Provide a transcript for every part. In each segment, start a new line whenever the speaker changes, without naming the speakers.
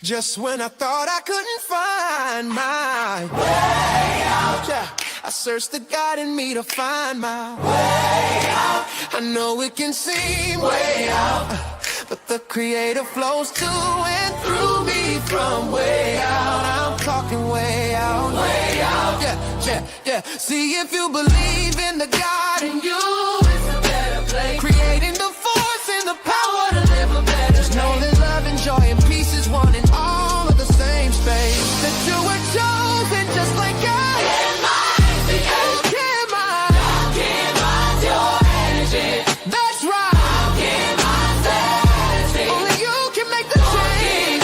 Just when I thought I couldn't find my way out, yeah, I searched the God in me to find my way out. I know it can seem way out, but the Creator flows to and through me from way out. I'm talking way out, yeah, yeah, yeah. See if you believe in the God in you, it's a better place. Creating the force and the power to live a better. Just know that love and joy and peace is one in all of the same space. That you were chosen just like God. Your energy. That's right. Only you can make the change.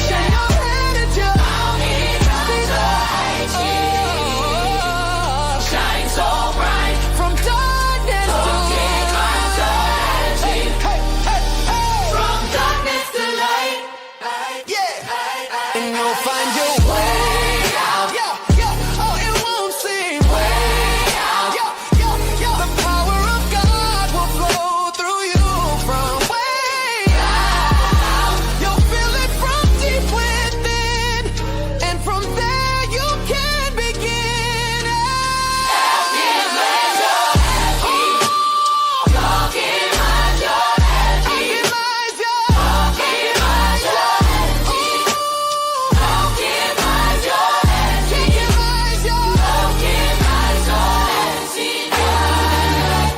Shine your head at you. Shine so bright from darkness to light. From darkness to light. Yeah. And you'll find your way out. Yeah. Oh, it won't seem way out. Yeah. The power of God will flow through you from way out. You'll feel it from deep within, and from there you can begin.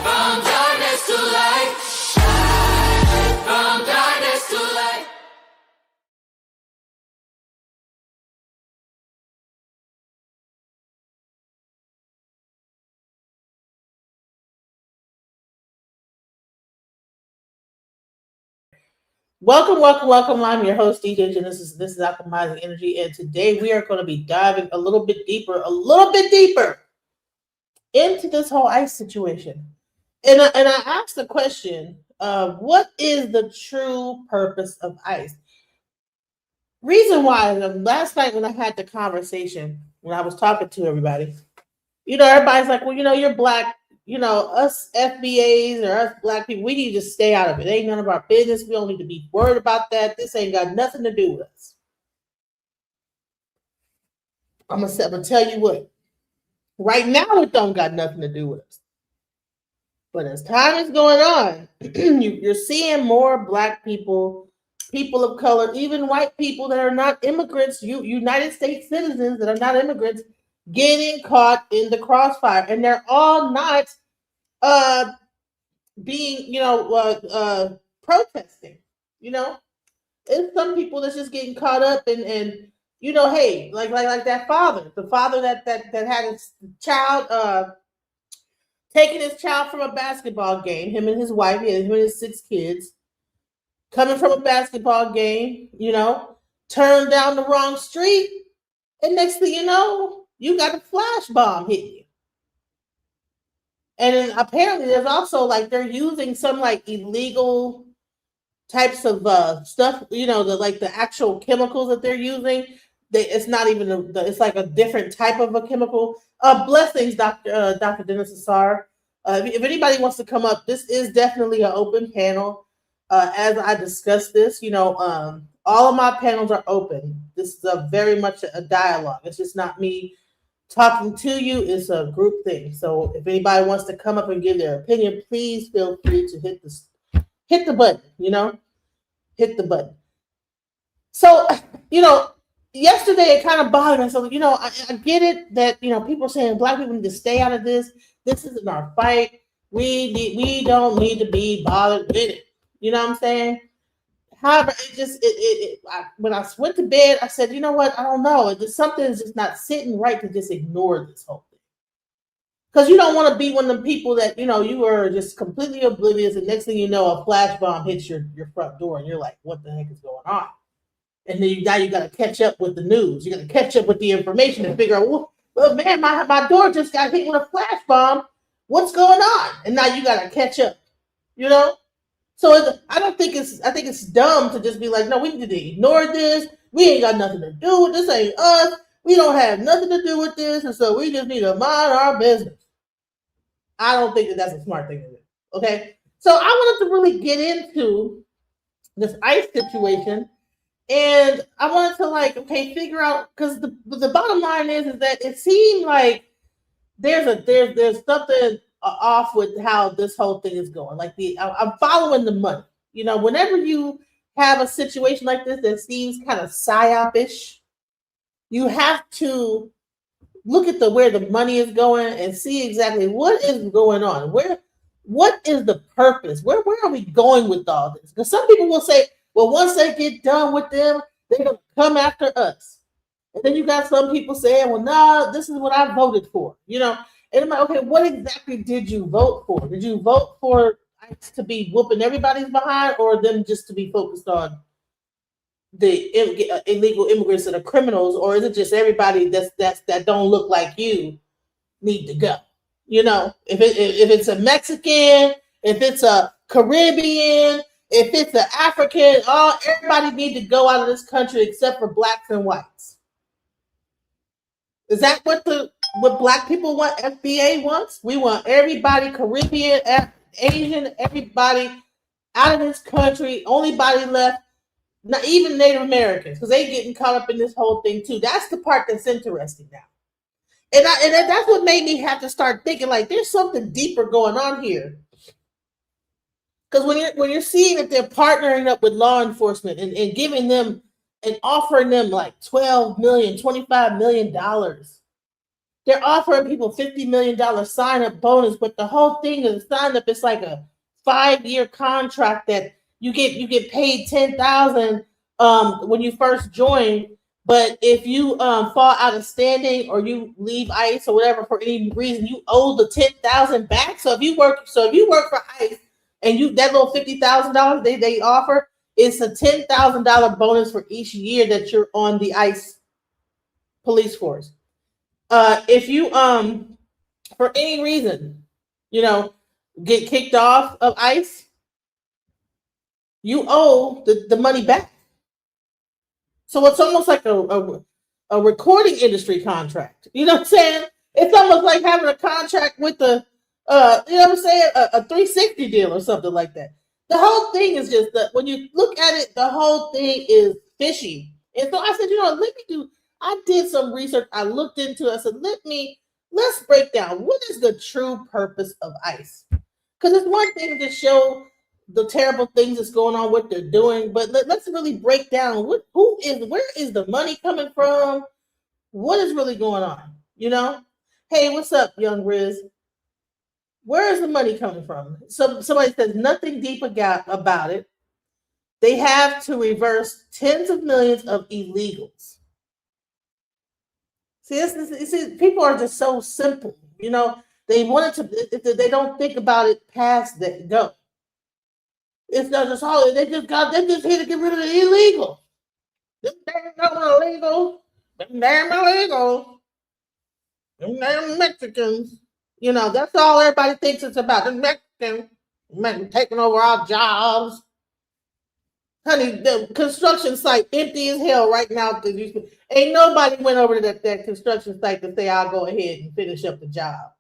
From darkness to light. From darkness to light.
Welcome. I'm your host, DJ Genesis. This is Optimizing Energy, and today we are going to be diving a little bit deeper into this whole ICE situation. And I asked the question of what is the true purpose of ICE? Reason why, last night when I had the conversation, when I was talking to everybody, everybody's like, well, you're black. Us FBAs or us black people, we need to stay out of it. It ain't none of our business. We don't need to be worried about that. This ain't got nothing to do with us. I'm gonna tell you what. Right now, it don't got nothing to do with us. But as time is going on, you're seeing more black people, people of color, even white people that are not immigrants, United States citizens that are not immigrants, getting caught in the crossfire, and they're all not being protesting. It's some people that's just getting caught up and hey, like that father, the father that had his child taking his child from a basketball game, him and his wife, him and his 6 kids, coming from a basketball game, turned down the wrong street, and next thing you know, you got a flash bomb hitting you. And then apparently there's also like they're using some like illegal types of stuff, the actual chemicals that they're using. It's not even it's like a different type of a chemical. Blessings, Dr. Dennis Assar. If anybody wants to come up, this is definitely an open panel. As I discuss this, all of my panels are open. This is very much a dialogue. It's just not me talking to you. It's a group thing. So if anybody wants to come up and give their opinion, please feel free to hit the button, hit the button. So, yesterday it kind of bothered me. So, I get it that, people are saying black people need to stay out of this. This isn't our fight. We don't need to be bothered with it. You know what I'm saying? However, when I went to bed, I said, you know what? I don't know. Something's just not sitting right to just ignore this whole thing. Because you don't want to be one of the people that, you are just completely oblivious, and next thing you know, a flash bomb hits your front door, and you're like, what the heck is going on? And then now you got to catch up with the news. You got to catch up with the information and figure out, well, man, my door just got hit with a flash bomb. What's going on? And now you got to catch up, So I think it's dumb to just be like, no, we need to ignore this. We ain't got nothing to do with this. Ain't us. We don't have nothing to do with this, and so we just need to mind our business. I don't think that's a smart thing to do. Okay, so I wanted to really get into this ICE situation And I wanted to like, okay, figure out, because the bottom line is that it seemed like there's something off with how this whole thing is going. Like I'm following the money. You know, whenever you have a situation like this that seems kind of psyopish, you have to look at where the money is going and see exactly what is going on. What is the purpose? Where are we going with all this? Because some people will say, well, once they get done with them, they're gonna come after us. And then you got some people saying, well, no, this is what I voted for, you know. And I'm like, okay, what exactly did you vote for? Did you vote for ICE to be whooping everybody's behind, or them just to be focused on the illegal immigrants that are criminals, or is it just everybody that don't look like you need to go? You know, if it's a Mexican, if it's a Caribbean, if it's an African, everybody need to go out of this country except for blacks and whites. Is that what black people want? FBA wants? We want everybody, Caribbean, Asian, everybody out of this country. Only body left, not even Native Americans, because they getting caught up in this whole thing too. That's the part that's interesting now. And that's what made me have to start thinking, like, there's something deeper going on here. Because when you're seeing that they're partnering up with law enforcement and giving them and offering them like $12 million, $25 million, they're offering people $50 million sign-up bonus, but the whole thing is a sign-up. It's like a 5-year contract that you get paid $10,000 when you first join. But if you fall out of standing or you leave ICE or whatever for any reason, you owe the $10,000 back. So if you work for ICE and that little $50,000 they offer, it's a $10,000 bonus for each year that you're on the ICE police force. If you for any reason, you know, get kicked off of ICE, you owe the money back. So it's almost like a recording industry contract. You know what I'm saying? It's almost like having a contract with you know what I'm saying, a 360 deal or something like that. The whole thing is just that when you look at it, the whole thing is fishy. And so I said, you know, I did some research. I looked into it. I said, let's break down what is the true purpose of ICE. Because it's one thing to show the terrible things that's going on, what they're doing, but let's really break down where is the money coming from? What is really going on? You know? Hey, what's up, young Riz? Where is the money coming from? Somebody says nothing deep about it. They have to reverse tens of millions of illegals. See, people are just so simple. You know, they don't think about it past that go. It's not just all they're just here to get rid of the illegal. Them damn illegal. Them damn illegal. Them damn Mexicans. You know, that's all everybody thinks it's about. The Mexicans taking over our jobs. Honey, the construction site empty as hell right now. Ain't nobody went over to that construction site to say, I'll go ahead and finish up the job.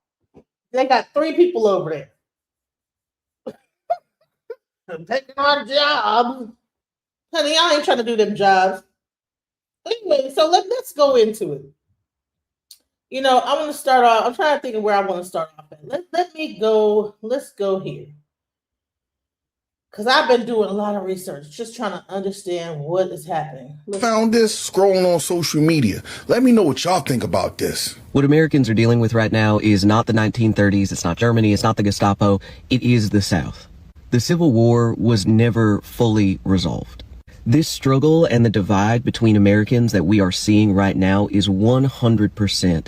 They got 3 people over there. I'm taking our jobs. Honey, I ain't trying to do them jobs. Anyway, so let's go into it. You know, I want to start off. I'm trying to think of where I want to start off at. Let's go here. Because I've been doing a lot of research, just trying to understand what is happening.
Found this scrolling on social media. Let me know what y'all think about this.
What Americans are dealing with right now is not the 1930s. It's not Germany. It's not the Gestapo. It is the South. The Civil War was never fully resolved. This struggle and the divide between Americans that we are seeing right now is 100%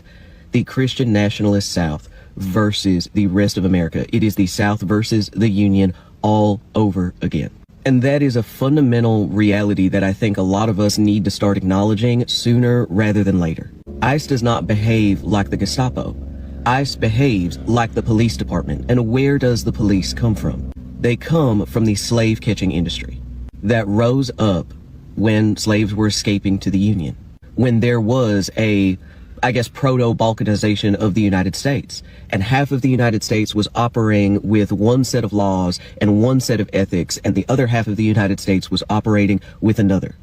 the Christian nationalist South versus the rest of America. It is the South versus the Union all over again. And that is a fundamental reality that I think a lot of us need to start acknowledging sooner rather than later. ICE does not behave like the Gestapo. ICE behaves like the police department. And where does the police come from? They come from the slave catching industry that rose up when slaves were escaping to the Union, when there was a, I guess, proto-balkanization of the United States, and half of the United States was operating with one set of laws and one set of ethics, and the other half of the United States was operating with another.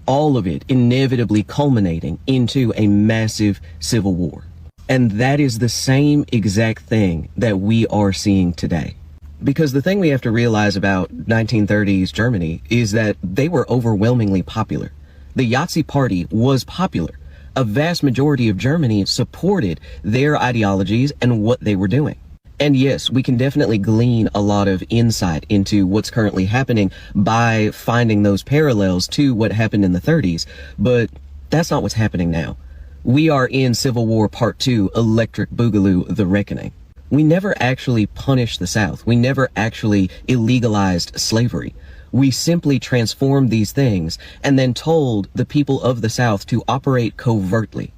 all of it inevitably culminating into a massive civil war. And that is the same exact thing that we are seeing today. Because the thing we have to realize about 1930s Germany is that they were overwhelmingly popular. The Yahtzee Party was popular. A vast majority of Germany supported their ideologies and what they were doing. And yes, we can definitely glean a lot of insight into what's currently happening by finding those parallels to what happened in the 30s, but that's not what's happening now. We are in Civil War Part 2, Electric Boogaloo, The Reckoning. We never actually punished the South. We never actually illegalized slavery. We simply transformed these things and then told the people of the South to operate covertly.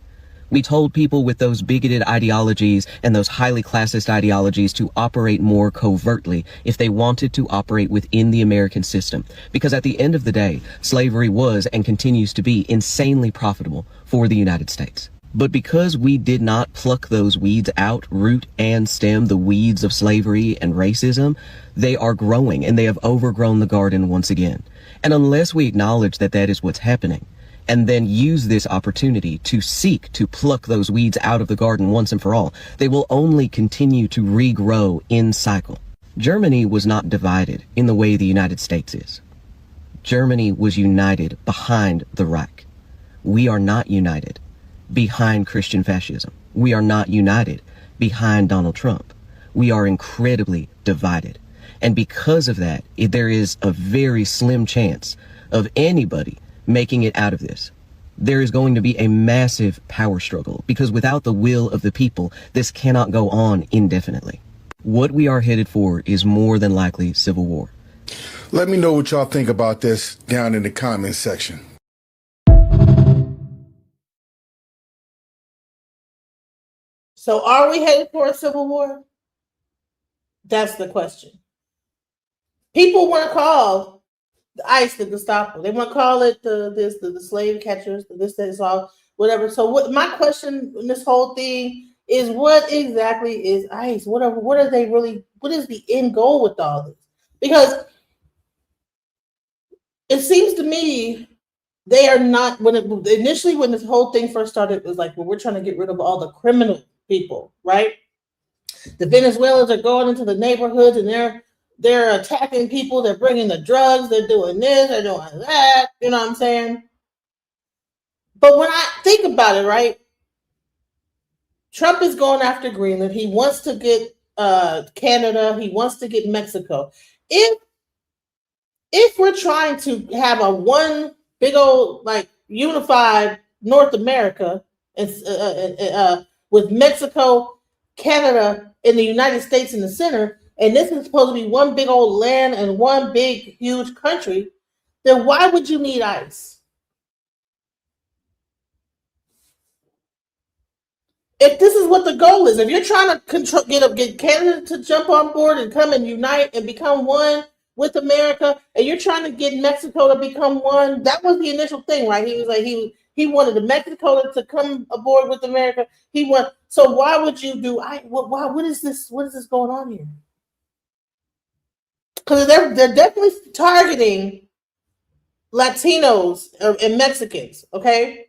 We told people with those bigoted ideologies and those highly classist ideologies to operate more covertly if they wanted to operate within the American system. Because at the end of the day, slavery was and continues to be insanely profitable for the United States. But because we did not pluck those weeds out, root and stem the weeds of slavery and racism, they are growing and they have overgrown the garden once again. And unless we acknowledge that that is what's happening, and then use this opportunity to seek to pluck those weeds out of the garden once and for all, they will only continue to regrow in cycle. Germany was not divided in the way the United States is. Germany was united behind the Reich. We are not united behind Christian fascism. We are not united behind Donald Trump. We are incredibly divided. And because of that, there is a very slim chance of anybody making it out of this. There is going to be a massive power struggle because without the will of the people, this cannot go on indefinitely. What we are headed for is more than likely civil war.
Let me know what y'all think about this down in the comments section.
So are we headed for a civil war? That's the question. People want to call the ICE, the Gestapo. They want to call it the slave catchers, this, that, is all, whatever. So what my question in this whole thing is, what exactly is ICE? What are they really, what is the end goal with all this? Because it seems to me they are not, initially when this whole thing first started, it was like, well, we're trying to get rid of all the criminal people, right? The Venezuelans are going into the neighborhoods and they're attacking people. They're bringing the drugs. They're doing this. They're doing that. You know what I'm saying? But when I think about it, right, Trump is going after Greenland. He wants to get Canada. He wants to get Mexico. If we're trying to have a one big old like unified North America and with Mexico, Canada, and the United States in the center, and this is supposed to be one big old land and one big, huge country, then why would you need ICE? If this is what the goal is, if you're trying to get Canada to jump on board and come and unite and become one with America, and you're trying to get Mexico to become one, that was the initial thing, right? He was like, he wanted Mexico to come aboard with America. So why would you do? What is this? What is this going on here? Because they're definitely targeting Latinos and Mexicans, okay?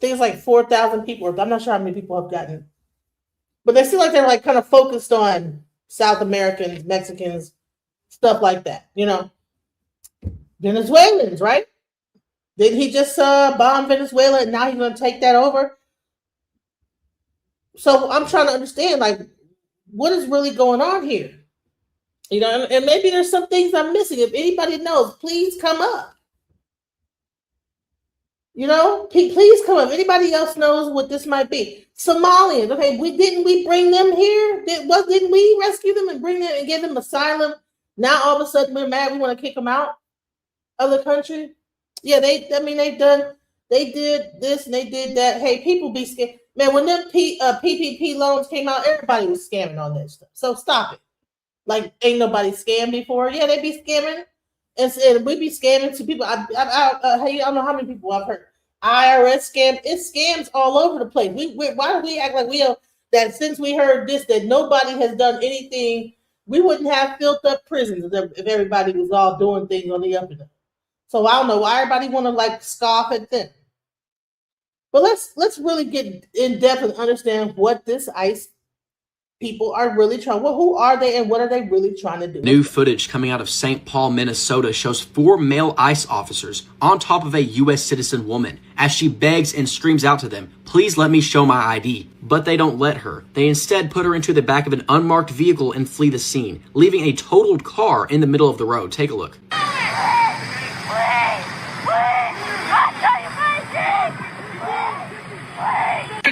Things like 4,000 people. I'm not sure how many people have gotten, but they seem like they're like kind of focused on South Americans, Mexicans, stuff like that. You know, Venezuelans, right? Didn't he just bomb Venezuela and now he's going to take that over? So I'm trying to understand, like, what is really going on here? You know, and maybe there's some things I'm missing. If anybody knows, please come up. You know, please come up. Anybody else knows what this might be? Somalians, okay, didn't we bring them here? Didn't we rescue them and bring them and give them asylum? Now all of a sudden we're mad. We want to kick them out of the country. Yeah, they did this and they did that. Hey, people be scared. Man, when them PPP loans came out, everybody was scamming on this stuff. So stop it. Like, ain't nobody scammed before. Yeah, they be scamming. And we be scamming to people. I don't know how many people I've heard. IRS scam. It's scams all over the place. Why do we act like that since we heard this, that nobody has done anything? We wouldn't have filled up prisons if everybody was all doing things on the up and up. So I don't know why everybody want to like scoff at them. But let's really get in depth and understand what this ICE people are really trying. Well, who are they and what are they really trying to do?
New footage coming out of St. Paul, Minnesota shows 4 male ICE officers on top of a U.S. citizen woman as she begs and screams out to them, "Please let me show my ID." But they don't let her. They instead put her into the back of an unmarked vehicle and flee the scene, leaving a totaled car in the middle of the road. Take a look.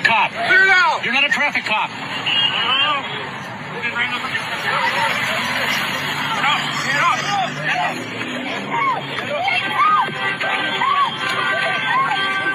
Cop. You're not a traffic cop.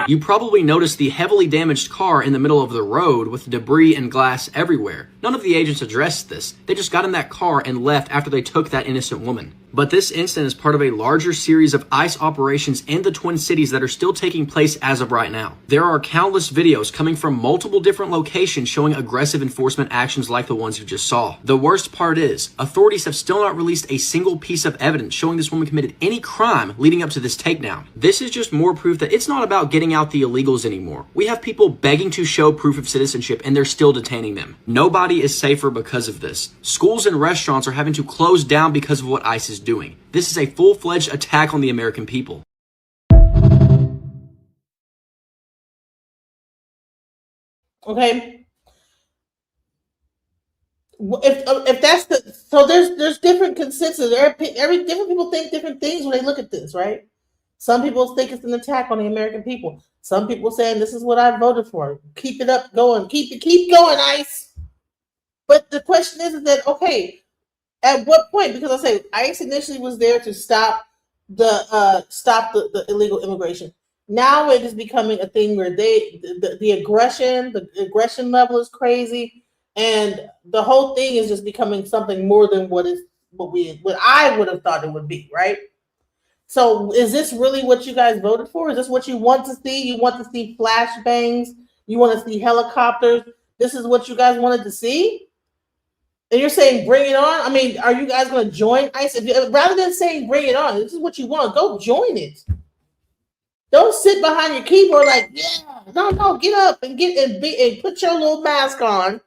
You probably noticed the heavily damaged car in the middle of the road with debris and glass everywhere. None of the agents addressed this. They just got in that car and left after they took that innocent woman. But this incident is part of a larger series of ICE operations in the Twin Cities that are still taking place as of right now. There are countless videos coming from multiple different locations showing aggressive enforcement actions like the ones you just saw. The worst part is, authorities have still not released a single piece of evidence showing this woman committed any crime leading up to this takedown. This is just more proof that it's not about getting out the illegals anymore. We have people begging to show proof of citizenship and they're still detaining them. Nobody is safer because of this. Schools and restaurants are having to close down because of what ICE is doing. This is a full-fledged attack on the American people.
Okay. If that's the, so there's different consensus. Different people think different things when they look at this, right? Some people think it's an attack on the American people. Some people saying this is what I voted for. Keep it up going. Keep going, ICE. But the question is that, okay, at what point? Because I say ICE initially was there to stop the illegal immigration. Now it is becoming a thing where the aggression level is crazy, and the whole thing is just becoming something more than what I would have thought it would be, right? So is this really what you guys voted for? Is this what you want to see? You want to see flashbangs? You want to see helicopters? This is what you guys wanted to see? And you're saying bring it on? I mean, are you guys going to join ICE? Rather than saying bring it on, this is what you want, go join it. Don't sit behind your keyboard like, yeah, no, get up and and put your little mask on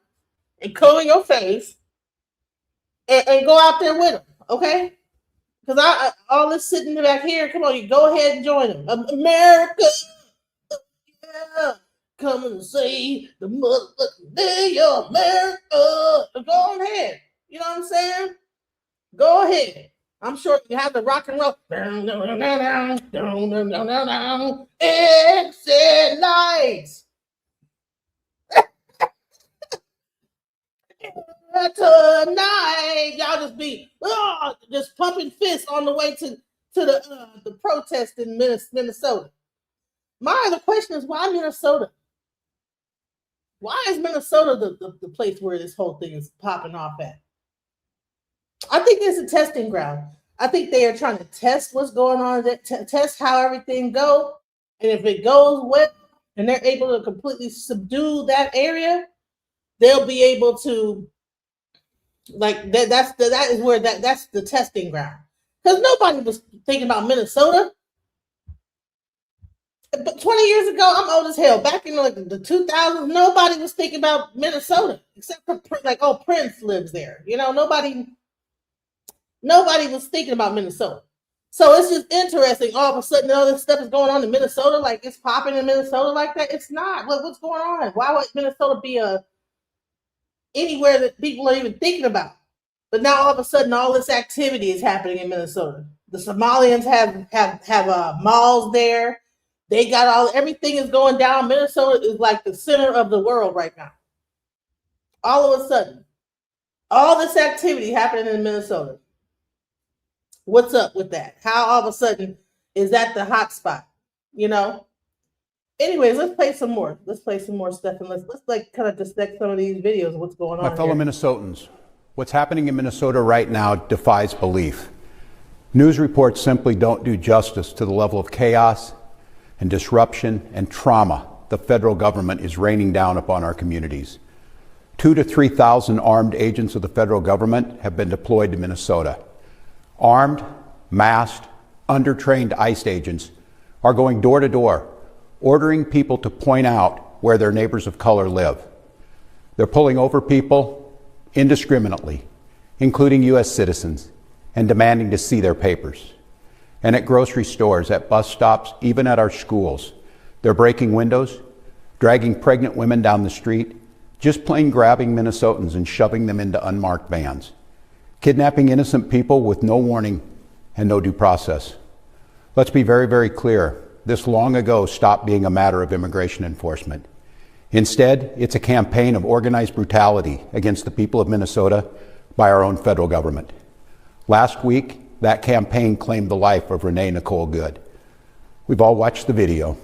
and cover your face and go out there with them, okay? Because I all this sitting back here, come on, you go ahead and join them. America, yeah. Come and say the motherfucking day of America. Go ahead. You know what I'm saying? Go ahead. I'm sure you have the rock and roll. Exit lights. Tonight, y'all just be just pumping fists on the way to the protest in Minnesota. My other question is, why Minnesota? Why is Minnesota the place where this whole thing is popping off at? I think it's a testing ground. I think they are trying to test what's going on, test how everything goes. And if it goes well and they're able to completely subdue that area, they'll be able to, like, that's the testing ground. Because nobody was thinking about Minnesota. But 20 years ago, I'm old as hell. Back in like the 2000s, nobody was thinking about Minnesota except for like, oh, Prince lives there. You know, nobody was thinking about Minnesota. So it's just interesting. All of a sudden, all this stuff is going on in Minnesota. Like it's popping in Minnesota like that. It's not. What's going on? Why would Minnesota be anywhere that people are even thinking about? But now all of a sudden, all this activity is happening in Minnesota. The Somalians have malls there. They got everything is going down. Minnesota is like the center of the world right now. All of a sudden, all this activity happening in Minnesota. What's up with that? How all of a sudden is that the hot spot? You know? Anyways, let's play some more. Let's play some more stuff and let's like kind of dissect some of these videos of what's going on.
My fellow Minnesotans, what's happening in Minnesota right now defies belief. News reports simply don't do justice to the level of chaos and disruption and trauma the federal government is raining down upon our communities. 2,000 to 3,000 armed agents of the federal government have been deployed to Minnesota. Armed, masked, undertrained ICE agents are going door to door, ordering people to point out where their neighbors of color live. They're pulling over people indiscriminately, including U.S. citizens, and demanding to see their papers. And at grocery stores, at bus stops, even at our schools, they're breaking windows, dragging pregnant women down the street, just plain grabbing Minnesotans and shoving them into unmarked vans, kidnapping innocent people with no warning and no due process. Let's be very, very clear. This long ago stopped being a matter of immigration enforcement. Instead, it's a campaign of organized brutality against the people of Minnesota by our own federal government. Last week, that campaign claimed the life of Renee Nicole Good. We've all watched the video.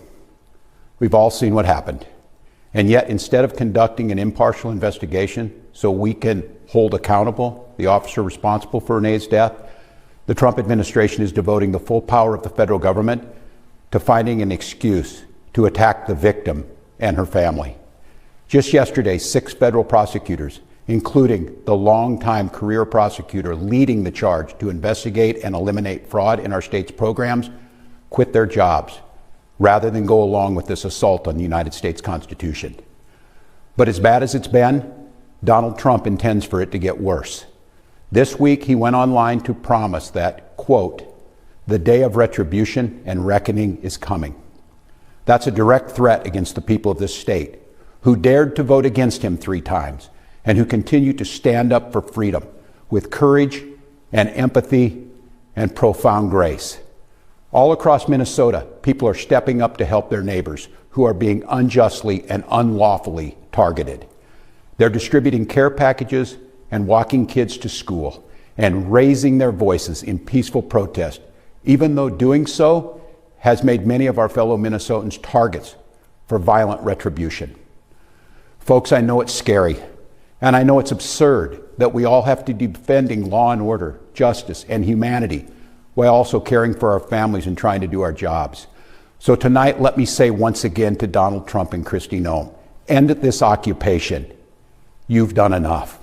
We've all seen what happened. And yet, instead of conducting an impartial investigation so we can hold accountable the officer responsible for Renee's death, the Trump administration is devoting the full power of the federal government to finding an excuse to attack the victim and her family. Just yesterday, 6 federal prosecutors, including the longtime career prosecutor leading the charge to investigate and eliminate fraud in our state's programs, quit their jobs rather than go along with this assault on the United States Constitution. But as bad as it's been, Donald Trump intends for it to get worse. This week, he went online to promise that, quote, the day of retribution and reckoning is coming. That's a direct threat against the people of this state, who dared to vote against him 3 times and who continue to stand up for freedom with courage and empathy and profound grace. All across Minnesota, people are stepping up to help their neighbors who are being unjustly and unlawfully targeted. They're distributing care packages and walking kids to school and raising their voices in peaceful protest, even though doing so has made many of our fellow Minnesotans targets for violent retribution. Folks, I know it's scary, and I know it's absurd that we all have to be defending law and order, justice, and humanity while also caring for our families and trying to do our jobs. So tonight, let me say once again to Donald Trump and Kristi Noem, end this occupation. You've done enough.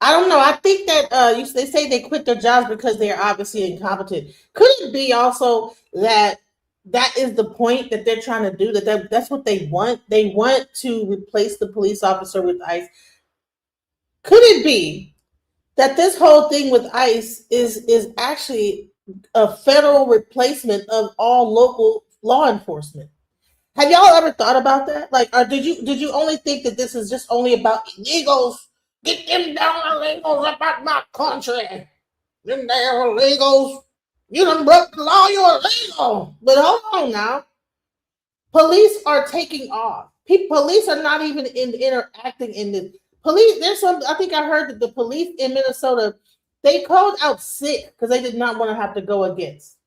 I don't know. I think that they say they quit their jobs because they are obviously incompetent. Could it be also that that is the point that they're trying to do? That's what they want. They want to replace the police officer with ICE. Could it be that this whole thing with ICE is actually a federal replacement of all local law enforcement? Have y'all ever thought about that? Like, or did you only think that this is just only about illegals? Get them down illegals up out my country. Them damn illegals. You done broke the law, you're illegal. But hold on now. Police are taking off. Police are not even interacting in this. Police, I think I heard that the police in Minnesota, they called out sick because they did not want to have to go against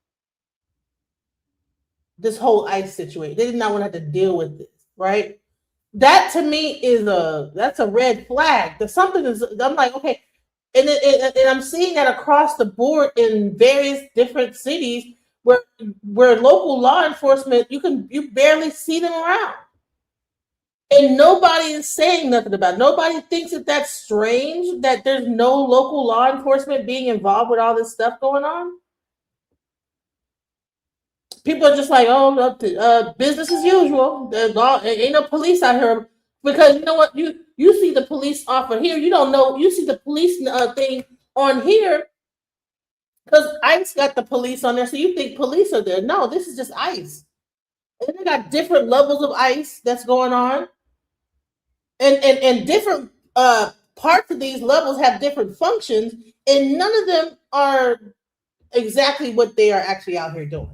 this whole ICE situation. They did not want to have to deal with this, right? That to me that's a red flag. That something is. I'm like, okay, and I'm seeing that across the board in various different cities where local law enforcement you barely see them around, and nobody is saying nothing about it. Nobody thinks that that's strange that there's no local law enforcement being involved with all this stuff going on. People are just like, oh, business as usual. There's ain't no police out here. Because you know what? You see the police offer here. You don't know. You see the police thing on here because ICE got the police on there. So you think police are there. No, this is just ICE. And they got different levels of ICE that's going on. And different parts of these levels have different functions. And none of them are exactly what they are actually out here doing.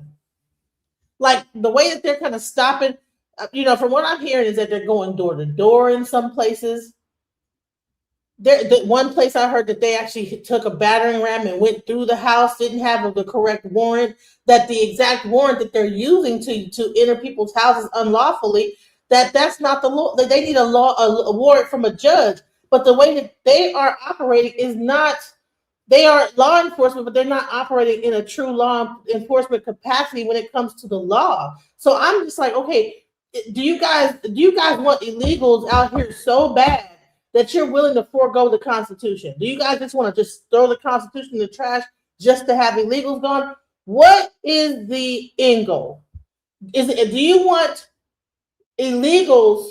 Like the way that they're kind of stopping, from what I'm hearing is that they're going door to door in some places. The one place I heard that they actually took a battering ram and went through the house, didn't have the correct warrant, that the exact warrant that they're using to enter people's houses unlawfully, that's not the law. That they need a warrant from a judge. But the way that they are operating is not. They are law enforcement, but they're not operating in a true law enforcement capacity when it comes to the law. So I'm just like, okay, do you guys want illegals out here so bad that you're willing to forego the Constitution? Do you guys just want to just throw the Constitution in the trash just to have illegals gone? What is the end goal? Do you want illegals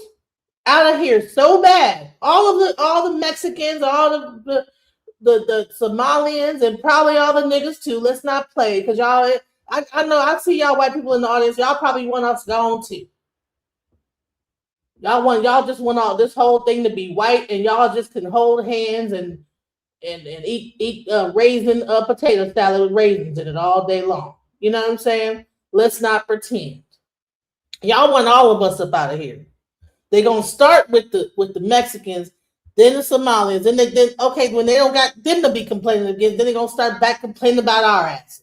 out of here so bad? All the Mexicans, all the Somalians, and probably all the niggas too. Let's not play, because y'all. I know I see y'all white people in the audience. Y'all probably want us gone too. Y'all just want all this whole thing to be white, and y'all just can hold hands and eat raisin potato salad with raisins in it all day long. You know what I'm saying? Let's not pretend. Y'all want all of us up out of here. They're gonna start with the Mexicans, then the Somalians, then okay, when they don't got them to be complaining against, then they're gonna start back complaining about our asses.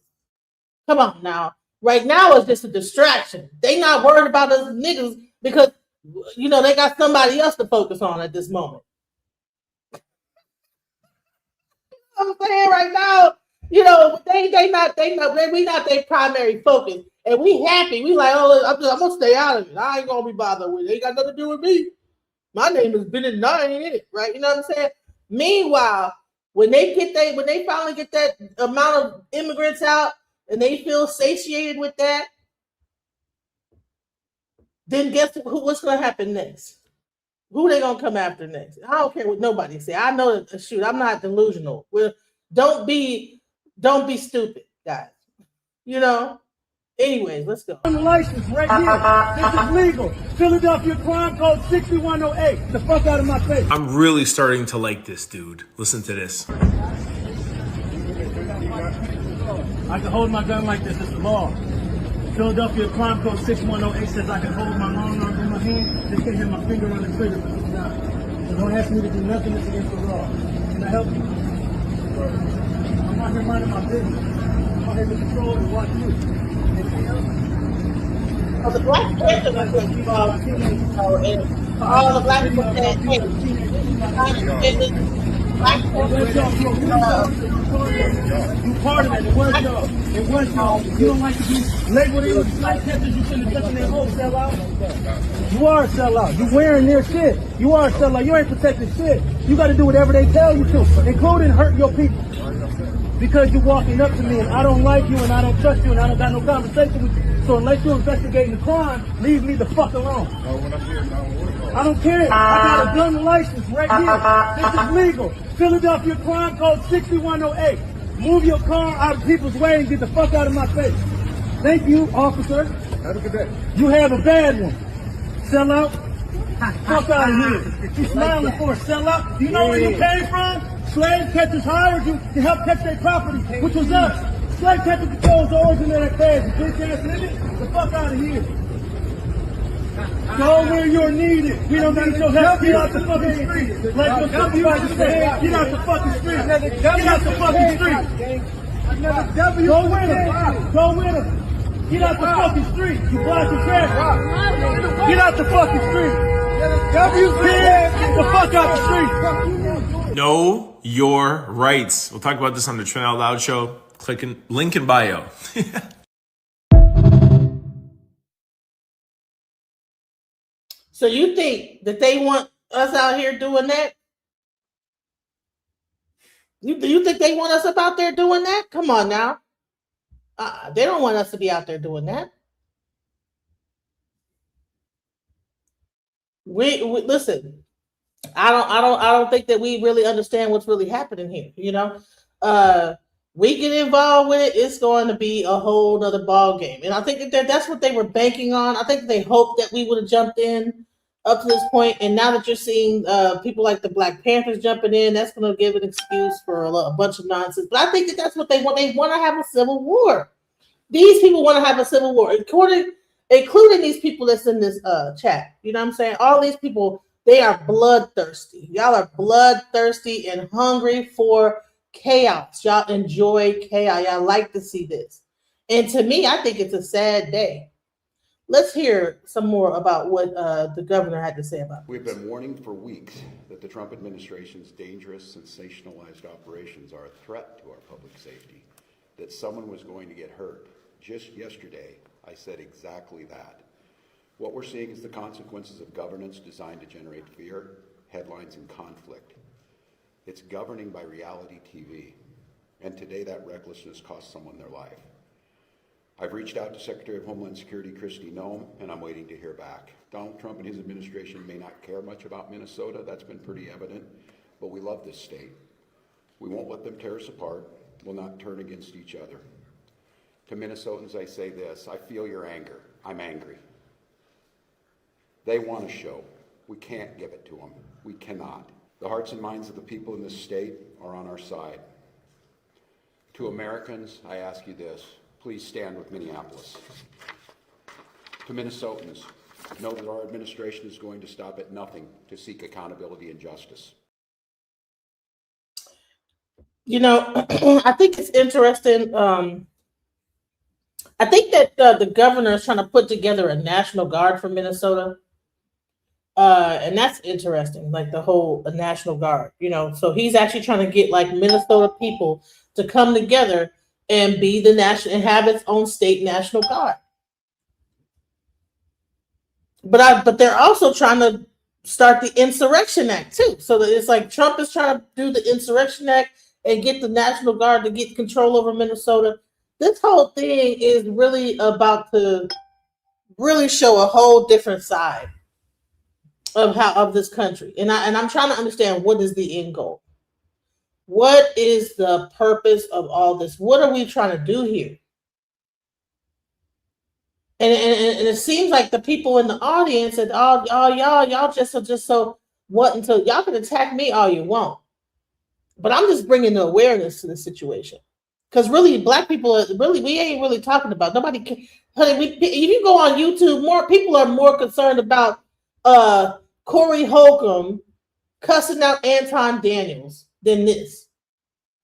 Come on now. Right now it's just a distraction. They not worried about us niggas because they got somebody else to focus on at this moment. I'm saying right now, we not their primary focus. And we happy. We like, I'm gonna stay out of it. I ain't gonna be bothered with it. Ain't got nothing to do with me. My name has been in 9 in it, right? You know what I'm saying? Meanwhile, when they finally get that amount of immigrants out and they feel satiated with that, then guess what's gonna happen next? Who they gonna come after next? I don't care what nobody say. I know that. Shoot, I'm not delusional. Don't be stupid, guys. Anyways, let's go.
On the license right here. This is legal. Philadelphia crime code 6108. Get the fuck out of my face.
I'm really starting to like this dude. Listen to this.
I can hold my gun like this. It's the law. Philadelphia crime code 6108 says I can hold my long arm in my hand. Just can't have my finger on the trigger. So don't ask me to do nothing that's against the law. Can I help you? I'm out here minding my business. I'm out here to control and watch you.
Oh, the Black Panthers are going to be involved too. And all the black people said, hey, Black Panthers,
you part of it. It was y'all. It was y'all. You don't like to be labeled as black Panthers. You shouldn't have touched their whole sellout. You are a sellout. You wearing their shit. You are a sellout. You ain't protecting shit. You got to do whatever they tell you to, including hurt your people. Because you're walking up to me and I don't like you and I don't trust you and I don't got no conversation with you. So unless you're investigating the crime, leave me the fuck alone. I don't care. I got a gun license right here. This is legal. Philadelphia crime code 6108. Move your car out of people's way and get the fuck out of my face. Thank you, officer. Have a good day. You have a bad one. Sellout. Fuck out of here. You smiling for a sellout? Do you know where you came from? Slave catchers hired you to help catch their property, which was us. Slave catcher controls the origin of that cash. You bitch ass nigga, the fuck out of here. Go where you're needed. We don't need your help. Get out the fucking street. Like your supervisor said, get out the fucking street. Get out the fucking street. Go with him. Go with him. Get out the fucking street. You blocking traffic. Get out the fucking street. Get the fuck out the street.
Know your rights. We'll talk about this on the Trent Out Loud show. Click link in bio.
So you think that they want us out here doing that? You think they want us up out there doing that? Come on now. They don't want us to be out there doing that. We listen. I don't think that we really understand what's really happening here. We get involved with it, it's going to be a whole nother ball game. And I think that's what they were banking on. I think they hoped that we would have jumped in up to this point. And now that you're seeing people like the Black Panthers jumping in, that's going to give an excuse for a bunch of nonsense. But I think that's what they want. They want to have a civil war. These people want to have a civil war, including these people that's in this chat. You know what I'm saying? All these people, they are bloodthirsty. Y'all are bloodthirsty and hungry for chaos. Y'all enjoy chaos. Y'all like to see this. And to me, I think it's a sad day. Let's hear some more about what the governor had to say about it.
We've been warning for weeks that the Trump administration's dangerous, sensationalized operations are a threat to our public safety, that someone was going to get hurt. Just yesterday, I said exactly that. What we're seeing is the consequences of governance designed to generate fear, headlines, and conflict. It's governing by reality TV. And today that recklessness cost someone their life. I've reached out to Secretary of Homeland Security Kristi Noem, and I'm waiting to hear back. Donald Trump and his administration may not care much about Minnesota. That's been pretty evident. But we love this state. We won't let them tear us apart. We'll not turn against each other. To Minnesotans, I say this: I feel your anger. I'm angry. They want a show. We can't give it to them. We cannot. The hearts and minds of the people in this state are on our side. To Americans, I ask you this: please stand with Minneapolis. To Minnesotans, know that our administration is going to stop at nothing to seek accountability and justice.
You know, I think it's interesting. I think that the governor is trying to put together a National Guard for Minnesota. And that's interesting, like the whole National Guard, you know. So he's actually trying to get like Minnesota people to come together and be the national and have its own state National Guard. But they're also trying to start the Insurrection Act too. So that it's like Trump is trying to do the Insurrection Act and get the National Guard to get control over Minnesota. This whole thing is really about to really show a whole different side of this country. And I'm trying to understand, what is the end goal? What is the purpose of all this? What are we trying to do here? And it seems like the people in the audience and y'all just so what, until y'all can attack me all you want. But I'm just bringing the awareness to the situation. Because really, black people we ain't really talking about. Nobody can. Honey, if you go on YouTube, more people are more concerned about Corey Holcomb cussing out Anton Daniels than this.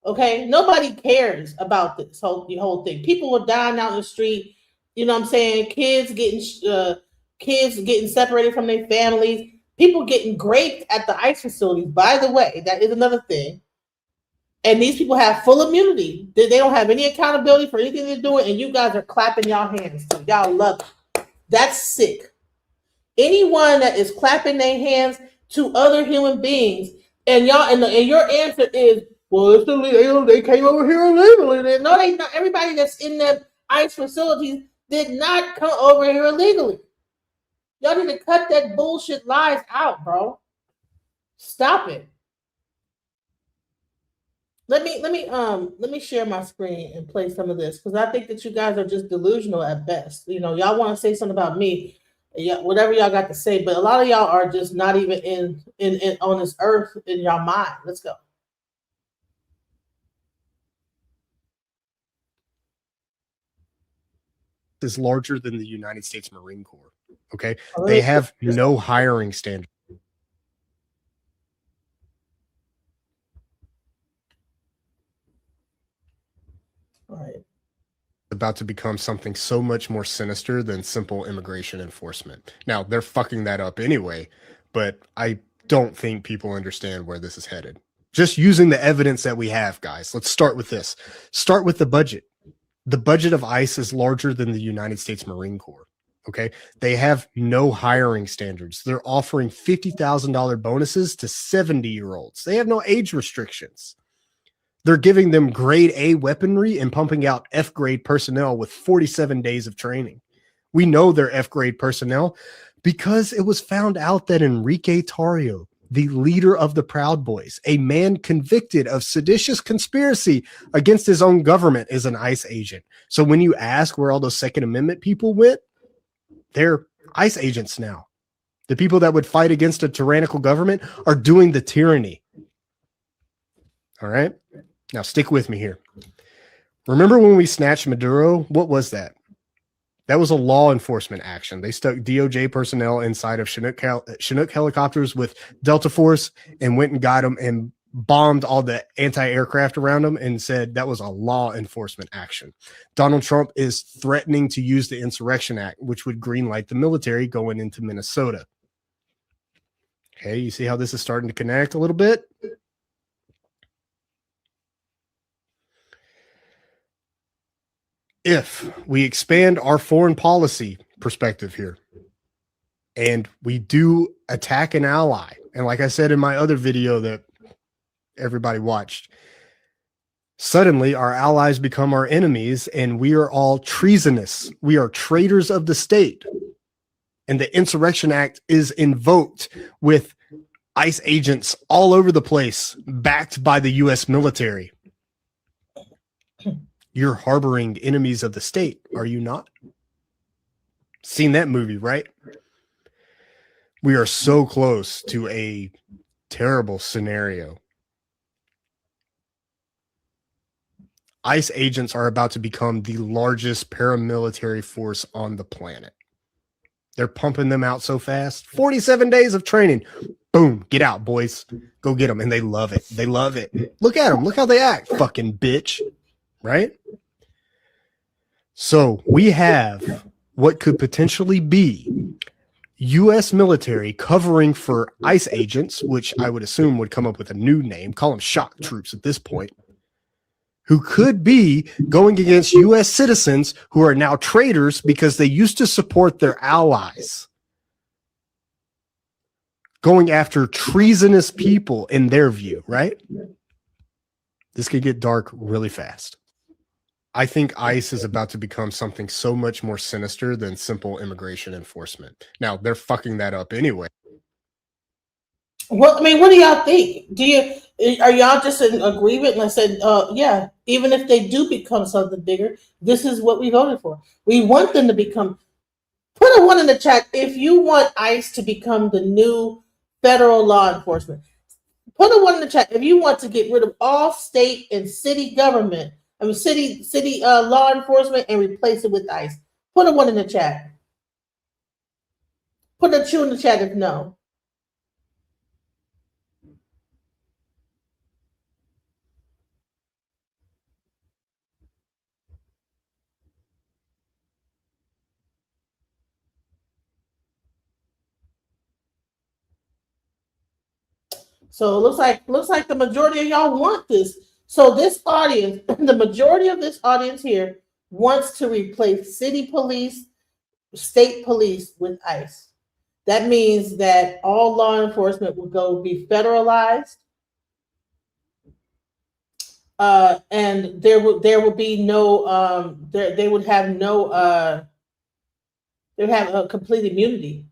Okay, nobody cares about this whole thing. People were dying out in the street. You know what I'm saying? Kids getting separated from their families. People getting raped at the ICE facilities. By the way, that is another thing. And these people have full immunity. They don't have any accountability for anything they're doing, and you guys are clapping y'all hands. So y'all love it. That's sick. Anyone that is clapping their hands to other human beings, and y'all, and your answer is, well, it's illegal. They came over here illegally. No, they not. Everybody that's in the ICE facilities did not come over here illegally. Y'all need to cut that bullshit lies out, bro. Stop it. Let me share my screen and play some of this, because I think that you guys are just delusional at best. You know, y'all want to say something about me, yeah, whatever y'all got to say, but a lot of y'all are just not even in on this earth in your mind. Let's go.
Is larger than the United States Marine Corps. Okay, they have no hiring standards.
Right.
About to become something so much more sinister than simple immigration enforcement. Now, they're fucking that up anyway, but I don't think people understand where this is headed. Just using the evidence that we have, guys. Let's start with this. Start with the budget. The budget of ICE is larger than the United States Marine Corps. Okay, they have no hiring standards. They're offering $50,000 bonuses to 70-year-olds. They have no age restrictions. They're giving them grade A weaponry and pumping out F grade personnel with 47 days of training. We know they're F grade personnel because it was found out that Enrique Tarrio, the leader of the Proud Boys, a man convicted of seditious conspiracy against his own government, is an ICE agent. So when you ask where all those Second Amendment people went, they're ICE agents now. The people that would fight against a tyrannical government are doing the tyranny. All right? Now, stick with me here. Remember when we snatched Maduro? What was that? That was a law enforcement action. They stuck DOJ personnel inside of Chinook helicopters with Delta Force and went and got them and bombed all the anti-aircraft around them and said that was a law enforcement action. Donald Trump is threatening to use the Insurrection Act, which would greenlight the military going into Minnesota. Okay, you see how this is starting to connect a little bit? If we expand our foreign policy perspective here and we do attack an ally And like I said in my other video that everybody watched, suddenly our allies become our enemies and we are all treasonous. We are traitors of the state. And the Insurrection Act is invoked with ICE agents all over the place, backed by the US military. You're harboring enemies of the state, are you not? Seen that movie, right? We are so close to a terrible scenario. ICE agents are about to become the largest paramilitary force on the planet. They're pumping them out so fast. 47 days of training. Boom, get out, boys. Go get them. And they love it. They love it. Look at them. Look how they act, fucking bitch. Right? So we have what could potentially be U.S. military covering for ICE agents, which I would assume would come up with a new name, call them shock troops at this point, who could be going against U.S. citizens who are now traitors because they used to support their allies. Going after treasonous people in their view, right? This could get dark really fast. I think ICE is about to become something so much more sinister than simple immigration enforcement. Now, they're fucking that up anyway.
Well, I mean, what do y'all think? Are y'all just in agreement? And I said, yeah, even if they do become something bigger, this is what we voted for. We want them to become. Put a one in the chat if you want ICE to become the new federal law enforcement. Put a one in the chat if you want to get rid of all state and city government. I mean, city law enforcement and replace it with ICE. Put a one in the chat. Put a 2 in the chat if no. So it looks like the majority of y'all want this. So this audience, the majority of this audience here wants to replace city police, state police with ICE. That means that all law enforcement will be federalized, and there will be no they would have no they would have a complete immunity.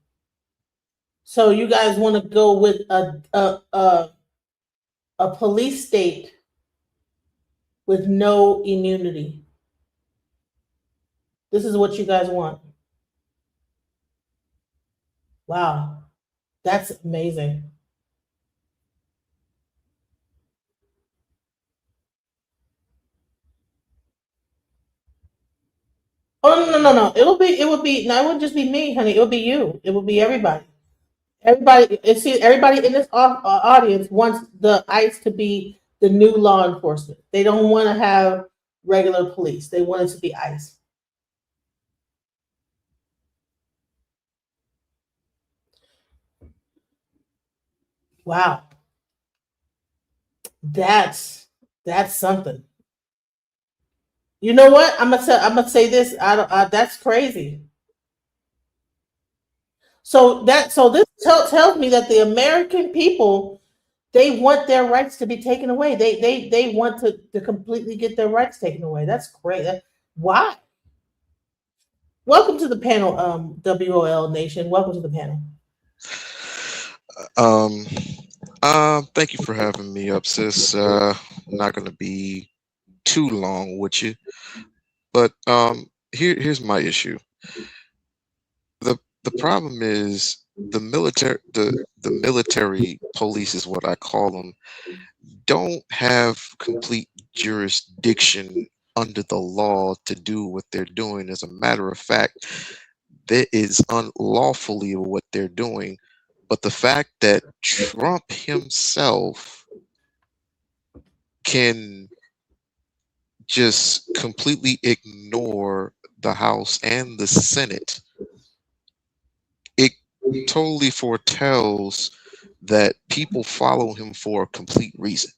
So you guys want to go with a police state with no immunity. This is what you guys want. Wow, that's amazing. Oh no. It wouldn't just be me, honey. It would be you. It would be everybody. Everybody in this audience wants the ICE to be the new law enforcement. They don't want to have regular police. They want it to be ICE. Wow. That's something. You know what? I'm gonna say this. That's crazy. So this tells me that the American people, they want their rights to be taken away. They want to completely get their rights taken away. That's great. Why? Welcome to the panel, WOL Nation. Welcome to the panel.
Thank you for having me up, sis. I'm not gonna be too long with you, but here's my issue. The problem is the military police is what I call them, don't have complete jurisdiction under the law to do what they're doing. As a matter of fact, that is unlawfully what they're doing. But the fact that Trump himself can just completely ignore the House and the Senate, it totally foretells that people follow him for a complete reason.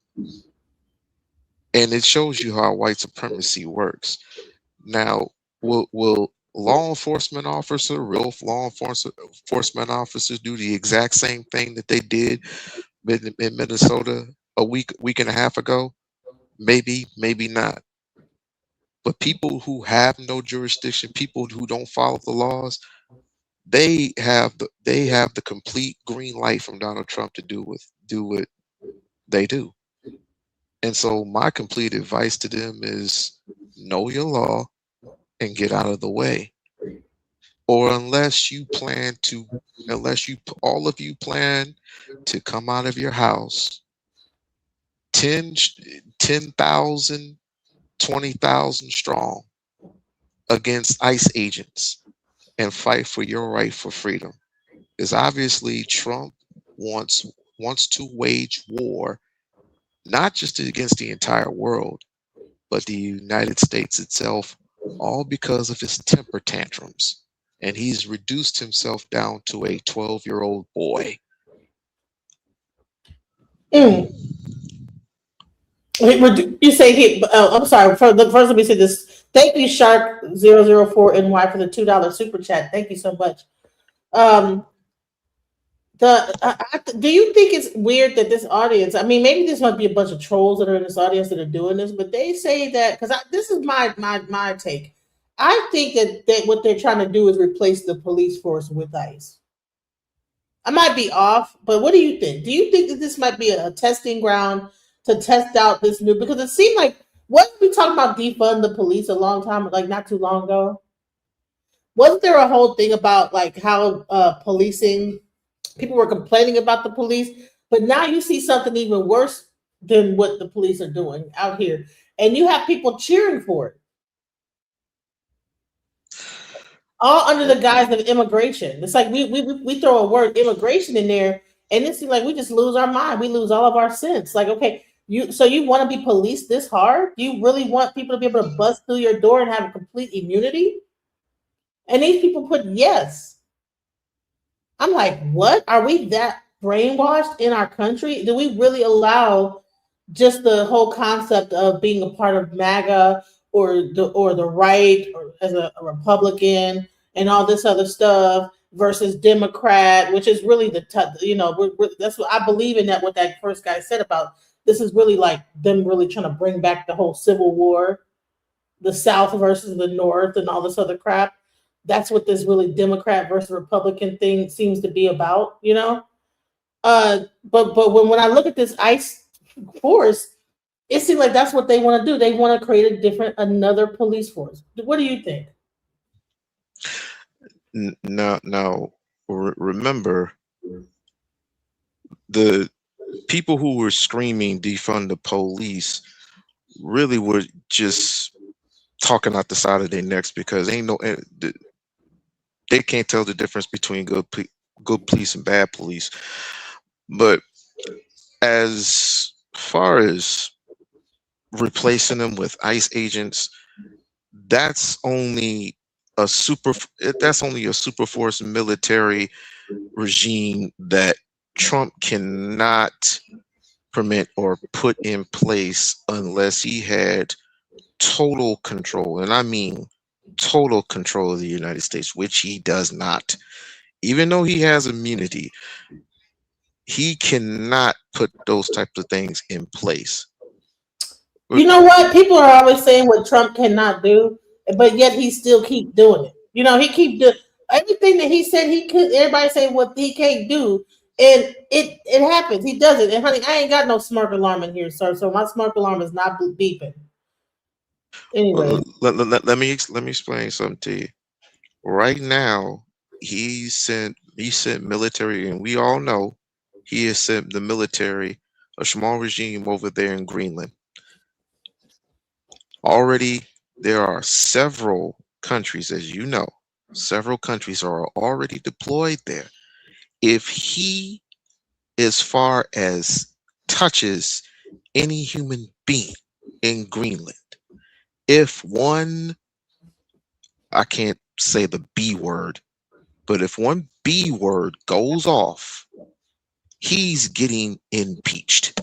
And it shows you how white supremacy works. Now, will law enforcement officer, real law enforcement officers do the exact same thing that they did in Minnesota a week and a half ago? Maybe, maybe not. But people who have no jurisdiction, people who don't follow the laws, they have the complete green light from Donald Trump to do what they do. And so my complete advice to them is know your law and get out of the way. Or unless all of you plan to come out of your house 10,000, 20,000 strong against ICE agents and fight for your right for freedom. Because obviously Trump wants to wage war, not just against the entire world, but the United States itself, all because of his temper tantrums. And he's reduced himself down to a 12-year-old boy.
You say he? I'm sorry. First, let me say this. Thank you, Shark004NY, for the $2 super chat. Thank you so much. Do you think it's weird that this audience? I mean, maybe this might be a bunch of trolls that are in this audience that are doing this, but they say that because this is my take. I think that what they're trying to do is replace the police force with ICE. I might be off, but what do you think? Do you think that this might be a testing ground to test out this new? Because it seemed like, wasn't we talking about defund the police a long time, like not too long ago? Wasn't there a whole thing about like how policing, people were complaining about the police, but now you see something even worse than what the police are doing out here, and you have people cheering for it, all under the guise of immigration. It's like we throw a word immigration in there, and it seems like we just lose our mind. We lose all of our sense. Like, okay, you want to be policed this hard? You really want people to be able to bust through your door and have a complete immunity? And these people put yes. I'm like, what? Are we that brainwashed in our country? Do we really allow just the whole concept of being a part of MAGA or the right, or as a Republican and all this other stuff versus Democrat, which is really that's what I believe in, that what that first guy said about this is really like them really trying to bring back the whole Civil War, the South versus the North and all this other crap. That's what this really Democrat versus Republican thing seems to be about, But when I look at this ICE force, it seems like that's what they want to do. They want to create another police force. What do you think?
No. Remember, the people who were screaming defund the police really were just talking out the side of their necks, because they can't tell the difference between good police and bad police. But as far as replacing them with ICE agents, that's only a super force military regime that Trump cannot permit or put in place unless he had total control, and I mean total control of the United States, which he does not. Even though he has immunity, he cannot put those types of things in place.
You know what? People are always saying what Trump cannot do, but yet he still keep doing it. He keep doing everything that he said he could. Everybody say what he can't do, and it happens. He does it. And honey, I ain't got no smoke alarm in here, sir. So my smoke alarm is not beeping. Anyway,
let me explain something to you. Right now, he sent military, and we all know he has sent the military, a small regime over there in Greenland. Already, there are several countries, as you know, several countries are already deployed there. If he, as far as touches any human being in Greenland, if one, I can't say the B word, but if one B word goes off, he's getting impeached.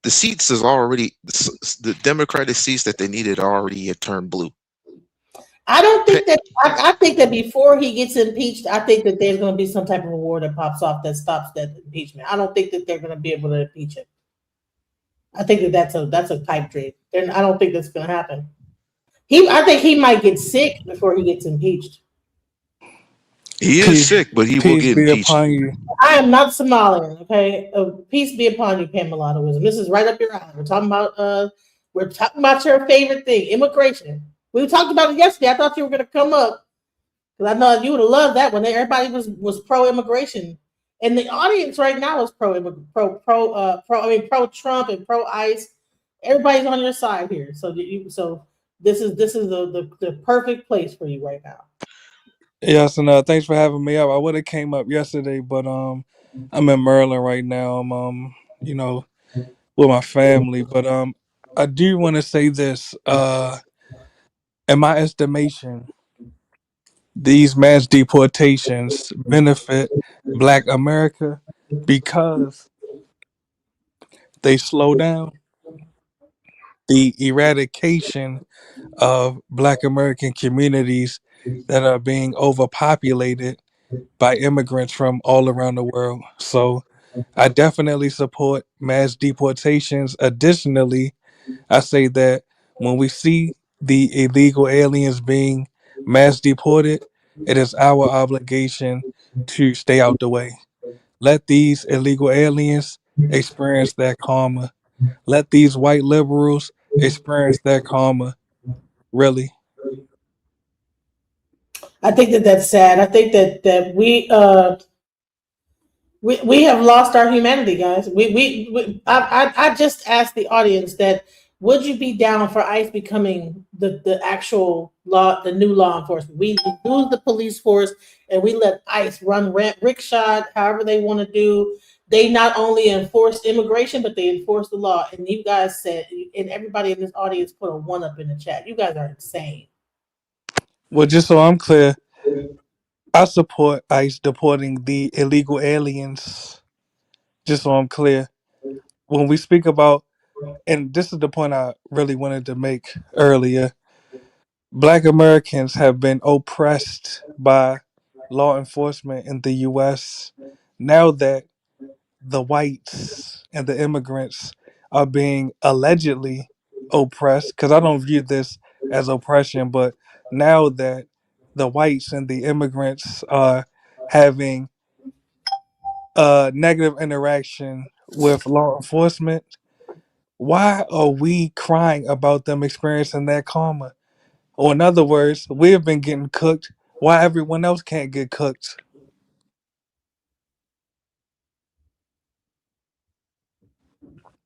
The seats is already, the Democratic seats that they needed already had turned blue.
I don't think that. I think that before he gets impeached, I think that there's going to be some type of award that pops off that stops that impeachment. I don't think that they're going to be able to impeach him. I think that that's a pipe dream, and I don't think that's going to happen. I think he might get sick before he gets impeached.
He is sick, but he will get impeached.
You.
I am not Somalian, okay? Peace be upon you, Pamela Wisdom. This is right up your alley. We're talking about your favorite thing, immigration. We talked about it yesterday. I thought you were going to come up because I know you would have loved that when everybody was pro immigration, and the audience right now is pro Trump and pro ICE. Everybody's on your side here, so this is the perfect place for you right now.
Yes, and thanks for having me up. I would have came up yesterday, but I'm in Maryland right now. I'm with my family, but I do want to say this. In my estimation, these mass deportations benefit Black America because they slow down the eradication of Black American communities that are being overpopulated by immigrants from all around the world. So I definitely support mass deportations. Additionally, I say that when we see the illegal aliens being mass deported, it is our obligation to stay out the way. Let these illegal aliens experience that karma. Let these white liberals experience that karma. Really.
I think that's sad. I think that we have lost our humanity, guys. I just asked the audience that would you be down for ICE becoming the actual law, the new law enforcement? We lose the police force and we let ICE run rickshaw, however they want to do. They not only enforce immigration, but they enforce the law. And you guys said, and everybody in this audience put a 1 up in the chat. You guys are insane.
Well, just so I'm clear, I support ICE deporting the illegal aliens. Just so I'm clear. When we speak about, and this is the point I really wanted to make earlier, Black Americans have been oppressed by law enforcement in the U.S. Now that the whites and the immigrants are being allegedly oppressed, because I don't view this as oppression, but now that the whites and the immigrants are having a negative interaction with law enforcement, why are we crying about them experiencing that karma? Or in other words, we have been getting cooked. Why everyone else can't get cooked?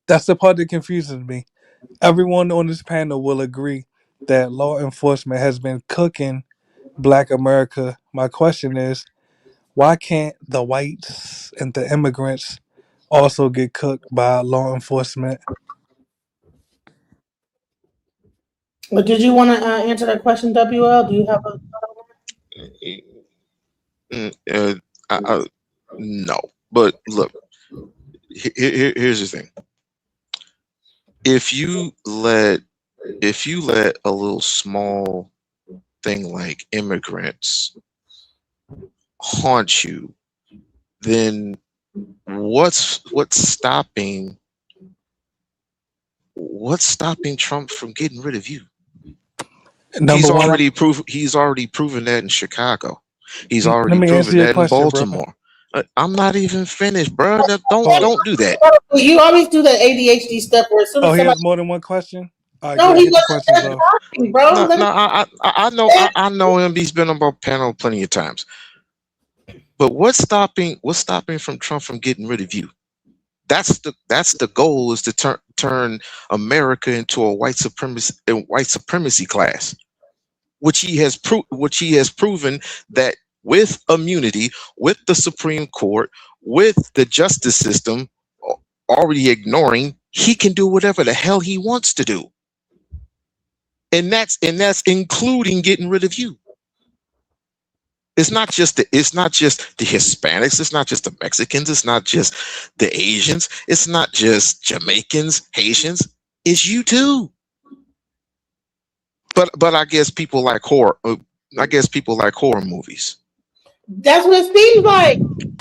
That's the part that confuses me. Everyone on this panel will agree that law enforcement has been cooking Black America. My question is, why can't the whites and the immigrants also get cooked by law enforcement?
But did you want to answer that question, WL? Do you have a?
No, but look, here's the thing. If you let a little small thing like immigrants haunt you, then what's stopping Trump from getting rid of you? He's already proven that in Chicago. He's already proven that in Baltimore. I'm not even finished, bro. Don't do that.
You always do that ADHD stuff where as soon as
he has more than one question?
No, he wasn't talking, bro.
I know him. He's been on our panel plenty of times. But what's stopping from Trump from getting rid of you? That's the goal, is to turn America into a white supremacy class, which he has proven that with immunity, with the Supreme Court, with the justice system already ignoring, he can do whatever the hell he wants to do. And that's including getting rid of you. It's not just the Hispanics, it's not just the Mexicans, it's not just the Asians, it's not just Jamaicans, Haitians, it's you too. But I guess people like horror. I guess people like horror movies.
That's what it seems like.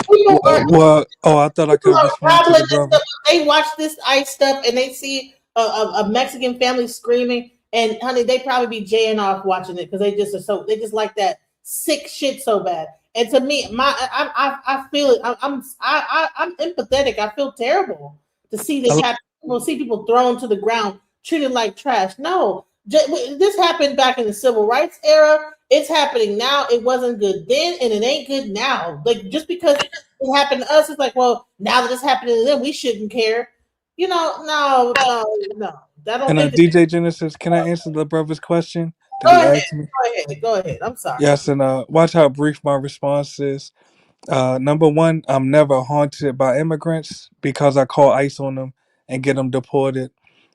People are,
I thought I could
people are
respond to
rattling
the
this
brother.
stuff. They watch this ICE stuff and they see a Mexican family screaming, and honey, they probably be jaying off watching it because they just like that sick shit so bad. And to me, I feel it. I'm empathetic. I feel terrible to see this happen. We'll see people thrown to the ground, treated like trash. No, this happened back in the civil rights era. It's happening now. It wasn't good then, and it ain't good now. Like, just because it happened to us, it's like, well, now that it's happening to them, we shouldn't care. You know, no. I don't
And
think.
DJ Genesis, can I answer the brother's question
Go
that he
ahead.
asked me?
Go ahead. I'm sorry.
Yes, and watch how brief my response is. Number one, I'm never haunted by immigrants because I call ICE on them and get them deported.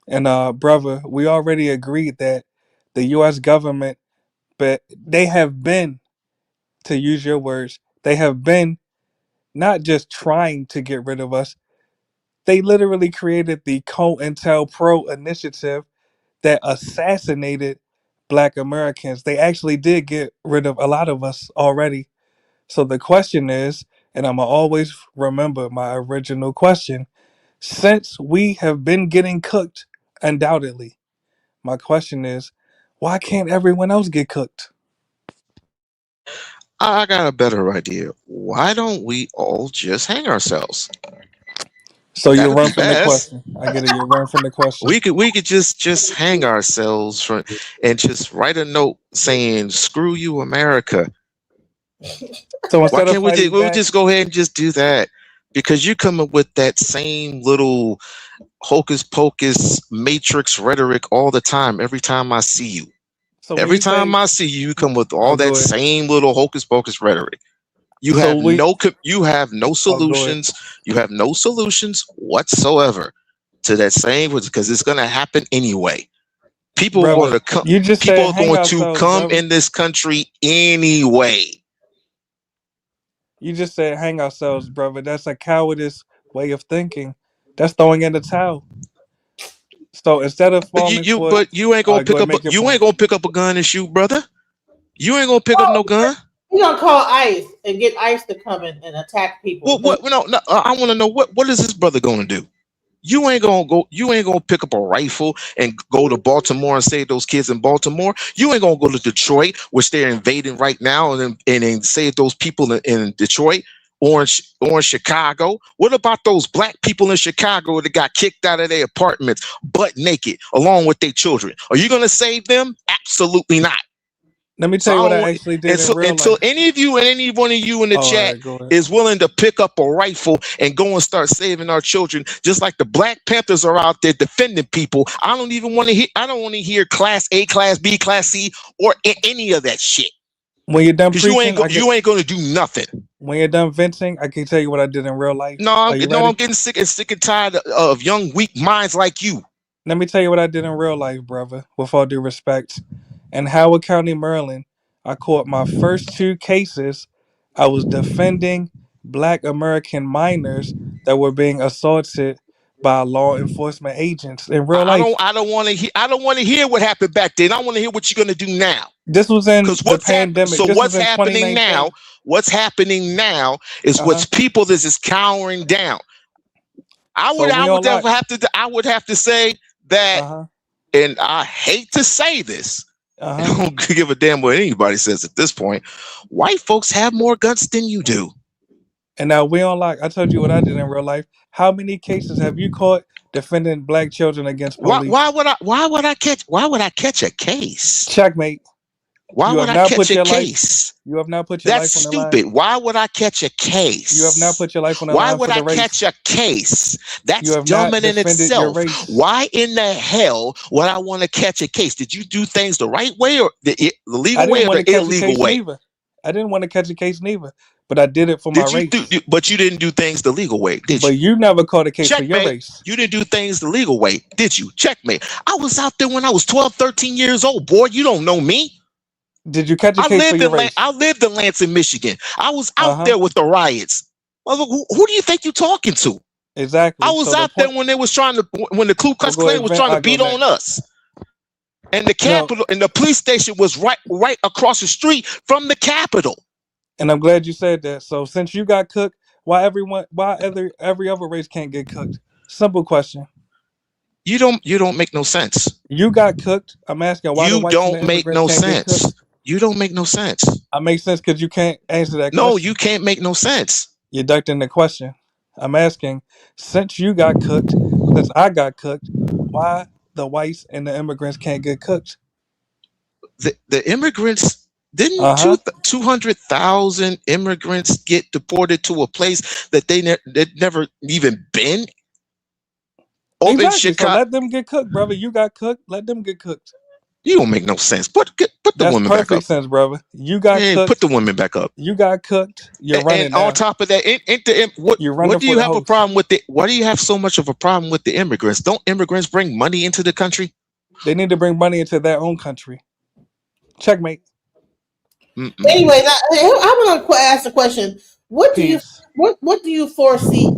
And brother, we already agreed that the U.S. government, but they have been, to use your words, they have been not just trying to get rid of us. They literally created the COINTELPRO initiative that assassinated Black Americans. They actually did get rid of a lot of us already. So the question is, and I'm going to always remember my original question, since we have been getting cooked, undoubtedly, my question is, why can't everyone else get cooked?
I got a better idea. Why don't we all just hang ourselves?
So you
That'd
run
be
from the
best.
question. I get it. You run from the question.
We could just hang ourselves and just write a note saying "Screw you, America."
So
Why
instead of
can't we
fighting
we
back,
just go ahead and just do that? Because you come up with that same little hocus pocus matrix rhetoric all the time. Every time I see you,
so when
every
you
time
say,
I see you, you come with all
oh,
that
go ahead.
same little hocus pocus rhetoric. You
So
have
we,
no
oh,
you have no
go ahead.
solutions. You have no solutions whatsoever to that same, because it's going to happen anyway. People
Brother,
want to come.
you just
People
said
are
hang
going to
ourselves,
come
brother.
in this country anyway.
You just said hang ourselves, brother. That's a cowardice way of thinking. That's throwing in the towel. So instead of
But
falling for,
you ain't gonna
go
pick
ahead,
up.
make your
You
point.
ain't gonna pick up a gun and shoot, brother. You ain't gonna pick up no gun.
We're gonna call ICE and get ICE to come in and attack people.
What? No. I want to know what is this brother gonna do? You ain't gonna go. You ain't gonna pick up a rifle and go to Baltimore and save those kids in Baltimore. You ain't gonna go to Detroit, which they're invading right now, and save those people in Detroit or in Chicago. What about those black people in Chicago that got kicked out of their apartments, butt naked, along with their children? Are you gonna save them? Absolutely not.
Let me
So
tell you
I
what
don't
I
want,
actually did
and
in
so
real
until
life.
any of you and any one of you in the
Oh, all
chat
right, go ahead.
is willing to pick up a rifle and go and start saving our children, just like the Black Panthers are out there defending people, I don't even want to hear. I don't want to hear Class A, Class B, Class C, or any of that shit.
When you're done
Because you
preaching,
ain't you ain't gonna do nothing.
when you're done venting, I can tell you what I did in real life.
No,
Are you ready?
I'm getting sick and tired of young, weak minds like you.
Let me tell you what I did in real life, brother, with all due respect. In Howard County, Maryland, I caught my first 2 cases. I was defending Black American minors that were being assaulted by law enforcement agents in real life.
I don't want to hear. I don't want to hear what happened back then. I want to hear what you're gonna do now.
This was in
Because
the pandemic.
so
This
what's
was in
happening
2019.
now? What's happening now is what's people that is cowering down. I would have to say that, and I hate to say this. I don't give a damn what anybody says at this point. White folks have more guns than you do.
And now we don't like. I told you what I did in real life. How many cases have you caught defending Black children against police?
Why would I catch a case?
Checkmate.
Why would I catch a case?
You have not put your
That's
life on the line.
stupid. Why would I catch a case?
You have not put your life on the
Why
line
would
for the
I
race.
catch a case? That's
You have
dumb
not
in
defended your
itself.
race.
Why in the hell would I want to catch a case? Did you do things the right way or the legal way or the illegal way?
Neither. I didn't want to catch a case neither, but I did it for my race.
But you didn't do things the legal way, did you?
But you never caught a case
Checkmate.
for your race.
You didn't do things the legal way, did you? Checkmate. I was out there when I was 12, 13 years old, boy. You don't know me.
Did you catch a case for your race?
I lived in Lansing, Michigan. I was out there with the riots. Who do you think you're talking to?
Exactly.
I was out there when they was when the Ku Klux Klan was trying to beat on us. And the Capitol and the police station was right across the street from the Capitol.
And I'm glad you said that. So since you got cooked, why every other race can't get cooked? Simple question.
You don't make no sense.
You got cooked. I'm asking why the
You
whites and the
don't make no
immigrants can't get
sense.
cooked?
You don't make no sense.
I make sense because you can't answer that
No,
question.
you can't make no sense.
You're ducking the question. I'm asking, since you got cooked, since I got cooked, why the whites and the immigrants can't get cooked?
The immigrants didn't 200,000 immigrants get deported to a place that they'd never even been? Over in
Exactly. So
Chicago.
let them get cooked, brother. You got cooked. Let them get cooked.
You don't make no sense. Put the
That's
women back
perfect
up.
sense, brother. You got
Man,
cooked.
put the women back up.
You got cooked. You're running
And on
now.
top of that,
You're running
what do
for
you
the
have a
host.
problem with it? Why do you have so much of a problem with the immigrants? Don't immigrants bring money into the country?
They need to bring money into their own country. Checkmate.
Anyway, I'm gonna ask the question: What do
Peace.
what do you foresee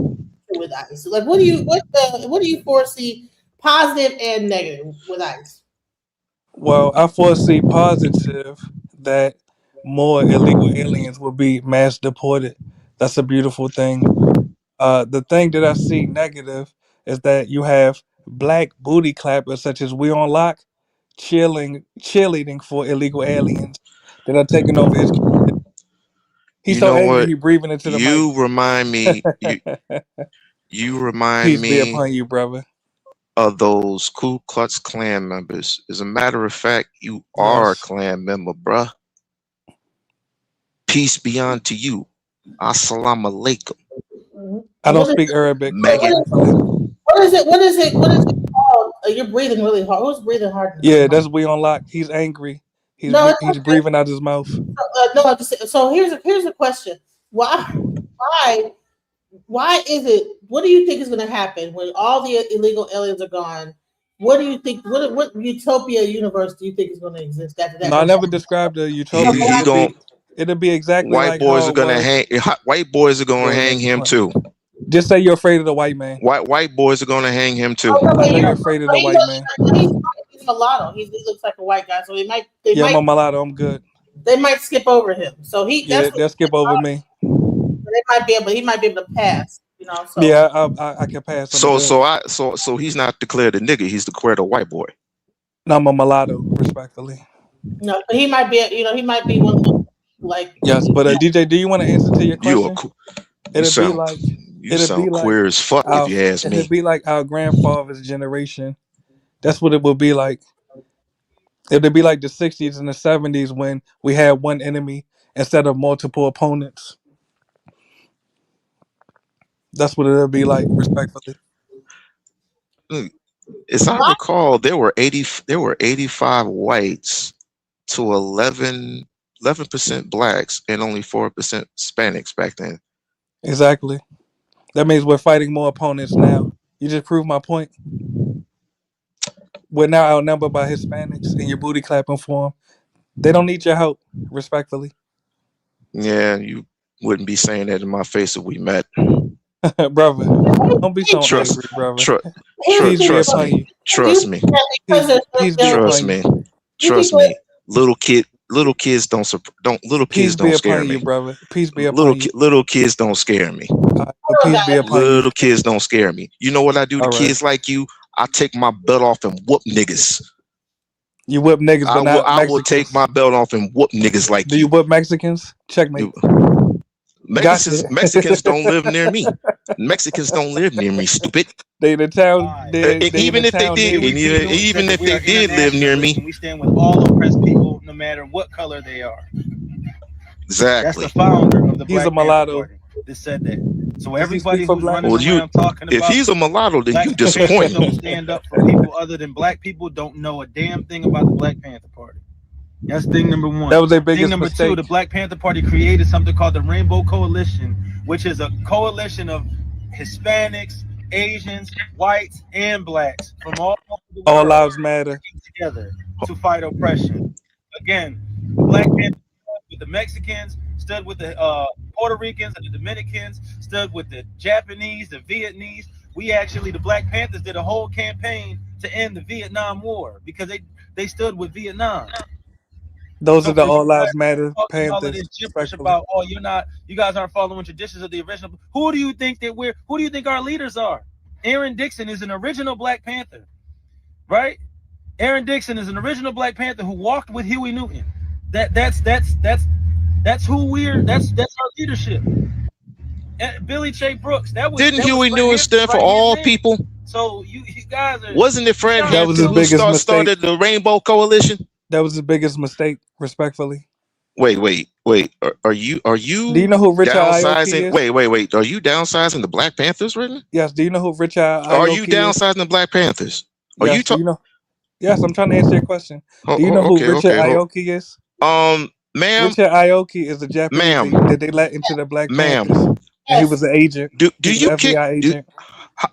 with ICE? Like, what do you foresee, positive and negative, with ICE?
Well, I foresee positive that more illegal aliens will be mass deported. That's a beautiful thing. The thing that I see negative is that you have black booty clappers such as We on Lock cheerleading for illegal aliens that are taking over his community. He's
You
so
know
angry
what?
he breathing into the
You
mic.
remind me. You remind
Peace be
me
upon you, brother.
of those Ku Klux Klan members. As a matter of fact, you are a
Yes.
Klan member, bruh. Peace be unto you. Assalamu alaikum.
I don't speak Arabic.
Maggot.
What is it called? You're breathing really hard. Who's breathing hard?
Yeah, that's We on Lock. He's angry. He's breathing out his mouth.
No, I'm just, so here's a question: Why is it? What do you think is going to happen when all the illegal aliens are gone? What do you think? What utopia universe do you think is going to exist after that?
No, I never described a utopia. It'll be exactly
White
like
boys
how
are
it
gonna
was.
hang. White boys are gonna
Go ahead,
hang him
Mike.
too.
Just say you're afraid of the white man.
White boys are gonna hang him too.
I know you're afraid of the white man.
He's mulatto. He looks like a white guy, so
I'm a mulatto. I'm good.
they might skip over him. So
They'll skip over me.
He might be able to pass. You know. So.
Yeah, I can pass.
So he's not declared a nigga. He's declared a white boy.
No, I'm a mulatto, respectfully.
No, but he might be. He might be one of them, like.
Yes, but DJ, do you want to answer to your question?
You sound queer as fuck if you ask me.
It'd be like our grandfather's generation. That's what it would be like. It'd be like the 60s and the 70s when we had one enemy instead of multiple opponents. That's what it'll be like, respectfully.
As I recall, there were 85 whites to 11% blacks and only 4% Hispanics back then.
Exactly. That means we're fighting more opponents now. You just proved my point. We're now outnumbered by Hispanics, and you're booty clapping for them. They don't need your help, respectfully.
Yeah, you wouldn't be saying that in my face if we met.
Brother, don't be so angry, brother.
Trust me. Little kids don't scare me.
Brother. Peace be upon you.
Little kids don't scare me.
Peace be upon you.
Little kids don't scare me. You know what I do to kids like you? I take my belt off and whoop niggas.
You whip niggas, but not
I will take my belt off and whoop niggas like you.
Do you whip Mexicans? Checkmate.
Mexicans don't live near me. Mexicans don't live near me, stupid.
Even if
they did live near me,
we stand with all oppressed people, no matter what color they are.
Exactly.
That's the founder of the
He's a mulatto.
That said that. So everybody who's running around talking
if
about
he's a mulatto, then
black
you disappoint
people
me.
don't stand up for people other than black people, don't know a damn thing about the Black Panther Party. That's thing number one.
That was their biggest
thing number
mistake.
two, the Black Panther Party created something called the Rainbow Coalition, which is a coalition of Hispanics, Asians, whites, and blacks from all over the world.
All lives matter.
Together to fight oppression. Again, Black Panther stood with the Mexicans, stood with the Puerto Ricans and the Dominicans, stood with the Japanese, the Vietnamese. The Black Panthers did a whole campaign to end the Vietnam War because they stood with Vietnam.
Those
So
are the
for
All
you guys
Lives Matter
talking all of
Panthers,
this gibberish
respectfully.
about, oh, you guys aren't following traditions of the original. Who do you think our leaders are? Aaron Dixon is an original Black Panther, right? Aaron Dixon is an original Black Panther who walked with Huey Newton. That's who that's our leadership. And Billy J. Brooks,
Didn't Huey Newton stand for all people?
So you guys are.
Wasn't it Fred
That was
Hampton
his
who
biggest mistake.
started the Rainbow Coalition?
That was his biggest mistake, respectfully.
Wait. Are you
Do you know who Richard Aoki
downsizing?
is?
Wait. Are you downsizing the Black Panthers, right now?
Yes. Do you know who Richard Aoki
Are you
is?
downsizing the Black Panthers? Are
Yes.
you
Do you know? Yes, I'm trying to answer your question.
Oh,
Do you know who
okay,
Richard
okay,
Aoki is?
Ma'am,
Richard Aoki is a Japanese
Ma'am.
leader that they let into the Black
ma'am,
Panthers, and he was an agent.
do
He was
you
an
kick?
FBI agent.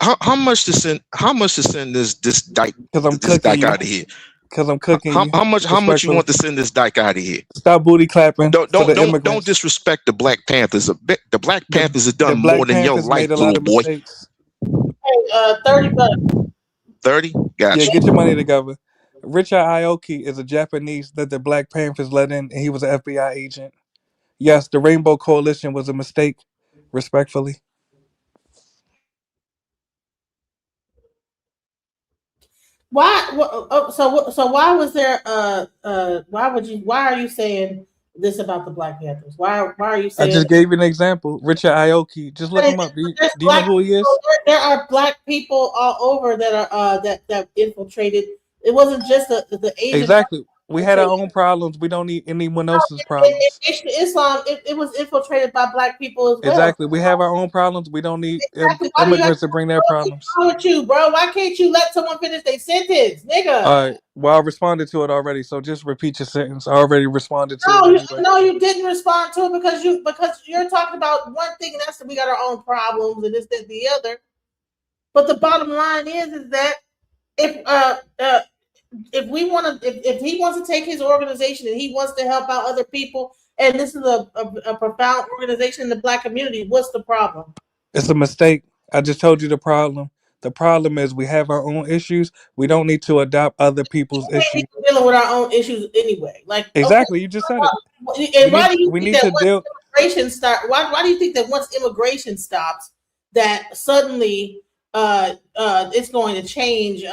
How much to send? How much to send this dyke?
Because I'm
This
cooking
dyke
you.
out of here.
Because I'm cooking you.
How much you
respectfully.
want to send this dyke out of here?
Stop booty clapping for the
Don't
immigrants.
disrespect the Black Panthers. The Black Panthers have
The
done
Black
more than your
Panthers
life,
made a lot
little
of
boy.
mistakes.
Hey, $30.
30?
Yeah,
Gotcha.
get your money together. Richard Aoki is a Japanese that the Black Panthers let in, and he was an FBI agent. Yes, the Rainbow Coalition was a mistake, respectfully.
Why? So why was there? Why are you saying this about the Black Panthers? Why are you
I
saying?
just gave you an example. Richard Aoki. Just look him up. Do you know who he is?
There are Black people all over that are that infiltrated. It wasn't just the Asian.
Exactly. We had our own problems. We don't need anyone else's problems.
Islam, it was infiltrated by Black people as well.
Exactly. We have our own problems. We don't need
Exactly. Why do you
immigrants to bring their problems.
What's wrong with you, bro? Why can't you let someone finish their sentence, nigga?
All right. Well, I responded to it already, so just repeat your sentence. I already responded to
No,
it anyway.
no, you didn't respond to it because you're talking about one thing, and that's that we got our own problems and this, that, the other. But the bottom line is that if we want to, if he wants to take his organization and he wants to help out other people, and this is a profound organization in the Black community, what's the problem?
It's a mistake. I just told you the problem. The problem is we have our own issues. We don't need to adopt other people's issues.
We're dealing with our own issues anyway. Like
Exactly,
okay,
you just said it.
And why do you think that
to deal.
immigration start? Why do you think that once immigration stops, that suddenly it's going to change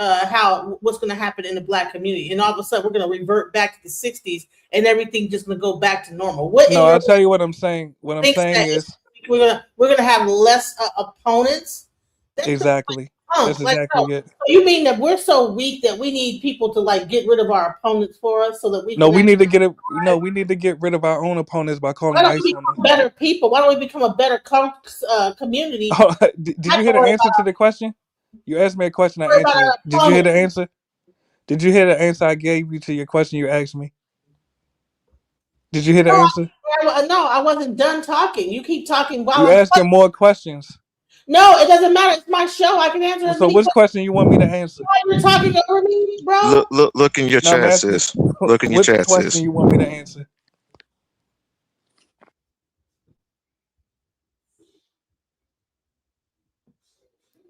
what's going to happen in the Black community, and all of a sudden we're going to revert back to the '60s and everything just going to go back to normal?
No, I'll tell you what I'm saying. What I'm saying is
we're gonna have less opponents.
exactly. That's exactly it.
So you mean that we're so weak that we need people to like get rid of our opponents for us so that we?
No,
can
we need to get it. No, we need to get rid of our own opponents by calling
Why don't
ICE
we
on
become
them.
better people? Why don't we become a better community?
Oh, did you hear the answer to the question? You asked me a question. I answered. Did you hear the answer? Did you hear the answer I gave you to your question you asked me? Did you hear the answer?
No, I wasn't done talking. You keep talking while
You asking more questions.
No, it doesn't matter. It's my show. I can answer.
So which question you want me to answer?
Why you're talking over me, bro?
Look in your
No, I'm
chat,
asking-
sis. Look in your
Which
chat,
question
sis.
you want me to answer?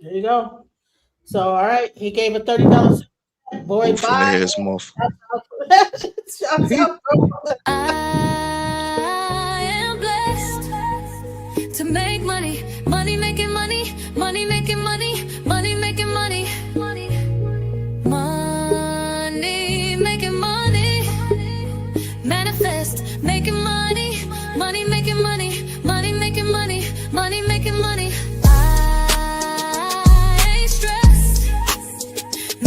There you go. So, all right, he gave a $30. Boy,
From the
bye.
head's muff.
Shut up, bro.
I am blessed to make money, money making money, money making money, money making money, money making money, manifest making money, money making money, money making money, money making money. I ain't stressed,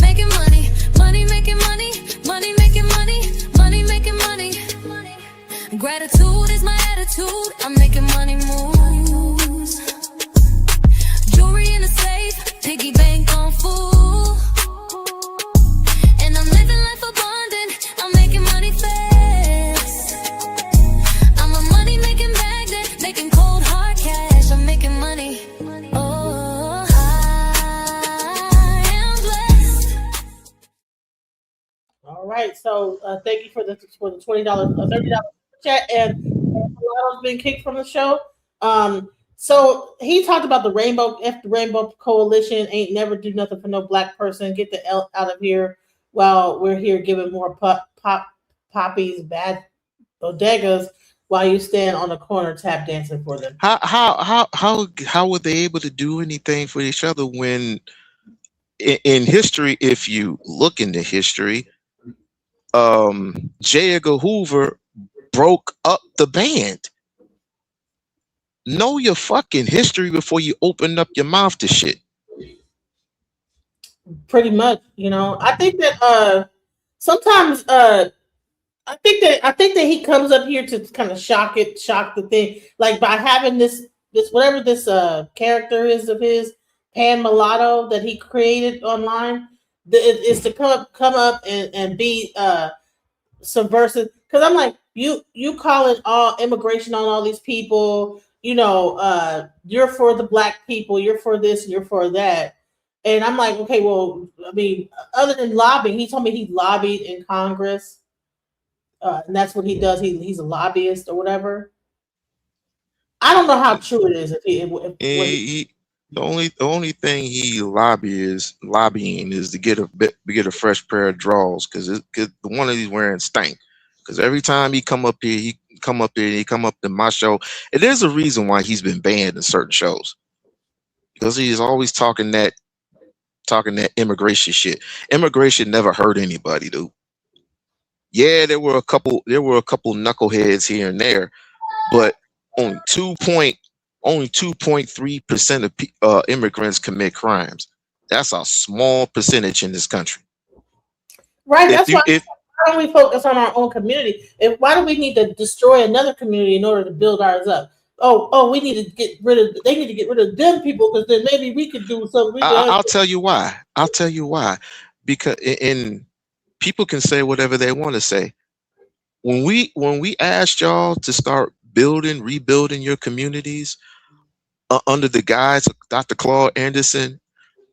making money, money making money, money making money, money making money. Gratitude is my attitude. I'm making money moves. Jewelry in the safe, piggy bank on full. And I'm living life abundant. I'm making money fast. I'm a money making magnet, making cold hard cash. I'm making money. Oh, I am blessed.
All right, so thank you for the $20, $30 chat, and Lotto's been kicked from the show. So he talked about the Rainbow Coalition ain't never do nothing for no black person. Get the L out of here while we're here giving more poppies, bad bodegas while you stand on the corner tap dancing for them.
How were they able to do anything for each other when in history, if you look into history, J. Edgar Hoover broke up the band. Know your fucking history before you open up your mouth to shit.
Pretty much, I think that sometimes I think that he comes up here to kind of shock the thing, like by having this whatever this character is of his, Pan Mulatto, that he created online, is to come up and be subversive. Because I'm like, you call it all immigration on all these people, you're for the black people, you're for this, you're for that. And I'm like, okay, well, I mean, other than lobbying, he told me he lobbied in Congress. And that's what he does. He's a lobbyist or whatever. I don't know how true it is.
The only thing he lobbying is to get a fresh pair of drawers, because one of these wearing stink. Because every time he come up here, he come up to my show, and there's a reason why he's been banned in certain shows, because he's always talking that immigration shit. Immigration never hurt anybody, dude. Yeah, there were a couple knuckleheads here and there, but only 2.3% of immigrants commit crimes. That's a small percentage in this country.
Right. Why don't we focus on our own community? Why do we need to destroy another community in order to build ours up? We need to get rid of them people, because then maybe we could do something.
I'll tell you why. Because people can say whatever they want to say. When we asked y'all to start rebuilding your communities under the guise of Dr. Claude Anderson,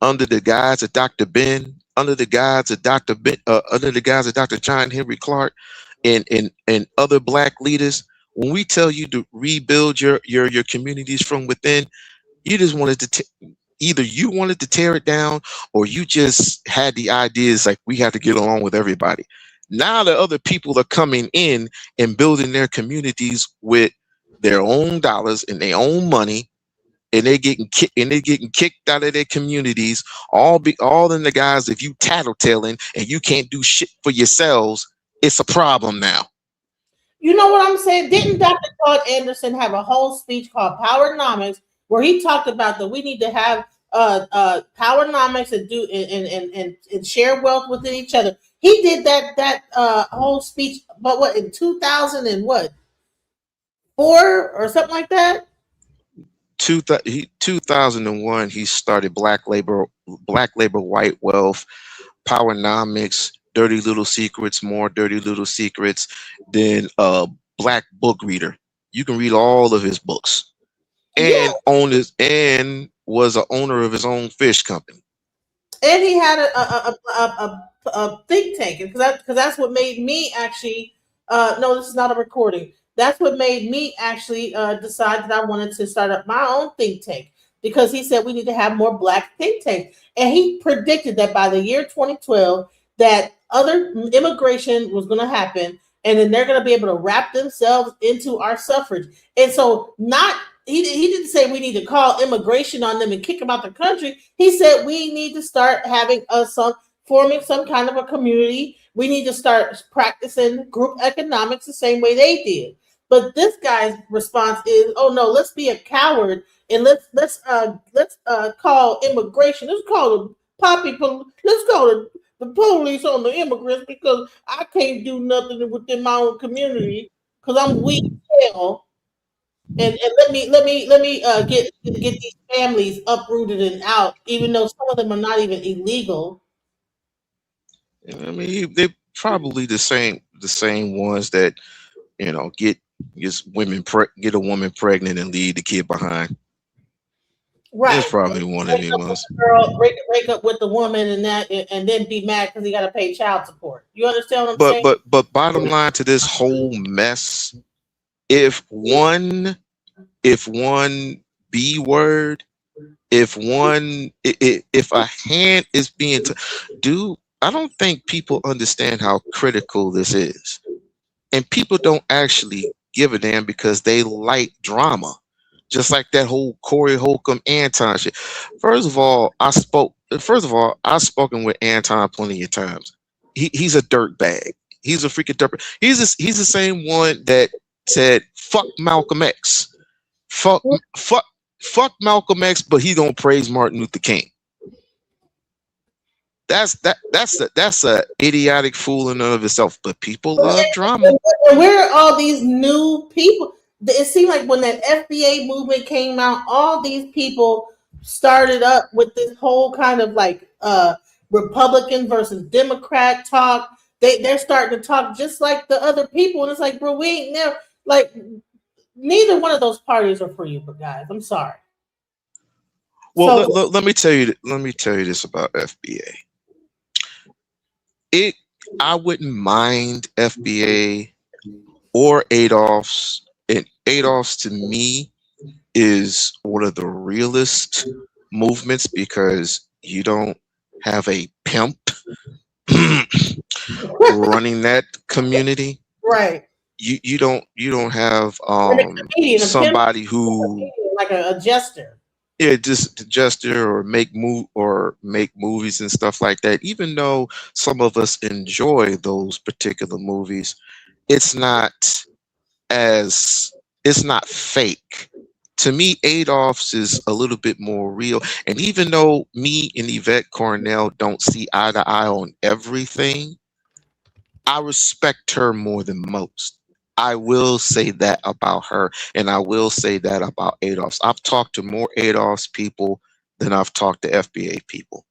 under the guise of Dr. Ben, under the guise of Dr. John Henry Clark, and other black leaders, when we tell you to rebuild your communities from within, you just wanted to either you wanted to tear it down, or you just had the ideas like we have to get along with everybody. Now the other people are coming in and building their communities with their own dollars and their own money, and they're getting kicked out of their communities. All in the guise of you tattletaling and you can't do shit for yourselves. It's a problem now.
You know what I'm saying? Didn't Dr. Claude Anderson have a whole speech called Powernomics, where he talked about that we need to have Powernomics and share wealth within each other? He did that whole speech, but what, in 2004 or something like that?
2001, he started Black Labor, White Wealth, Powernomics, Dirty Little Secrets, more Dirty Little Secrets, then Black Book Reader. You can read all of his books, and was an owner of his own fish company.
And he had a think tank, because that's what made me actually. No, this is not a recording. That's what made me actually decide that I wanted to start up my own think tank, because he said we need to have more black think tanks, and he predicted that by the year 2012 that other immigration was going to happen, and then they're going to be able to wrap themselves into our suffrage. And so he didn't say we need to call immigration on them and kick them out the country. He said we need to start having forming some kind of a community. We need to start practicing group economics the same way they did. But this guy's response is, "Oh no, let's be a coward and let's call immigration. Let's call let's call the police on the immigrants, because I can't do nothing within my own community because I'm weak as hell. And let me get these families uprooted and out, even though some of them are not even illegal."
I mean, they're probably the same ones that get a woman pregnant and leave the kid behind.
Right.
That's probably one of the ones.
Girl break up with the woman and then be mad because he got to pay child support. You understand what I'm saying?
But bottom line to this whole mess, if one B word, if a hand is being dude, I don't think people understand how critical this is. And people don't actually give a damn because they like drama. Just like that whole Corey Holcomb Anton shit. First of all, I've spoken with Anton plenty of times. He's a dirtbag. He's a freaking dirtbag. He's the same one that said fuck Malcolm X. Fuck Malcolm X, but he gonna praise Martin Luther King. That's a idiotic fool in and of itself. But people love drama.
And where are all these new people? It seemed like when that FBA movement came out, all these people started up with this whole kind of like Republican versus Democrat talk. They're starting to talk just like the other people, and it's like, bro, we ain't never like neither one of those parties are for you, but guys, I'm sorry.
Well, let me tell you this about FBA. I wouldn't mind FBA or Adolph's. And Adolph's to me is one of the realest movements because you don't have a pimp running that community.
Right.
You don't have somebody who
like a jester.
Yeah, just a jester or make movies and stuff like that. Even though some of us enjoy those particular movies, it's not fake. To me, Adolph's is a little bit more real. And even though me and Yvette Cornell don't see eye to eye on everything, I respect her more than most. I will say that about her, and I will say that about Adolph's. I've talked to more Adolph's people than I've talked to FBA people.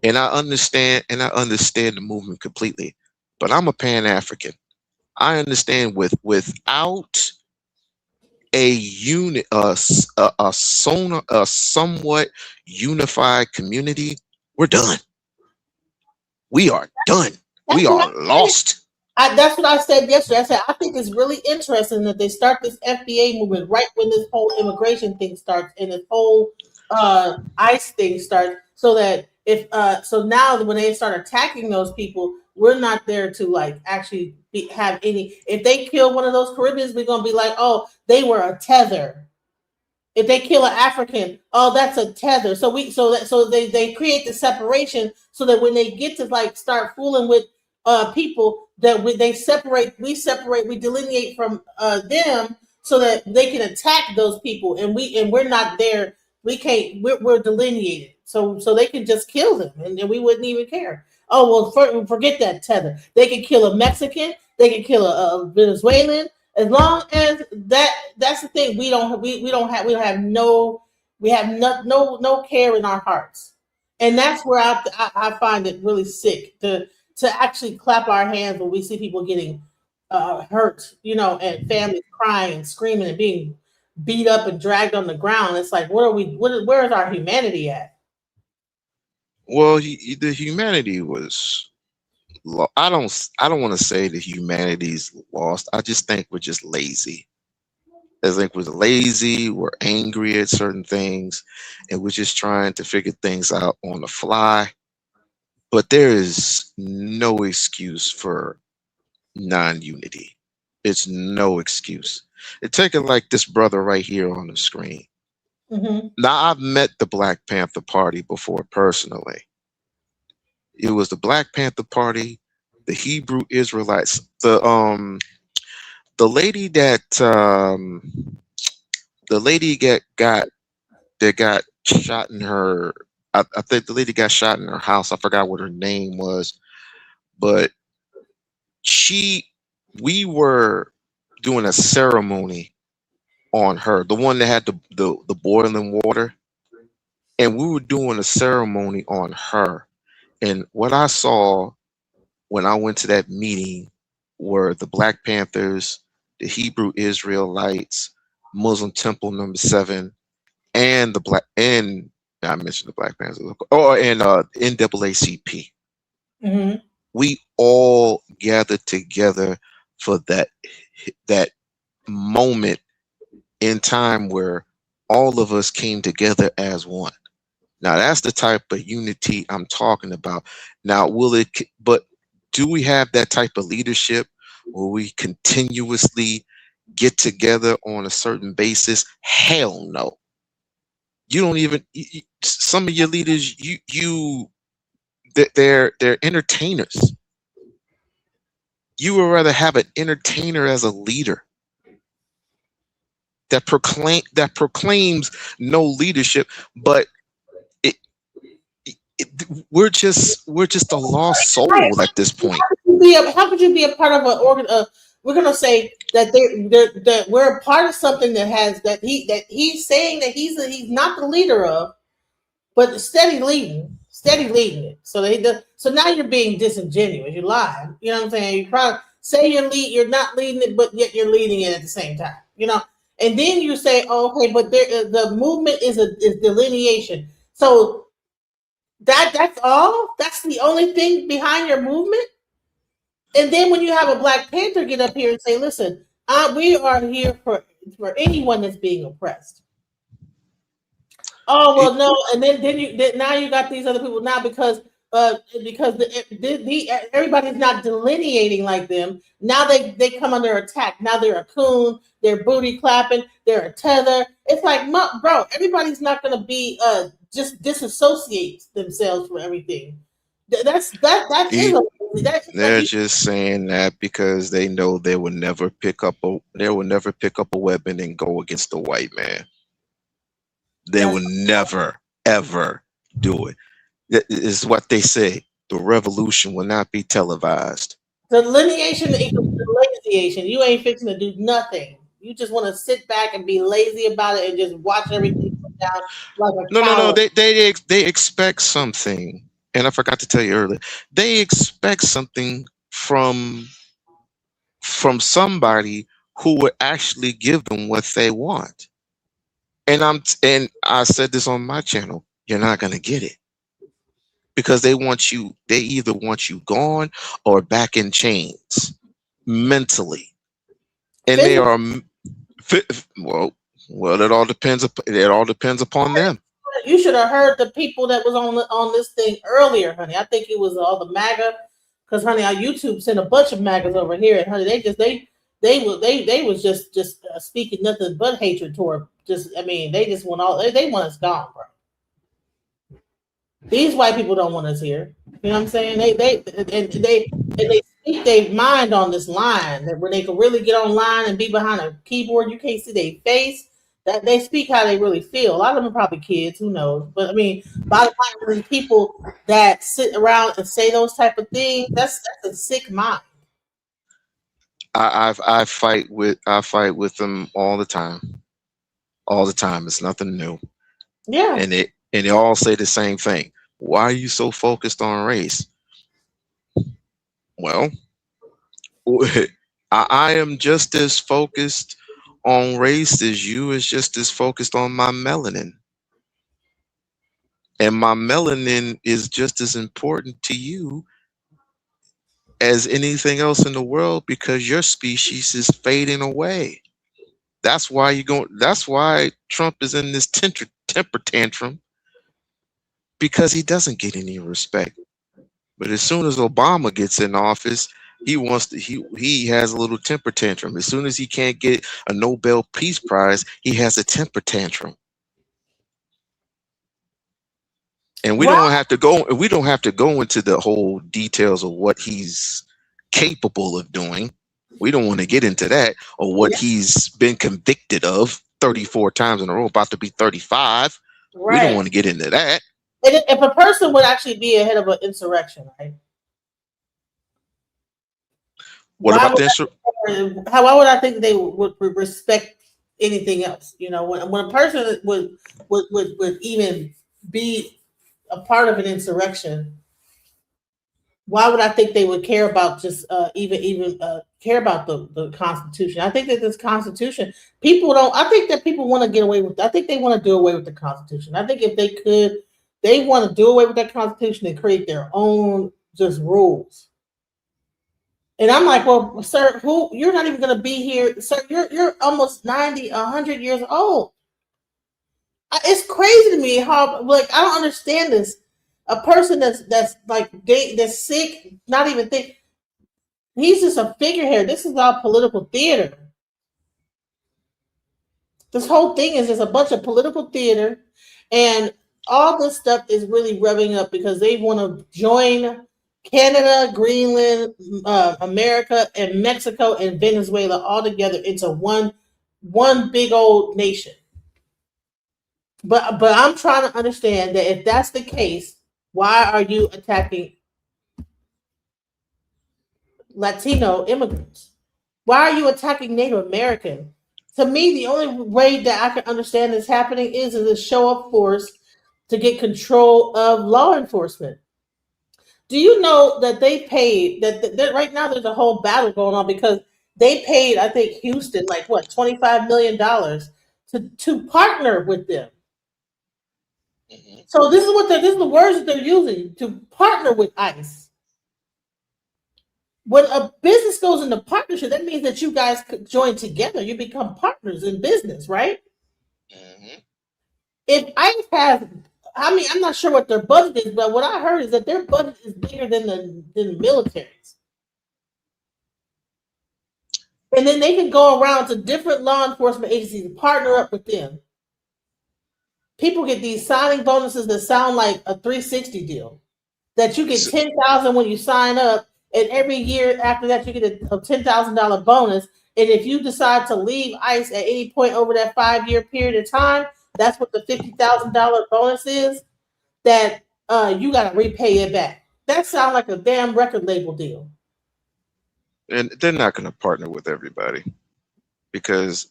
And I understand the movement completely. But I'm a Pan-African. I understand without a unit, a somewhat unified community, we're done. We are done. We are lost.
That's what I said yesterday. I said I think it's really interesting that they start this FBA movement right when this whole immigration thing starts and this whole ICE thing starts, so that so now when they start attacking those people, we're not there to like actually have any. If they kill one of those Caribbeans, we're gonna be like, oh, they were a tether. If they kill an African, oh, that's a tether. So they create the separation so that when they get to like start fooling with people, that we delineate from them so that they can attack those people, and we're not there. We're delineated, so they can just kill them, and we wouldn't even care. Oh well, forget that tether. They can kill a Mexican, they can kill a Venezuelan, as long as that's the thing. We have no care in our hearts, and that's where I find it really sick to actually clap our hands when we see people getting hurt, and families crying and screaming and being beat up and dragged on the ground. It's like, where is our humanity at?
Well, the humanity was. I don't want to say the humanity's lost. I just think we're just lazy. I think we're lazy. We're angry at certain things, and we're just trying to figure things out on the fly. But there is no excuse for non-unity. It's no excuse. Take it like this brother right here on the screen.
Mm-hmm.
Now, I've met the Black Panther Party before personally. It was the Black Panther Party, the Hebrew Israelites, the lady that got shot in her. I think the lady got shot in her house. I forgot what her name was, but we were doing a ceremony on her, the one that had the boiling water, and we were doing a ceremony on her. And what I saw when I went to that meeting were the Black Panthers, the Hebrew Israelites, Muslim Temple Number 7, and I mentioned the Black Panthers. And NAACP.
Mm-hmm.
We all gathered together for that moment in time where all of us came together as one. Now that's the type of unity I'm talking about. Now, but do we have that type of leadership where we continuously get together on a certain basis? Hell no. You don't even, some of your leaders, they're entertainers. You would rather have an entertainer as a leader that proclaims no leadership, but we're just a lost soul at this point.
How could you be a part of an organ? We're gonna say that that we're a part of something that he's saying that he's not the leader of, but steady leading it. So now you're being disingenuous. You're lying. You know what I'm saying? You probably say you're not leading it, but yet you're leading it at the same time. You know, and then you say, oh, okay, but the movement is delineation. So that's all. That's the only thing behind your movement. And then when you have a Black Panther get up here and say, "Listen, we are here for anyone that's being oppressed." Oh well, no, and then now you got these other people now because everybody's not delineating like them. Now they come under attack. Now they're a coon. They're booty clapping. They're a tether. It's like, bro, everybody's not going to be just disassociate themselves from everything.
They're just saying that because they know they will never pick up a weapon and go against the white man. They will never ever do it. That is what they say. The revolution will not be televised.
Delineation equals lazyation. You ain't fixing to do nothing. You just want to sit back and be lazy about it and just watch everything go down like a
No. They expect something. And I forgot to tell you earlier, they expect something from somebody who would actually give them what they want. And I said this on my channel, you're not going to get it. Because they either want you gone or back in chains mentally. And they are well, it all depends upon them.
You should have heard the people that was on this thing earlier, honey. I think it was all the MAGA, because honey, our YouTube sent a bunch of MAGAs over here, and honey, they was just speaking nothing but hatred toward. They just want they want us gone, bro. These white people don't want us here. You know what I'm saying? They speak their mind on this line, that when they can really get online and be behind a keyboard, you can't see their face. That they speak how they really feel. A lot of them are probably kids, who knows? But I mean, bottom line, people that sit around and say those type of things, that's a sick mind.
I fight with them all the time. All the time. It's nothing new.
Yeah.
And they all say the same thing. Why are you so focused on race? Well, I am just as focused on race as you is just as focused on my melanin. And my melanin is just as important to you as anything else in the world, because your species is fading away. That's why Trump is in this temper tantrum, because he doesn't get any respect. But as soon as Obama gets in office, he has a little temper tantrum. As soon as he can't get a Nobel Peace Prize, he has a temper tantrum. And we don't have to go into the whole details of what he's capable of doing. We don't want to get into that, or what he's been convicted of 34 times in a row, about to be 35. Right. We don't want to get into that.
And if a person would actually be ahead of an insurrection, right? Why would I think they would respect anything else? You know, when a person would even be a part of an insurrection, why would I think they would care about just even care about the Constitution? I think that this Constitution, I think that people want to get away with. I think they want to do away with the Constitution. I think if they could, they want to do away with that Constitution and create their own just rules. And I'm like, well, sir, you're not even going to be here, sir. You're almost 90, 100 years old. It's crazy to me how, like, I don't understand this. A person that's like that's sick, not even think he's just a figurehead. This is all political theater. This whole thing is just a bunch of political theater, and all this stuff is really revving up because they want to join Canada, Greenland, America, and Mexico and Venezuela all together into one big old nation. But I'm trying to understand that if that's the case, why are you attacking Latino immigrants? Why are you attacking Native American? To me, the only way that I can understand this happening is a show of force to get control of law enforcement. Do you know that they paid that right now there's a whole battle going on because they paid, I think, Houston like what, $25 million to partner with them. So this is the words that they're using to partner with ICE. When a business goes into partnership, that means that you guys could join together. You become partners in business, right? If ICE has, I mean, I'm not sure what their budget is, but what I heard is that their budget is bigger than the military's. And then they can go around to different law enforcement agencies and partner up with them. People get these signing bonuses that sound like a 360 deal. That you get $10,000 when you sign up, and every year after that you get a $10,000 bonus. And if you decide to leave ICE at any point over that 5-year period of time, that's what the $50,000 bonus is. That you got to repay it back. That sounds like a damn record label deal.
And they're not going to partner with everybody because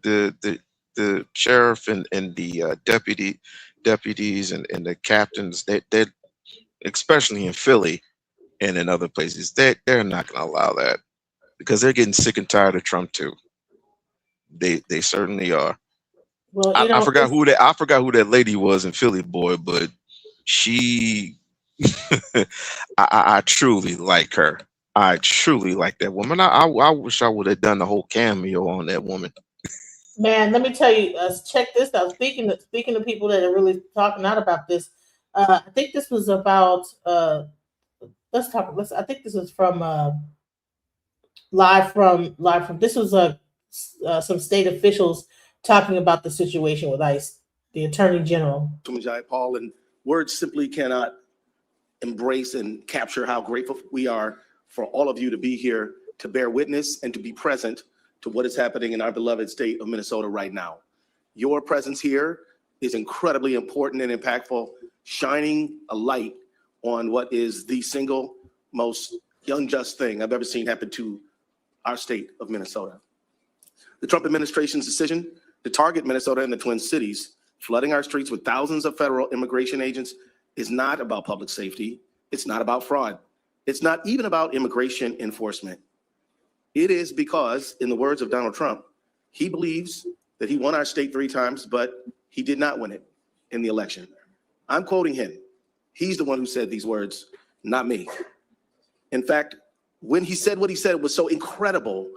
the sheriff and the deputies and the captains, they especially in Philly and in other places, they're not going to allow that because they're getting sick and tired of Trump too. They certainly are.
Well,
I forgot who that lady was in Philly, boy, but she, I truly like her. I truly like that woman. I wish I would have done the whole cameo on that woman.
Man, let me tell you, check this out. Speaking of people that are really talking out about this, I think this was about. I think this was from live from. This was some state officials talking about the situation with ICE, the Attorney General.
Jai Paul, and words simply cannot embrace and capture how grateful we are for all of you to be here, to bear witness and to be present to what is happening in our beloved state of Minnesota right now. Your presence here is incredibly important and impactful, shining a light on what is the single most unjust thing I've ever seen happen to our state of Minnesota. The Trump administration's decision to target Minnesota and the Twin Cities, flooding our streets with thousands of federal immigration agents, is not about public safety. It's not about fraud. It's not even about immigration enforcement. It is because, in the words of Donald Trump, he believes that he won our state 3 times, but he did not win it in the election. I'm quoting him. He's the one who said these words, not me. In fact, when he said what he said, it was so incredible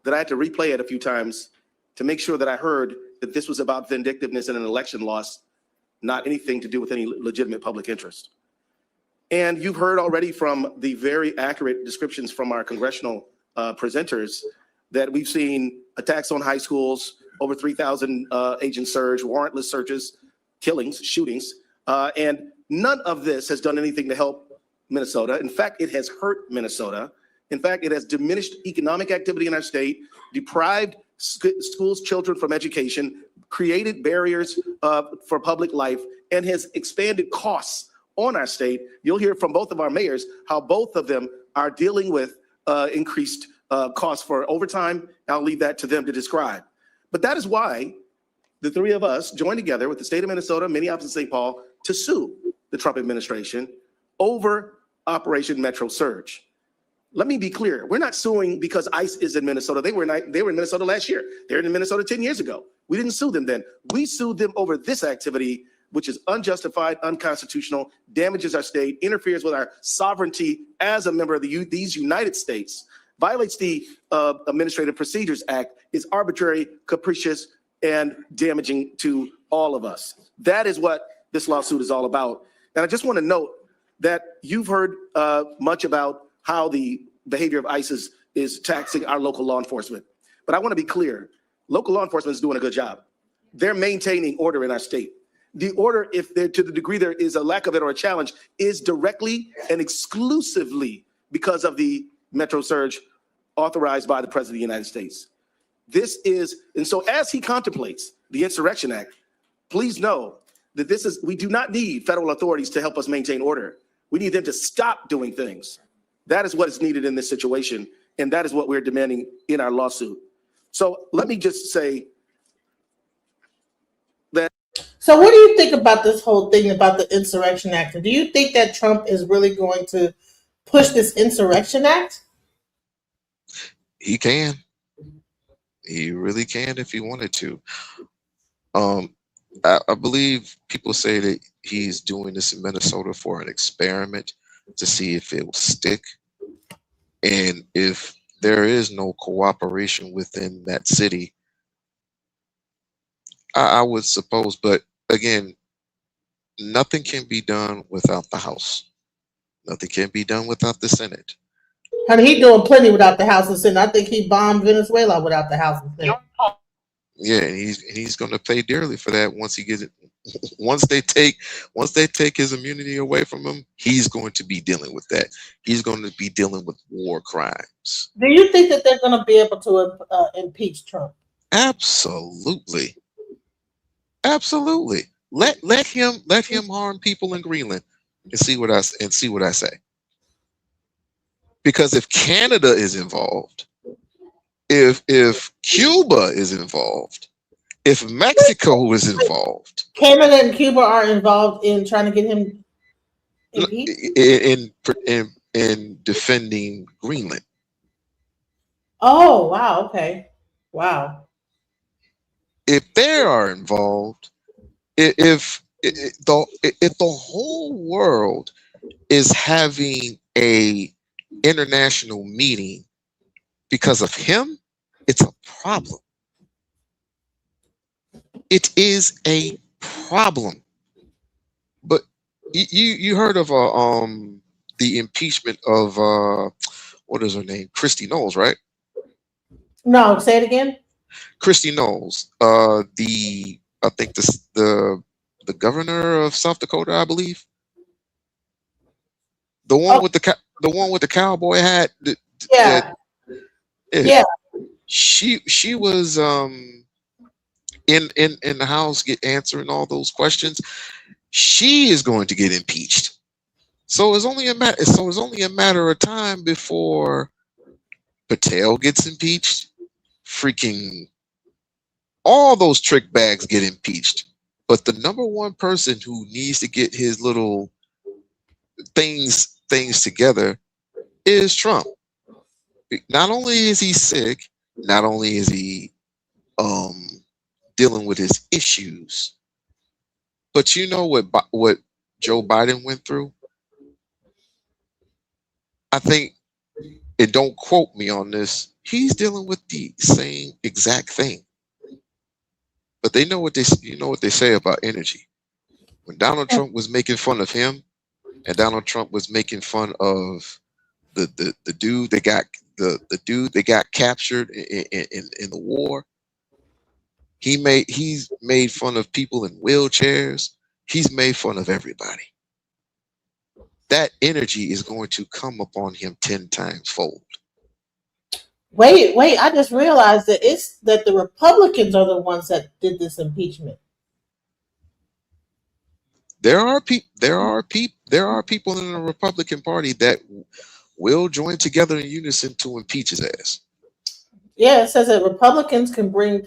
that I had to replay it a few times to make sure that I heard that this was about vindictiveness and an election loss, not anything to do with any legitimate public interest. And you've heard already from the very accurate descriptions from our congressional presenters that we've seen attacks on high schools, over 3,000 agent surge, warrantless searches, killings, shootings, and none of this has done anything to help Minnesota. In fact, it has hurt Minnesota. In fact, it has diminished economic activity in our state, deprived schools, children from education, created barriers for public life, and has expanded costs on our state. You'll hear from both of our mayors how both of them are dealing with increased costs for overtime. I'll leave that to them to describe. But that is why the 3 of us joined together with the state of Minnesota, Minneapolis, and St. Paul to sue the Trump administration over Operation Metro Surge. Let me be clear. We're not suing because ICE is in Minnesota. They were in Minnesota last year. They're in Minnesota 10 years ago. We didn't sue them then. We sued them over this activity, which is unjustified, unconstitutional, damages our state, interferes with our sovereignty as a member of these United States, violates the Administrative Procedures Act, is arbitrary, capricious, and damaging to all of us. That is what this lawsuit is all about. And I just want to note that you've heard much about how the behavior of ISIS is taxing our local law enforcement. But I want to be clear, local law enforcement is doing a good job. They're maintaining order in our state. The order, if there, to the degree there is a lack of it or a challenge, is directly and exclusively because of the Metro Surge authorized by the President of the United States. This is, and so as he contemplates the Insurrection Act, please know that we do not need federal authorities to help us maintain order. We need them to stop doing things. That is what is needed in this situation, and that is what we're demanding in our lawsuit. So let me just say that.
So what do you think about this whole thing about the Insurrection Act? Do you think that Trump is really going to push this Insurrection Act?
He can. He really can if he wanted to. I believe people say that he's doing this in Minnesota for an experiment to see if it will stick. And if there is no cooperation within that city, I would suppose, but again, nothing can be done without the House. Nothing can be done without the Senate.
Honey, he doing plenty without the House and Senate. I think he bombed Venezuela without the House and Senate.
Yeah, and he's going to pay dearly for that once he gets it. Once they take his immunity away from him, he's going to be dealing with that. He's going to be dealing with war crimes.
Do you think that they're going to be able to impeach Trump?
Absolutely, absolutely. Let him harm people in Greenland and see what I say. Because if Canada is involved, if Cuba is involved, if Mexico is involved,
Canada and Cuba are involved in trying to get him impeached?
in defending Greenland.
Oh, wow. Okay. Wow.
If they are involved, if the whole world is having a international meeting because of him, it's a problem. It is a problem. But you heard of the impeachment of what is her name? Kristi Knowles, right?
No, say it again.
Kristi Knowles, I think the governor of South Dakota, I believe. The one with the cowboy hat.
Yeah.
She was in the House answering all those questions. She is going to get impeached. So it's only a matter of time before Patel gets impeached. Freaking all those trick bags get impeached. But the number one person who needs to get his little things together is Trump. Not only is he sick, not only is he dealing with his issues, but you know what Joe Biden went through? I think, and don't quote me on this, he's dealing with the same exact thing. But they know what they say about energy. When Donald Trump was making fun of him, and Donald Trump was making fun of the dude that got captured in the war, he's made fun of people in wheelchairs. He's made fun of everybody. That energy is going to come upon him 10 times fold.
Wait, I just realized that the Republicans are the ones that did this impeachment.
There are people in the Republican Party that will join together in unison to impeach his ass.
Yeah, it says that Republicans can bring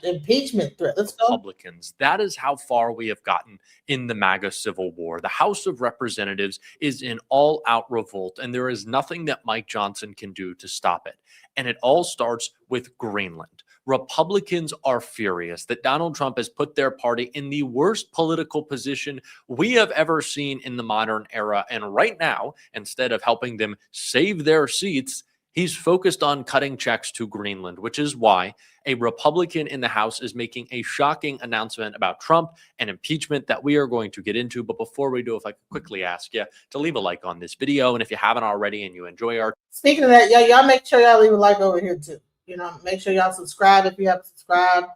impeachment threat. Let's go.
Republicans. That is how far we have gotten in the MAGA civil war. The House of Representatives is in all-out revolt, and there is nothing that Mike Johnson can do to stop it. And it all starts with Greenland. Republicans are furious that Donald Trump has put their party in the worst political position we have ever seen in the modern era. And right now, instead of helping them save their seats, He's focused on cutting checks to Greenland, which is why a Republican in the House is making a shocking announcement about Trump and impeachment that we are going to get into. But before we do, if I could quickly ask you to leave a like on this video. And if you haven't already and you enjoy our...
Speaking of that, y'all make sure y'all leave a like over here too. You know, make sure y'all subscribe if you haven't subscribed.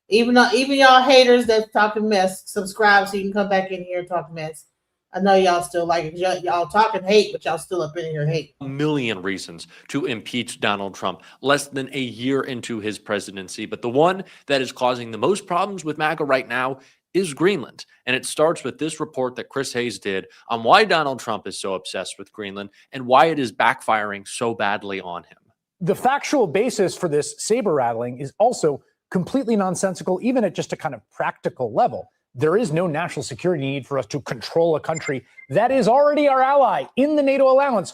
Even y'all haters that's talking mess, subscribe so you can come back in here and talk mess. I know y'all still like it. Y'all talking hate, but y'all still up in here hate.
A million reasons to impeach Donald Trump less than a year into his presidency. But the one that is causing the most problems with MAGA right now is Greenland. And it starts with this report that Chris Hayes did on why Donald Trump is so obsessed with Greenland and why it is backfiring so badly on him.
The factual basis for this saber rattling is also completely nonsensical, even at just a kind of practical level. There is no national security need for us to control a country that is already our ally in the NATO alliance,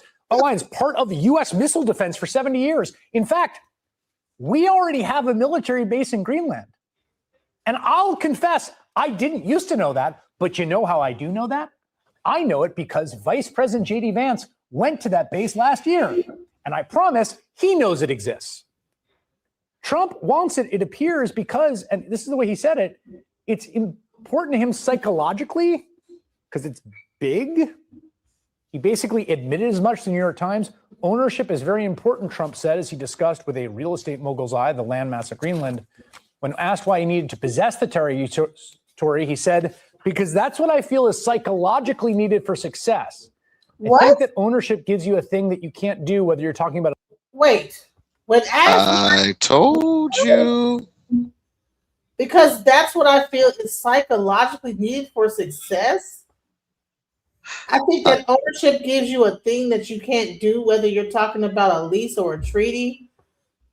part of the U.S. missile defense for 70 years. In fact, we already have a military base in Greenland. And I'll confess, I didn't used to know that, but you know how I do know that? I know it because Vice President J.D. Vance went to that base last year. And I promise he knows it exists. Trump wants it, it appears, because, and this is the way he said it, it's important to him psychologically because it's big. He basically admitted as much to the New York Times. Ownership is very important, Trump said, as he discussed with a real estate mogul's eye, the landmass of Greenland. When asked why he needed to possess the territory, he said, because that's what I feel is psychologically needed for success.
What?
I think that ownership gives you a thing that you can't do, whether you're talking about...
Wait. When asked,
I told you.
Because that's what I feel is psychologically needed for success. I think that ownership gives you a thing that you can't do, whether you're talking about a lease or a treaty.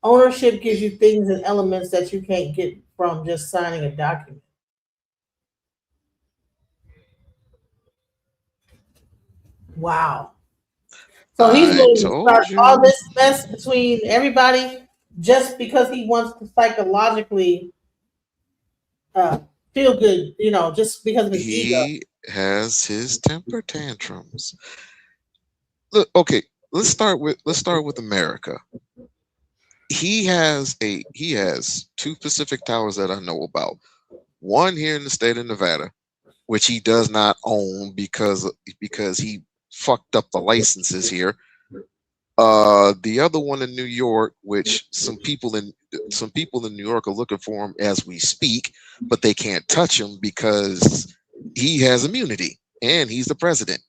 Ownership gives you things and elements that you can't get from just signing a document. Wow. So he's going to start all this mess between everybody just because he wants to psychologically feel good, you know, just because of his ego.
He has his temper tantrums. Look, okay, let's start with America. He has two Pacific Towers that I know about. One here in the state of Nevada, which he does not own because he fucked up the licenses here. The other one in New York, which some people in New York are looking for him as we speak, but they can't touch him because he has immunity and he's the president.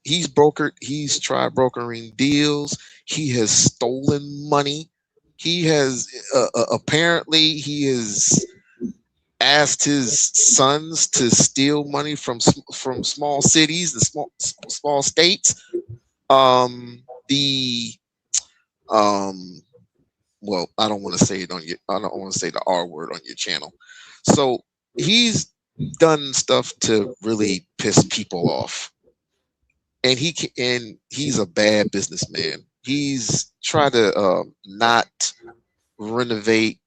He's tried brokering deals. He has stolen money. He has apparently he has asked his sons to steal money from small cities and small states. Well, I don't want to say it on you. I don't want to say the R word on your channel. So he's done stuff to really piss people off, and he's a bad businessman. He's tried to not renovate,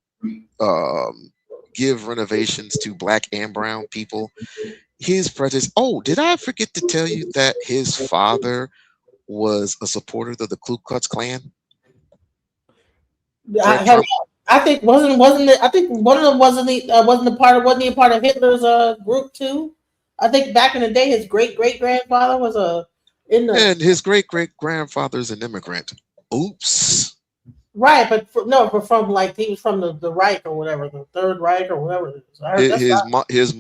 give renovations to black and brown people. His prejudice. Oh, did I forget to tell you that his father was a supporter of the Ku Klux Klan?
I think wasn't it? I think one of them wasn't he a part of Hitler's group too. I think back in the day, his great grandfather was
and his great grandfather is an immigrant. Oops.
Right, but from like he was from the Reich or whatever, the Third Reich or whatever it is.
His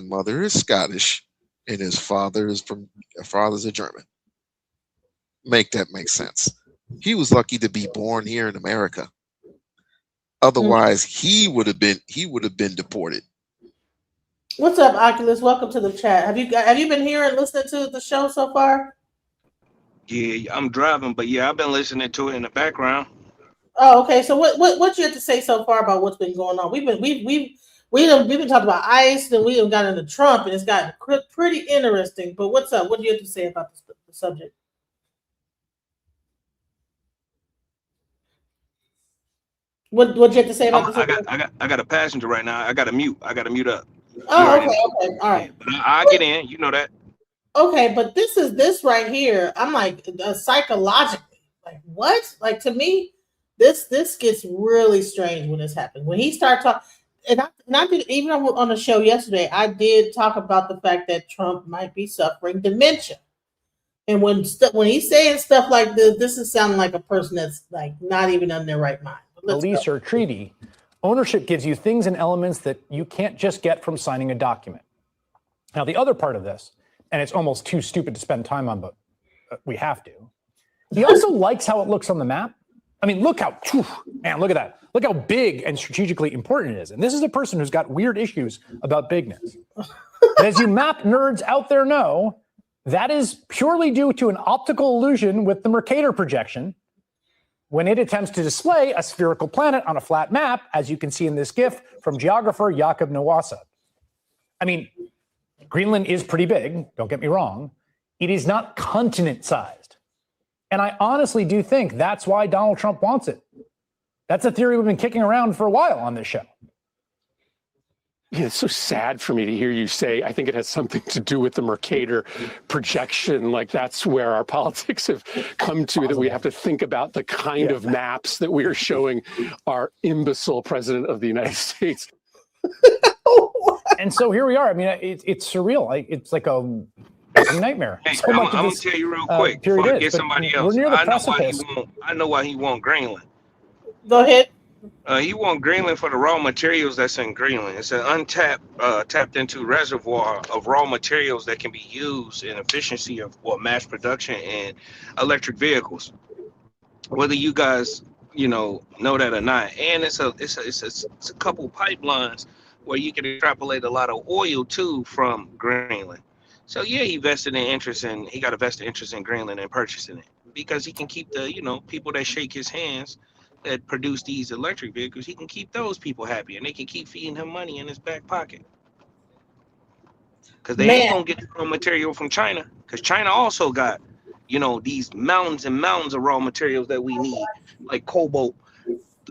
mother is Scottish, and his father's a German. Make that make sense. He was lucky to be born here in America. Otherwise, he would have been deported.
What's up, Oculus? Welcome to the chat. Have you been here and listening to the show so far?
Yeah, I'm driving, but yeah, I've been listening to it in the background.
Oh, okay. So what you have to say so far about what's been going on? We've been talking about ICE, and we've got into Trump, and it's gotten pretty interesting. But what's up? What do you have to say about the subject? What do you have to say about the subject?
I got a passenger right now. I got to mute up.
Oh, okay, all right.
But I'll get in. You know that.
Okay, but this right here. I'm like psychologically. Like what? Like to me, this gets really strange when this happens. When he started talking, and I did, even on the show yesterday, I did talk about the fact that Trump might be suffering dementia. And when he's saying stuff like this is sounding like a person that's like not even in their right mind.
A lease or treaty, ownership gives you things and elements that you can't just get from signing a document. Now, the other part of this, and it's almost too stupid to spend time on, but we have to. He also likes how it looks on the map. I mean, look how, man, look at that. Look how big and strategically important it is. And this is a person who's got weird issues about bigness. And as you map nerds out there know, that is purely due to an optical illusion with the Mercator projection when it attempts to display a spherical planet on a flat map, as you can see in this GIF from geographer Jakob Nawasa. I mean, Greenland is pretty big, don't get me wrong. It is not continent-sized. And I honestly do think that's why Donald Trump wants it. That's a theory we've been kicking around for a while on this show.
Yeah, it's so sad for me to hear you say, I think it has something to do with the Mercator projection. Like that's where our politics have come to, that we have to think about the kind of maps that we are showing our imbecile president of the United States.
And so here we are. I mean, it's surreal. It's like a nightmare.
Hey,
So
I'm
much of
gonna
this,
tell you real quick
period
before I
is,
get
but
somebody
we're
else.
near the
I
precipice.
know why he want Greenland.
Go ahead.
He want Greenland for the raw materials that's in Greenland. It's an untapped, tapped into reservoir of raw materials that can be used in efficiency of mass production and electric vehicles. Whether you guys, know that or not, and it's a couple pipelines where you can extrapolate a lot of oil too from Greenland. So yeah, he got a vested interest in Greenland and purchasing it because he can keep the, people that shake his hands that produce these electric vehicles, he can keep those people happy and they can keep feeding him money in his back pocket. Because they ain't gonna get the raw material from China. Because China also got, these mountains and mountains of raw materials that we need, like cobalt,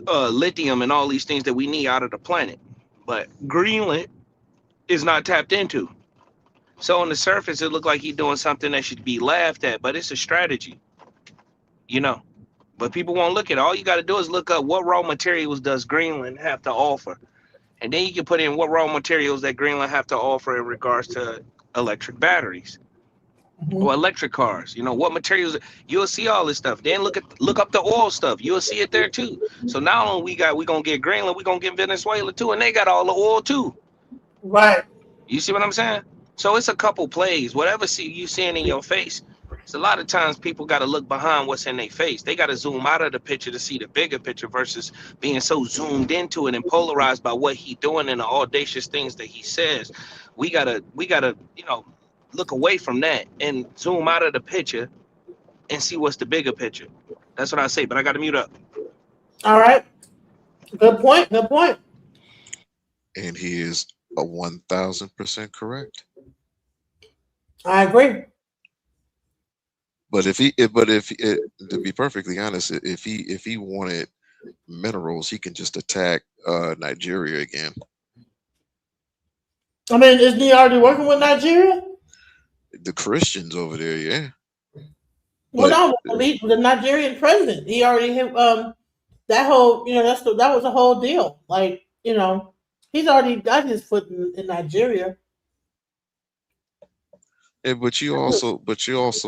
lithium, and all these things that we need out of the planet. But Greenland is not tapped into. So on the surface, it looked like he's doing something that should be laughed at, but it's a strategy, But people won't look at it. All you got to do is look up what raw materials does Greenland have to offer. And then you can put in what raw materials that Greenland have to offer in regards to electric batteries or electric cars. What materials, you'll see all this stuff. Then look up the oil stuff. You'll see it there too. So not only we're going to get Greenland, we're going to get Venezuela too. And they got all the oil too.
Right.
You see what I'm saying? So it's a couple plays. Whatever you seeing in your face, a lot of times people got to look behind what's in their face. They got to zoom out of the picture to see the bigger picture versus being so zoomed into it and polarized by what he's doing and the audacious things that he says. We gotta, look away from that and zoom out of the picture and see what's the bigger picture. That's what I say, but I got to mute up.
All right. Good point. Good point.
And he is 1,000% correct.
I agree.
But to be perfectly honest, if he wanted minerals, he can just attack Nigeria again.
I mean, isn't he already working with Nigeria?
The Christians over there, yeah.
Well, no, the Nigerian president, he already hit that whole, that was a whole deal. Like, he's already got his foot in Nigeria.
Yeah, but you also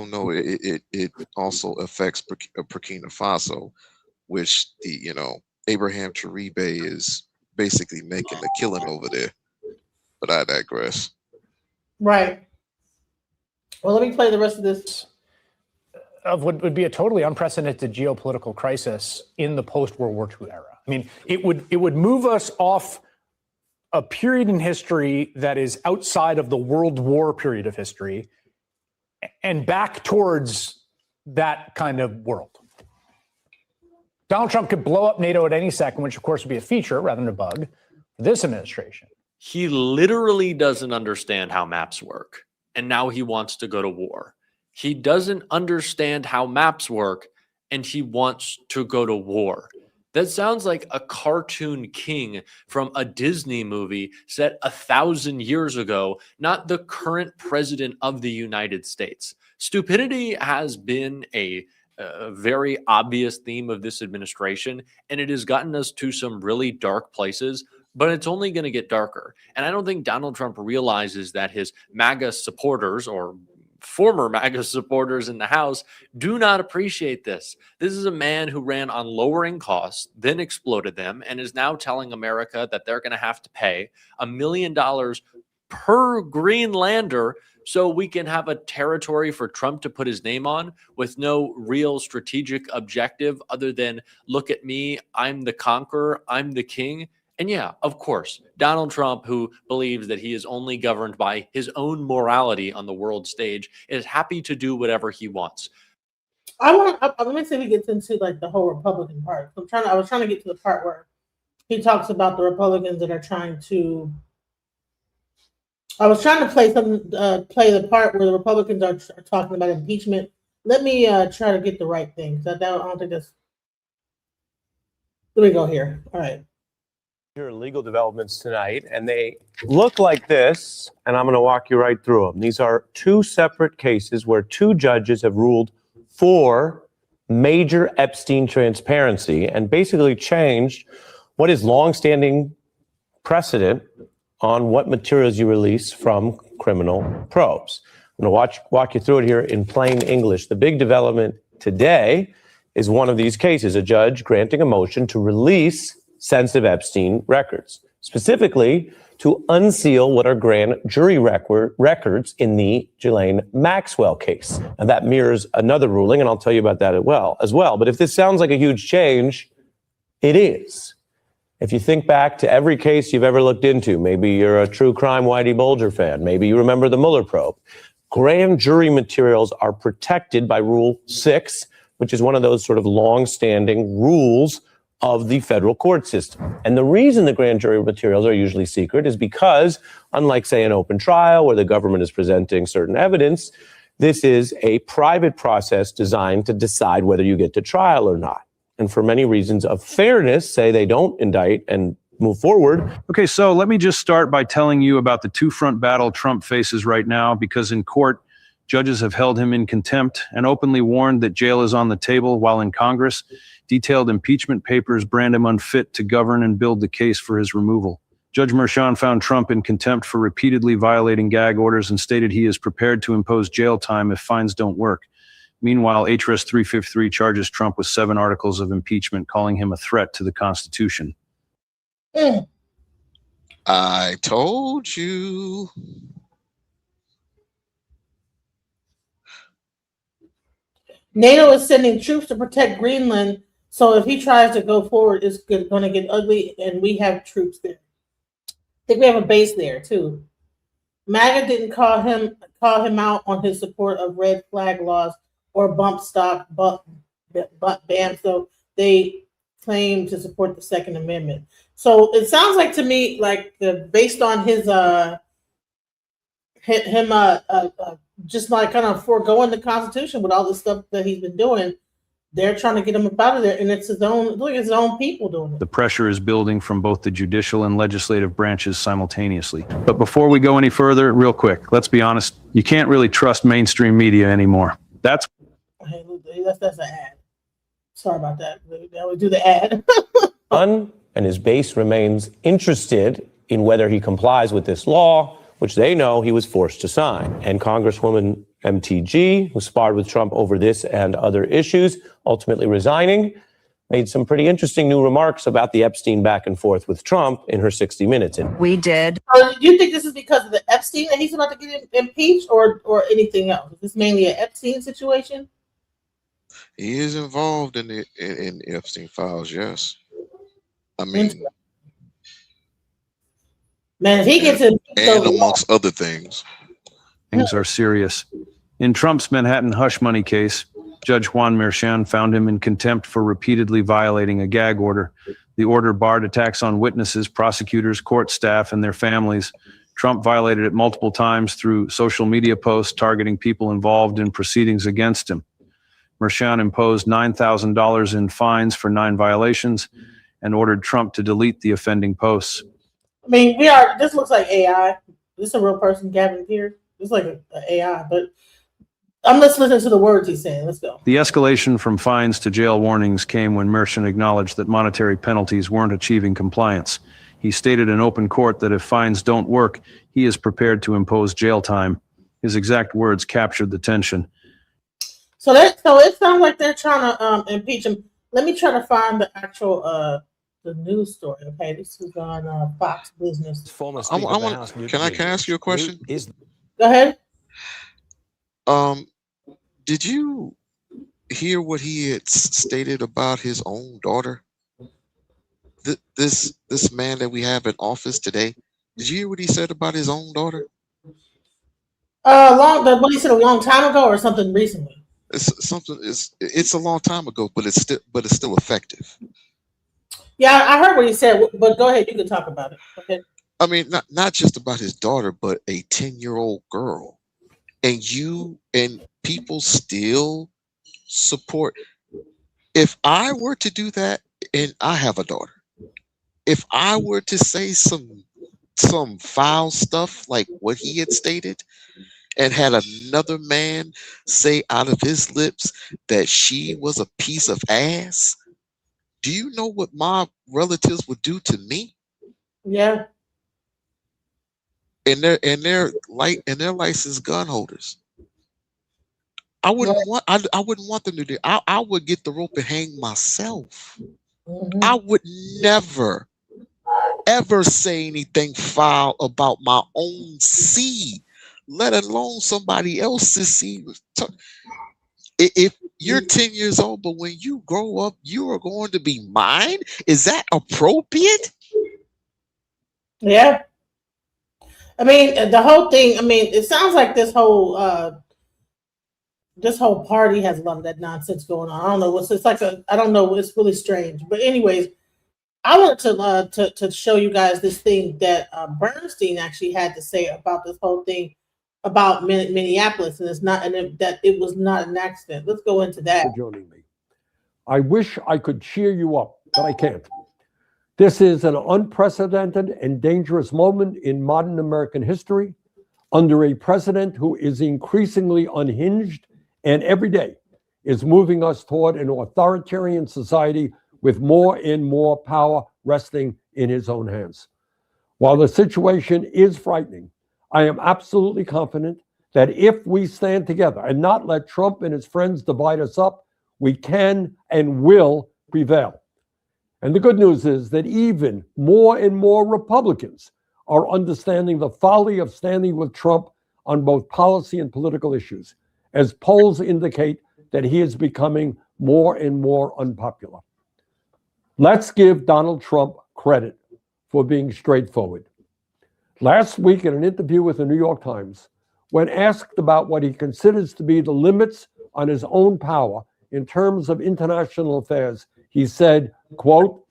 know it also affects Burkina Faso, which Abraham Traoré is basically making a killing over there. But I digress.
Right. Well, let me play the rest of this.
Of what would be a totally unprecedented geopolitical crisis in the post-World War II era. I mean, it would move us off a period in history that is outside of the World War period of history and back towards that kind of world. Donald Trump could blow up NATO at any second, which of course would be a feature rather than a bug for this administration.
He literally doesn't understand how maps work. And now he wants to go to war. He doesn't understand how maps work and he wants to go to war. That sounds like a cartoon king from a Disney movie set 1,000 years ago, not the current president of the United States. Stupidity has been a a very obvious theme of this administration, and it has gotten us to some really dark places, but it's only going to get darker. And I don't think Donald Trump realizes that his MAGA supporters or former MAGA supporters in the House do not appreciate this. This is a man who ran on lowering costs, then exploded them, and is now telling America that they're going to have to pay $1 million per Greenlander so we can have a territory for Trump to put his name on with no real strategic objective other than, look at me, I'm the conqueror, I'm the king. And yeah, of course, Donald Trump, who believes that he is only governed by his own morality on the world stage, is happy to do whatever he wants.
Let me see if he gets into like the whole Republican part. I was trying to get to the part where he talks about the Republicans that are trying to. I was trying to play the part where the Republicans are talking about impeachment. Let me try to get the right thing. I don't think that's. Let me go here. All right.
Here are legal developments tonight, and they look like this, and I'm going to walk you right through them. These are two separate cases where two judges have ruled for major Epstein transparency and basically changed what is longstanding precedent on what materials you release from criminal probes. I'm going to walk you through it here in plain English. The big development today is one of these cases, a judge granting a motion to release sensitive Epstein records, specifically to unseal what are grand jury records in the Ghislaine Maxwell case. And that mirrors another ruling, and I'll tell you about that as well. But if this sounds like a huge change, it is. If you think back to every case you've ever looked into, maybe you're a true crime Whitey Bulger fan, maybe you remember the Mueller probe, grand jury materials are protected by Rule 6, which is one of those sort of long-standing rules of the federal court system. And the reason the grand jury materials are usually secret is because, unlike, say, an open trial where the government is presenting certain evidence, this is a private process designed to decide whether you get to trial or not. And for many reasons of fairness, say they don't indict and move forward.
Okay, so let me just start by telling you about the two-front battle Trump faces right now, because in court, judges have held him in contempt and openly warned that jail is on the table, while in Congress, detailed impeachment papers brand him unfit to govern and build the case for his removal. Judge Merchan found Trump in contempt for repeatedly violating gag orders and stated he is prepared to impose jail time if fines don't work. Meanwhile, HRS 353 charges Trump with 7 articles of impeachment, calling him a threat to the Constitution.
I told you.
NATO is sending troops to protect Greenland, so if he tries to go forward, it's going to get ugly, and we have troops there. I think we have a base there, too. MAGA didn't call him out on his support of red flag laws or bump stock ban, so they claim to support the Second Amendment. So it sounds like to me like based on his just like kind of foregoing the Constitution with all the stuff that he's been doing, they're trying to get him up out of there, and it's his own people doing it.
The pressure is building from both the judicial and legislative branches simultaneously. But before we go any further, real quick, let's be honest, you can't really trust mainstream media anymore. That's
an ad. Sorry about that. Now we do the ad.
And his base remains interested in whether he complies with this law, which they know he was forced to sign. And Congresswoman MTG, who sparred with Trump over this and other issues, ultimately resigning, made some pretty interesting new remarks about the Epstein back and forth with Trump in her 60 Minutes.
We did. Do you think this is because of the Epstein that he's about to get impeached, or anything else? Is this mainly an Epstein situation?
He is involved in the Epstein files, yes. I mean,
man, if he gets impeached,
and amongst other things.
Things are serious. In Trump's Manhattan hush money case, Judge Juan Merchan found him in contempt for repeatedly violating a gag order. The order barred attacks on witnesses, prosecutors, court staff, and their families. Trump violated it multiple times through social media posts targeting people involved in proceedings against him. Merchan imposed $9,000 in fines for 9 violations and ordered Trump to delete the offending posts.
I mean, this looks like AI. This is a real person, Gavin Pierce. It's like an AI, but just listening to the words he's saying. Let's go.
The escalation from fines to jail warnings came when Merchant acknowledged that monetary penalties weren't achieving compliance. He stated in open court that if fines don't work, he is prepared to impose jail time. His exact words captured the tension.
So it sounds like they're trying to impeach him. Let me try to find the actual the news story. Okay, this is on Fox Business.
Can I ask you a question?
Go ahead.
Did you hear what he had stated about his own daughter? This man that we have in office today. Did you hear what he said about his own daughter?
What he said a long time ago or something recently?
It's a long time ago, but it's still effective.
Yeah, I heard what he said, but go ahead. You can talk about it. Okay.
I mean, not just about his daughter, but a 10-year-old girl. And people still support. If I were to do that, and I have a daughter, if I were to say some foul stuff like what he had stated, and had another man say out of his lips that she was a piece of ass, do you know what my relatives would do to me?
Yeah.
And they're licensed gun holders. I wouldn't want them to do. I would get the rope and hang myself. I would never ever say anything foul about my own seed, let alone somebody else's seed. If you're 10 years old, but when you grow up, you are going to be mine. Is that appropriate?
Yeah. I mean, the whole thing, I mean, it sounds like this whole party has a lot of that nonsense going on. I don't know. I don't know. It's really strange. But anyways, I wanted to show you guys this thing that Bernstein actually had to say about this whole thing about Minneapolis, and that it was not an accident. Let's go into that.
Joining me. I wish I could cheer you up, but I can't. This is an unprecedented and dangerous moment in modern American history under a president who is increasingly unhinged and every day is moving us toward an authoritarian society with more and more power resting in his own hands. While the situation is frightening, I am absolutely confident that if we stand together and not let Trump and his friends divide us up, we can and will prevail. And the good news is that even more and more Republicans are understanding the folly of standing with Trump on both policy and political issues, as polls indicate that he is becoming more and more unpopular. Let's give Donald Trump credit for being straightforward. Last week, in an interview with the New York Times, when asked about what he considers to be the limits on his own power in terms of international affairs, he said, quote,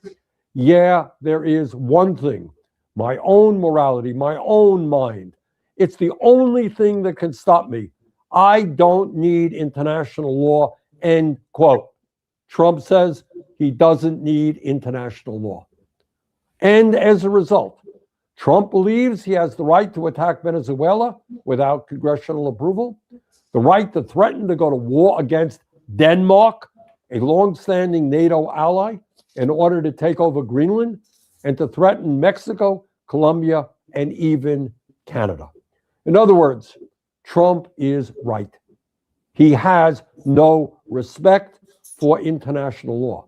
"Yeah, there is one thing, my own morality, my own mind. It's the only thing that can stop me. I don't need international law," end quote. Trump says he doesn't need international law. And as a result, Trump believes he has the right to attack Venezuela without congressional approval, the right to threaten to go to war against Denmark, a long-standing NATO ally, in order to take over Greenland, and to threaten Mexico, Colombia, and even Canada. In other words, Trump is right. He has no respect for international law,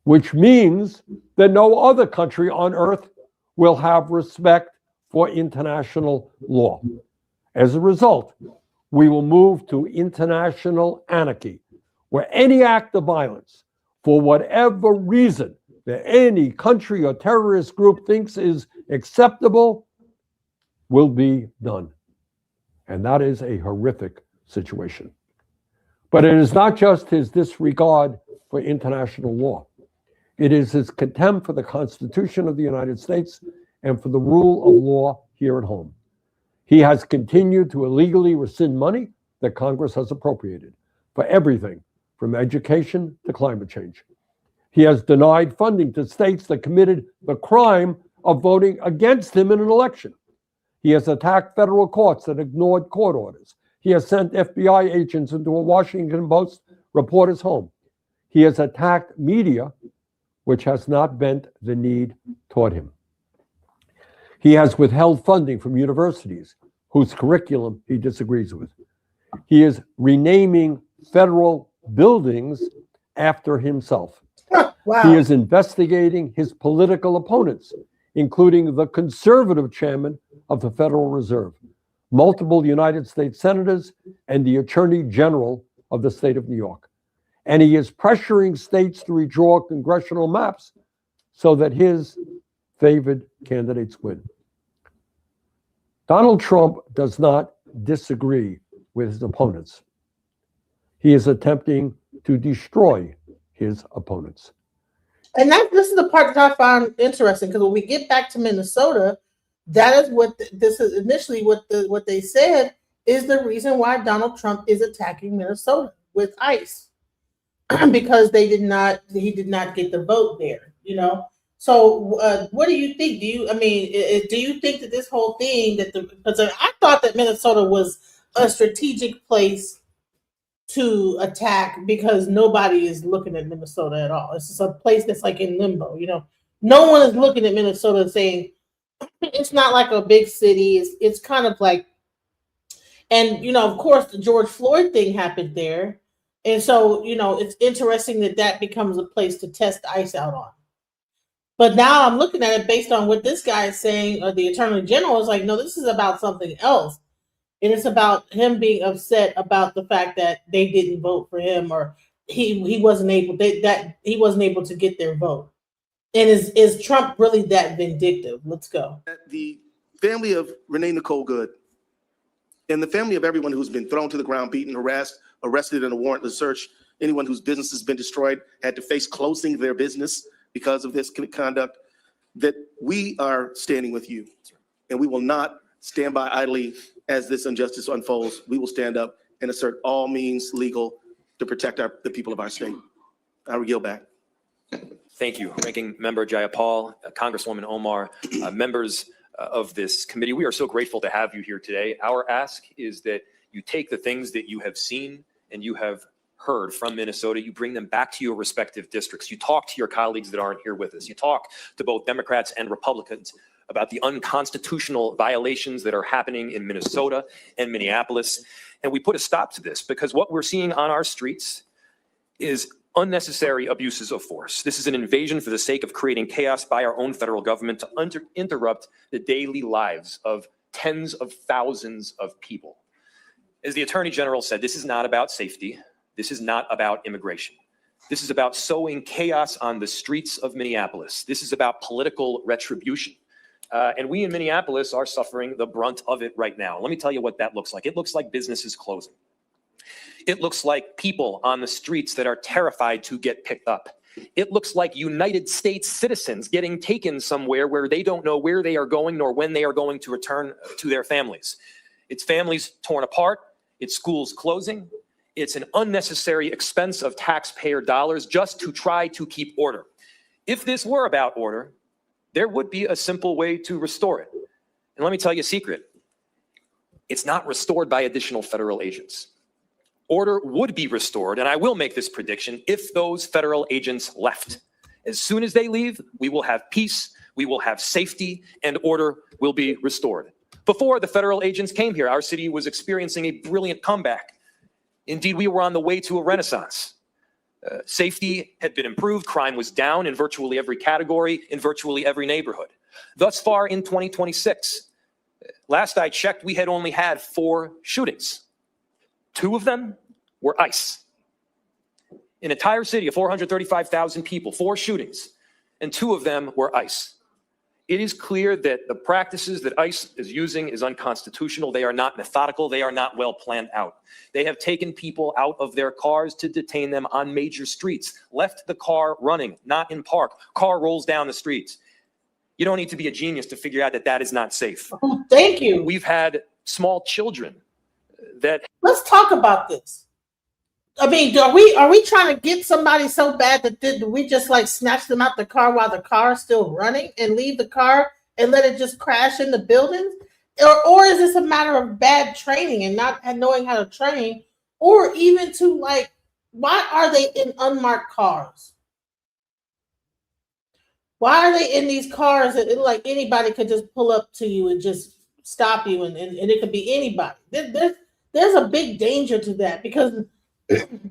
which means that no other country on earth will have respect for international law. As a result, we will move to international anarchy, where any act of violence, for whatever reason that any country or terrorist group thinks is acceptable, will be done. And that is a horrific situation. But it is not just his disregard for international law. It is his contempt for the Constitution of the United States and for the rule of law here at home. He has continued to illegally rescind money that Congress has appropriated for everything from education to climate change. He has denied funding to states that committed the crime of voting against him in an election. He has attacked federal courts that ignored court orders, He has sent FBI agents into a Washington Post reporter's home. He has attacked media, which has not bent the knee toward him. He has withheld funding from universities whose curriculum he disagrees with. He is renaming federal buildings after himself.
Wow.
He is investigating his political opponents, including the conservative chairman of the Federal Reserve, multiple United States senators, and the Attorney General of the state of New York. And he is pressuring states to redraw congressional maps so that his favored candidates win. Donald Trump does not disagree with his opponents. He is attempting to destroy his opponents.
And this is the part that I found interesting, because when we get back to Minnesota, that is what this is initially what they said is the reason why Donald Trump is attacking Minnesota with ICE, because he did not get the vote there, you know. So what do you think? Do you think that this whole thing because I thought that Minnesota was a strategic place to attack because nobody is looking at Minnesota at all. It's just a place that's like in limbo, you know. No one is looking at Minnesota saying it's not like a big city. It's kind of like, and you know, of course, the George Floyd thing happened there, and so you know, it's interesting that becomes a place to test ICE out on. But now I'm looking at it based on what this guy is saying, or the Attorney General is like, no, this is about something else. And it's about him being upset about the fact that they didn't vote for him, or he wasn't able to get their vote. And is Trump really that vindictive? Let's go.
The family of Renee Nicole Good and the family of everyone who's been thrown to the ground, beaten, harassed, arrested in a warrantless search, anyone whose business has been destroyed, had to face closing their business because of this conduct, that we are standing with you. And we will not stand by idly as this injustice unfolds. We will stand up and assert all means legal to protect the people of our state. I will yield back.
Thank you, Ranking Member Jayapal, Congresswoman Omar, members of this committee. We are so grateful to have you here today. Our ask is that you take the things that you have seen and you have heard from Minnesota, you bring them back to your respective districts. You talk to your colleagues that aren't here with us. You talk to both Democrats and Republicans about the unconstitutional violations that are happening in Minnesota and Minneapolis. And we put a stop to this because what we're seeing on our streets is unnecessary abuses of force. This is an invasion for the sake of creating chaos by our own federal government to interrupt the daily lives of tens of thousands of people. As the Attorney General said, this is not about safety. This is not about immigration. This is about sowing chaos on the streets of Minneapolis. This is about political retribution. And we in Minneapolis are suffering the brunt of it right now. Let me tell you what that looks like. It looks like businesses closing. It looks like people on the streets that are terrified to get picked up. It looks like United States citizens getting taken somewhere where they don't know where they are going nor when they are going to return to their families. It's families torn apart. It's schools closing. It's an unnecessary expense of taxpayer dollars just to try to keep order. If this were about order, there would be a simple way to restore it. And let me tell you a secret. It's not restored by additional federal agents. Order would be restored, and I will make this prediction, if those federal agents left. As soon as they leave, we will have peace, we will have safety, and order will be restored. Before the federal agents came here, our city was experiencing a brilliant comeback. Indeed, we were on the way to a renaissance. Safety had been improved, crime was down in virtually every category, in virtually every neighborhood. Thus far in 2026, last I checked, we had only had 4 shootings. 2 of them were ICE. An entire city of 435,000 people, 4 shootings, and 2 of them were ICE. It is clear that the practices that ICE is using is unconstitutional. They are not methodical. They are not well planned out. They have taken people out of their cars to detain them on major streets, left the car running, not in park. Car rolls down the streets. You don't need to be a genius to figure out that that is not safe.
Oh, thank you.
We've had small children that.
Let's talk about this. I mean, are we trying to get somebody so bad that we just like snatch them out the car while the car is still running and leave the car and let it just crash in the buildings? or is this a matter of bad training and not knowing how to train, or even to like, why are they in unmarked cars? Why are they in these cars that like anybody could just pull up to you and just stop you, and it could be anybody? There's a big danger to that, because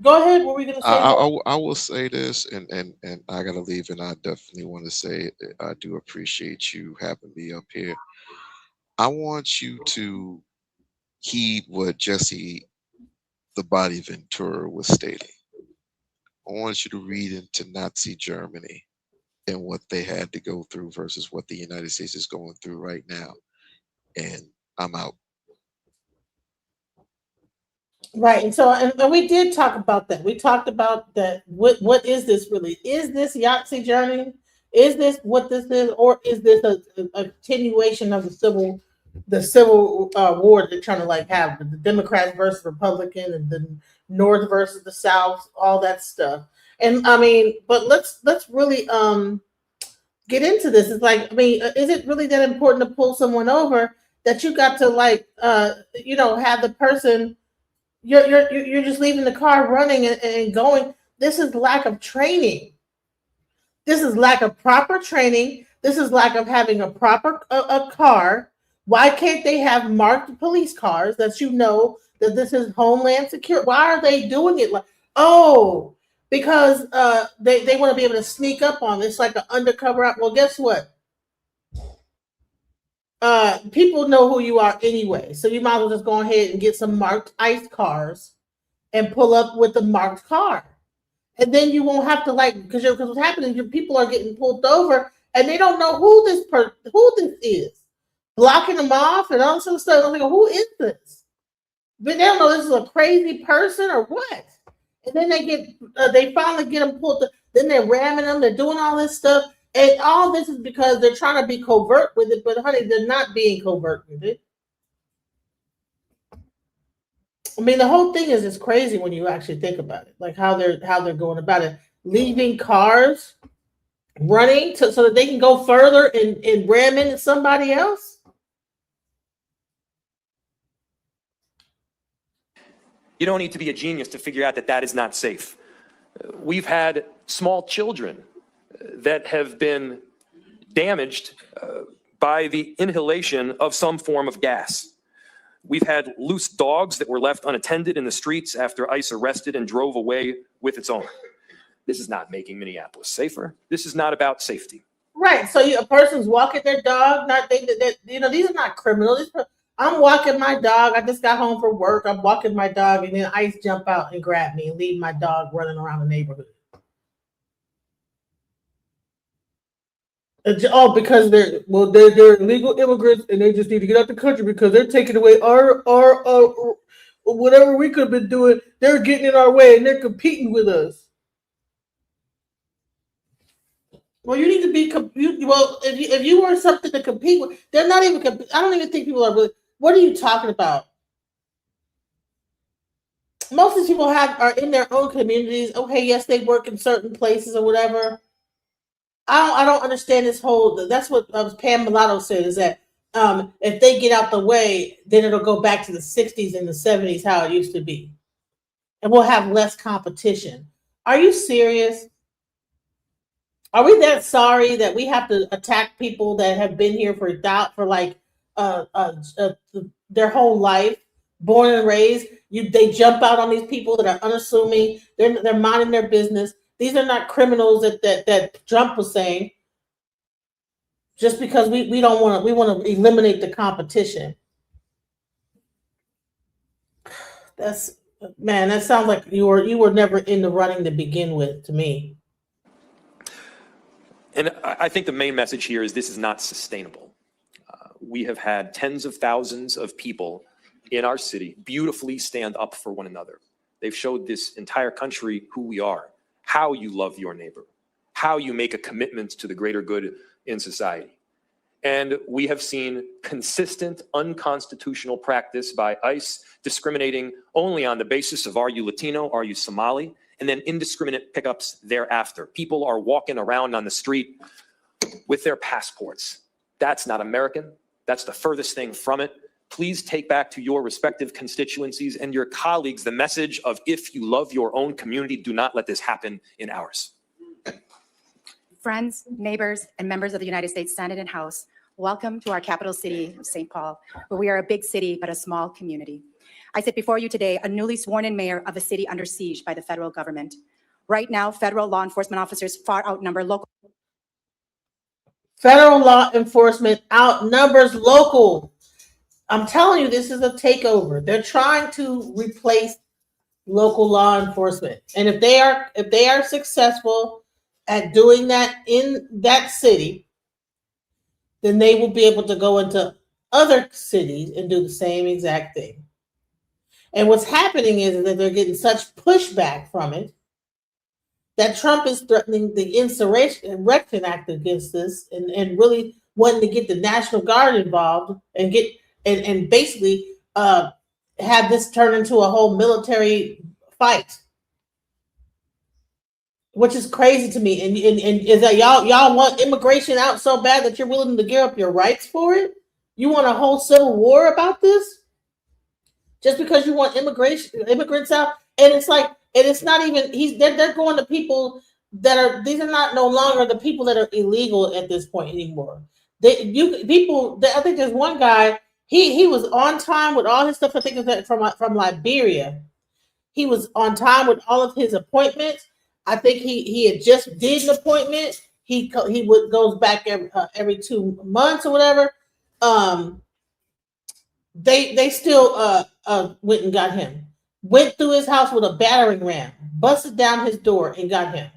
go ahead, what were we gonna say?
I will say this, and I gotta leave, and I definitely want to say I do appreciate you having me up here. I want you to heed what Jesse the Body Ventura was stating. I want you to read into Nazi Germany and what they had to go through versus what the United States is going through right now. And I'm out.
Right, and so and we did talk about that. We talked about that. What is this really? Is this Yahtzee journey? Is this what this is, or is this a continuation of the civil war they're trying to like have, the Democrats versus Republican, and the North versus the South, all that stuff. And I mean, but let's really get into this. It's like, I mean, is it really that important to pull someone over that you got to like have the person? You're just leaving the car running and going. This is lack of training. This is lack of proper training. This is lack of having a proper a car. Why can't they have marked police cars that you know that this is Homeland Security? Why are they doing it like, because they want to be able to sneak up on this like an undercover. Well, guess what? People know who you are anyway, so you might as well just go ahead and get some marked ICE cars and pull up with the marked car, and then you won't have to because what's happening, your people are getting pulled over and they don't know who this is, blocking them off and all this other stuff. I'm like, who is this? But they don't know this is a crazy person or what. And then they finally get them pulled. Then they're ramming them. They're doing all this stuff. And all this is because they're trying to be covert with it, but honey, they're not being covert with it. I mean, the whole thing is crazy when you actually think about it, like how they're going about it, leaving cars running so that they can go further and ram into somebody else.
You don't need to be a genius to figure out that that is not safe. We've had small children that have been damaged by the inhalation of some form of gas. We've had loose dogs that were left unattended in the streets after ICE arrested and drove away with its owner. This is not making Minneapolis safer. This is not about safety.
Right. So a person's walking their dog. These are not criminals. I'm walking my dog. I just got home from work. I'm walking my dog, and then ICE jump out and grab me and leave my dog running around the neighborhood. Because they're illegal immigrants and they just need to get out the country because they're taking away our whatever we could have been doing. They're getting in our way and they're competing with us. Well, you need to be if you want something to compete with, they're not even. I don't even think people are really. What are you talking about? Most of these people are in their own communities. Okay, yes, they work in certain places or whatever. I don't understand this whole. That's what Pam Mulatto said, is that if they get out the way, then it'll go back to the 60s and the 70s, how it used to be. And we'll have less competition. Are you serious? Are we that sorry that we have to attack people that have been here for their whole life, born and raised? They jump out on these people that are unassuming. They're minding their business. These are not criminals that Trump was saying. Just because we want to eliminate the competition. That sounds like you were never in the running to begin with, to me.
And I think the main message here is this is not sustainable. We have had tens of thousands of people in our city beautifully stand up for one another. They've showed this entire country who we are, how you love your neighbor, how you make a commitment to the greater good in society. And we have seen consistent unconstitutional practice by ICE discriminating only on the basis of, are you Latino, are you Somali, and then indiscriminate pickups thereafter. People are walking around on the street with their passports. That's not American. That's the furthest thing from it. Please take back to your respective constituencies and your colleagues the message of, if you love your own community, do not let this happen in ours.
Friends, neighbors, and members of the United States Senate and House, welcome to our capital city of St. Paul, where we are a big city but a small community. I sit before you today, a newly sworn-in mayor of a city under siege by the federal government. Right now, federal law enforcement officers far outnumber local.
Federal law enforcement outnumbers local. I'm telling you, this is a takeover. They're trying to replace local law enforcement. And if they are successful at doing that in that city, then they will be able to go into other cities and do the same exact thing. And what's happening is that they're getting such pushback from it that Trump is threatening the Insurrection Act against this and really wanting to get the National Guard involved and get and basically have this turn into a whole military fight, which is crazy to me. And is that y'all want immigration out so bad that you're willing to give up your rights for it? You want a whole civil war about this just because you want immigrants out? And it's like, and it's not even they're going to people that are, these are not no longer the people that are illegal at this point anymore. I think there's one guy. He was on time with all his stuff. I think it's from Liberia. He was on time with all of his appointments. I think he had just did an appointment. He goes back every 2 months or whatever. They still went and got him. Went through his house with a battering ram, busted down his door and got him.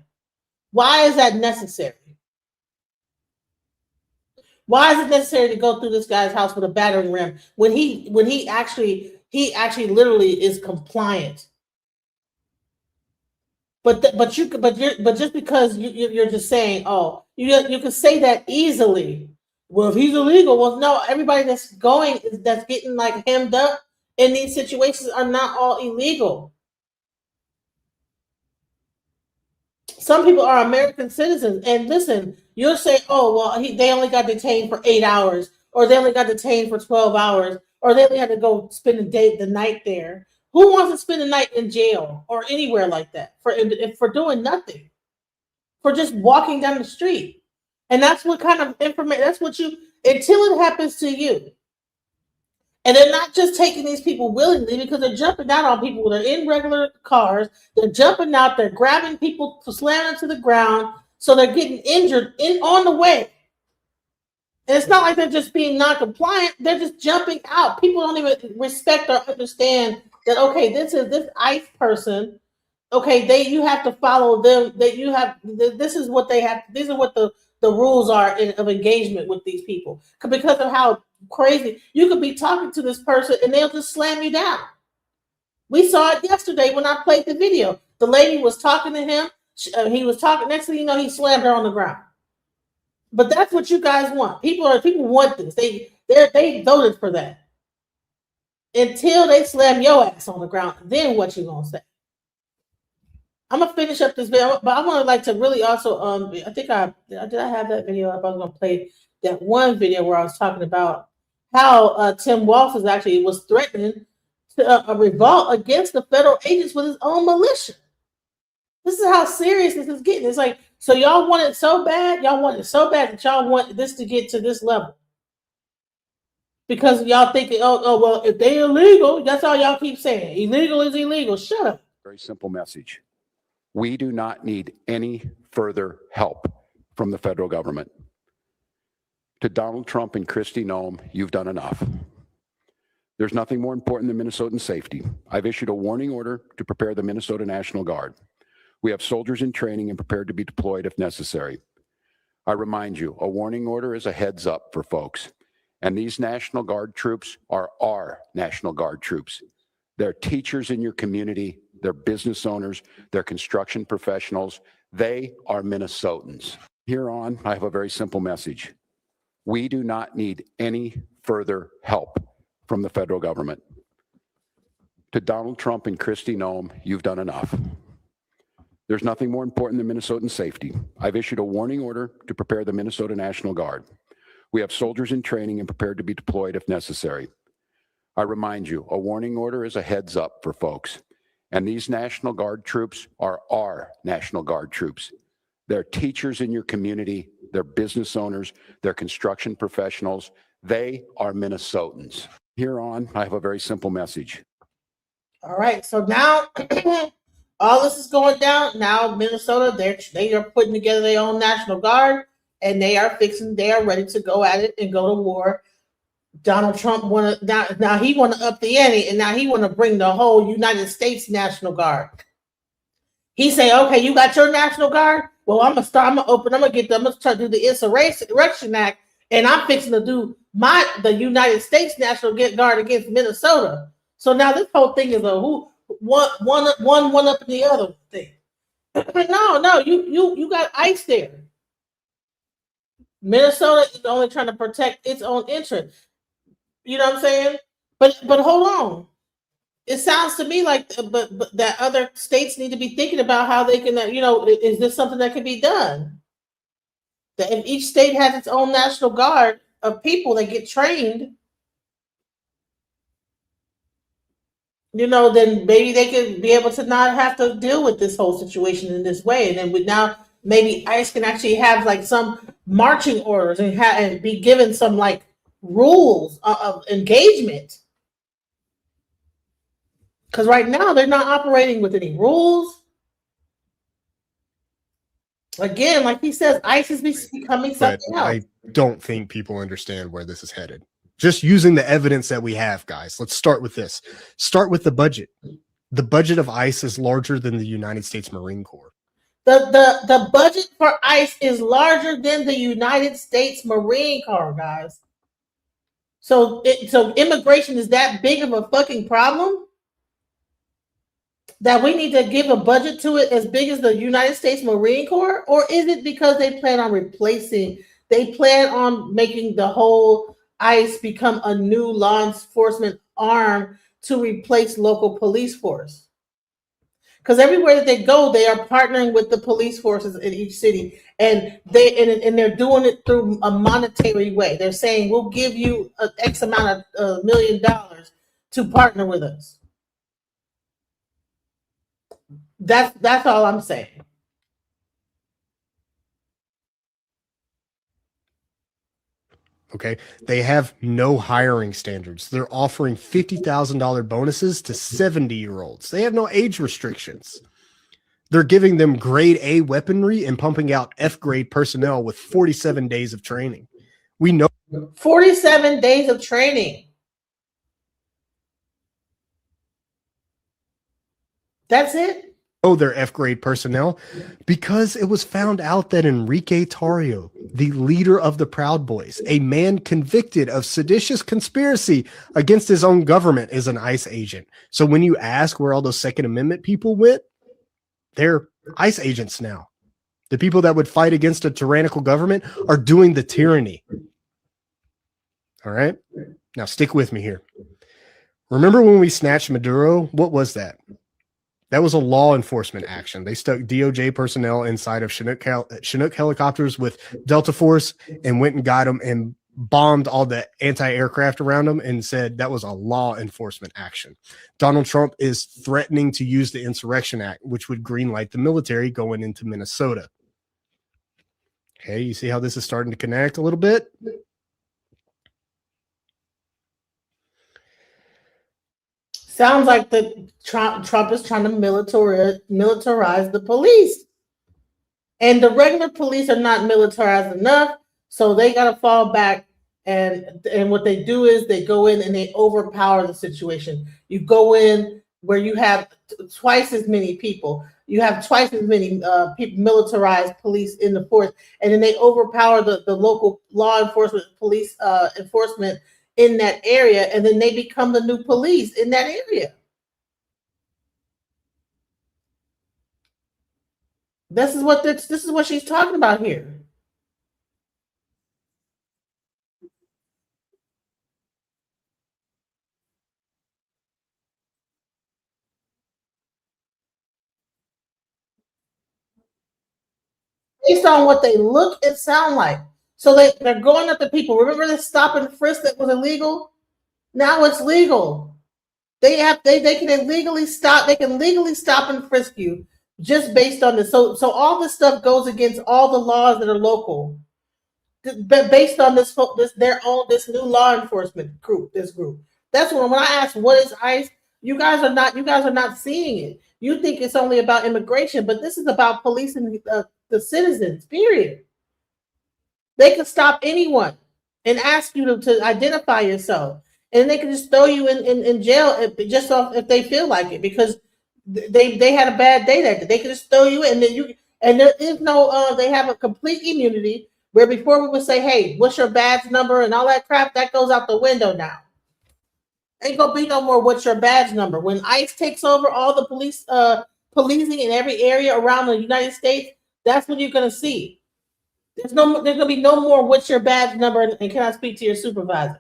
Why is that necessary? Why is it necessary to go through this guy's house with a battering ram when he actually literally is compliant? But just because you're just saying, oh, you can say that easily. Well, if he's illegal, well, no, everybody that's getting like hemmed up in these situations are not all illegal. Some people are American citizens, and listen, you'll say, oh, well, they only got detained for 8 hours, or they only got detained for 12 hours, or they only had to go spend the night there. Who wants to spend the night in jail or anywhere like that for doing nothing, for just walking down the street? And that's what kind of information, that's what you, until it happens to you. And they're not just taking these people willingly, because they're jumping out on people that are in regular cars. They're jumping out, they're grabbing people, slamming to the ground, so they're getting injured on the way. And it's not like they're just being non-compliant, they're just jumping out. People don't even respect or understand that, okay, this ICE person, okay, you have to follow them, this is what they have, these are what the rules are of engagement with these people. Because of how crazy, you could be talking to this person and they'll just slam you down. We saw it yesterday when I played the video. The lady was talking to him, he was talking, next thing you know, he slammed her on the ground. But that's what you guys want. People want this. They voted for that. Until they slam your ass on the ground, then what you gonna say? I'm gonna finish up this video, but I want to really also I think did I have that video up? I was gonna play that one video where I was talking about how Tim Walz was threatening to revolt against the federal agents with his own militia. This is how serious this is getting. It's like, so y'all want it so bad, that y'all want this to get to this level. Because y'all thinking, oh well, if they're illegal, that's all y'all keep saying. Illegal is illegal. Shut up.
Very simple message. We do not need any further help from the federal government. To Donald Trump and Kristi Noem, you've done enough. There's nothing more important than Minnesotan safety. I've issued a warning order to prepare the Minnesota National Guard. We have soldiers in training and prepared to be deployed if necessary. I remind you, a warning order is a heads up for folks. And these National Guard troops are our National Guard troops. They're teachers in your community. They're business owners. They're construction professionals. They are Minnesotans. Here on, I have a very simple message. We do not need any further help from the federal government. To Donald Trump and Kristi Noem, you've done enough. There's nothing more important than Minnesotan safety. I've issued a warning order to prepare the Minnesota National Guard. We have soldiers in training and prepared to be deployed if necessary. I remind you, a warning order is a heads up for folks. And these National Guard troops are our National Guard troops. They're teachers in your community, they're business owners, they're construction professionals. They are Minnesotans. Here on, I have a very simple message.
All right, so now all this is going down. Now Minnesota, they are putting together their own National Guard, and they are ready to go at it and go to war. Donald Trump now he want to up the ante, and now he want to bring the whole United States National Guard. He say, okay, you got your National Guard. Well, I'm gonna try to do the Insurrection Act, and I'm fixing to do the United States National Guard against Minnesota. So now this whole thing is one up in the other thing. No, you got ICE there. Minnesota is only trying to protect its own interest. You know what I'm saying? But hold on. It sounds to me like but that other states need to be thinking about how they can, is this something that can be done? That if each state has its own National Guard of people that get trained, then maybe they could be able to not have to deal with this whole situation in this way. And then now maybe ICE can actually have like some marching orders and be given some like rules of engagement. Because right now they're not operating with any rules. Again, like he says, ICE is becoming something else.
I don't think people understand where this is headed. Just using the evidence that we have, guys. Let's start with this. Start with the budget. The budget of ICE is larger than the United States Marine Corps.
The budget for ICE is larger than the United States Marine Corps, guys. So immigration is that big of a fucking problem that we need to give a budget to it as big as the United States Marine Corps? Or is it because they plan on making the whole ICE become a new law enforcement arm to replace local police force? Because everywhere that they go, they are partnering with the police forces in each city, and they're doing it through a monetary way. They're saying, we'll give you an X amount of $1 million to partner with us. That's all I'm saying.
Okay. They have no hiring standards. They're offering $50,000 bonuses to 70-year-olds. They have no age restrictions. They're giving them grade A weaponry and pumping out F grade personnel with 47 days of training. We know
47 days of training. That's it.
They're F-grade personnel because it was found out that Enrique Tarrio, the leader of the Proud Boys, a man convicted of seditious conspiracy against his own government, is an ICE agent. So when you ask where all those Second Amendment people went, they're ICE agents now. The people that would fight against a tyrannical government are doing the tyranny. All right? Now stick with me here. Remember when we snatched Maduro? What was that? That was a law enforcement action. They stuck DOJ personnel inside of Chinook helicopters with Delta Force and went and got them and bombed all the anti-aircraft around them and said that was a law enforcement action. Donald Trump is threatening to use the Insurrection Act, which would greenlight the military going into Minnesota. Okay, you see how this is starting to connect a little bit?
Sounds like Trump is trying to militarize the police. And the regular police are not militarized enough, so they got to fall back. And what they do is they go in and they overpower the situation. You go in where you have twice as many people. You have twice as many militarized police in the force. And then they overpower the local law enforcement, police enforcement in that area, and then they become the new police in that area. This is what she's talking about here. Based on what they look and sound like. So they're going up to people. Remember the stop and frisk that was illegal? Now it's legal. They can legally stop. They can legally stop and frisk you just based on this. So all this stuff goes against all the laws that are local, but based on this new law enforcement group. This group. That's when I ask what is ICE, you guys are not seeing it. You think it's only about immigration, but this is about policing the citizens. Period. They can stop anyone and ask you to identify yourself. And they can just throw you in jail if they feel like it, because they had a bad day that day. They can just throw you in, and there is no they have a complete immunity, where before we would say, hey, what's your badge number and all that crap, that goes out the window now. Ain't gonna be no more what's your badge number. When ICE takes over all the policing in every area around the United States, that's what you're gonna see. There's gonna be no more what's your badge number and can I speak to your supervisor.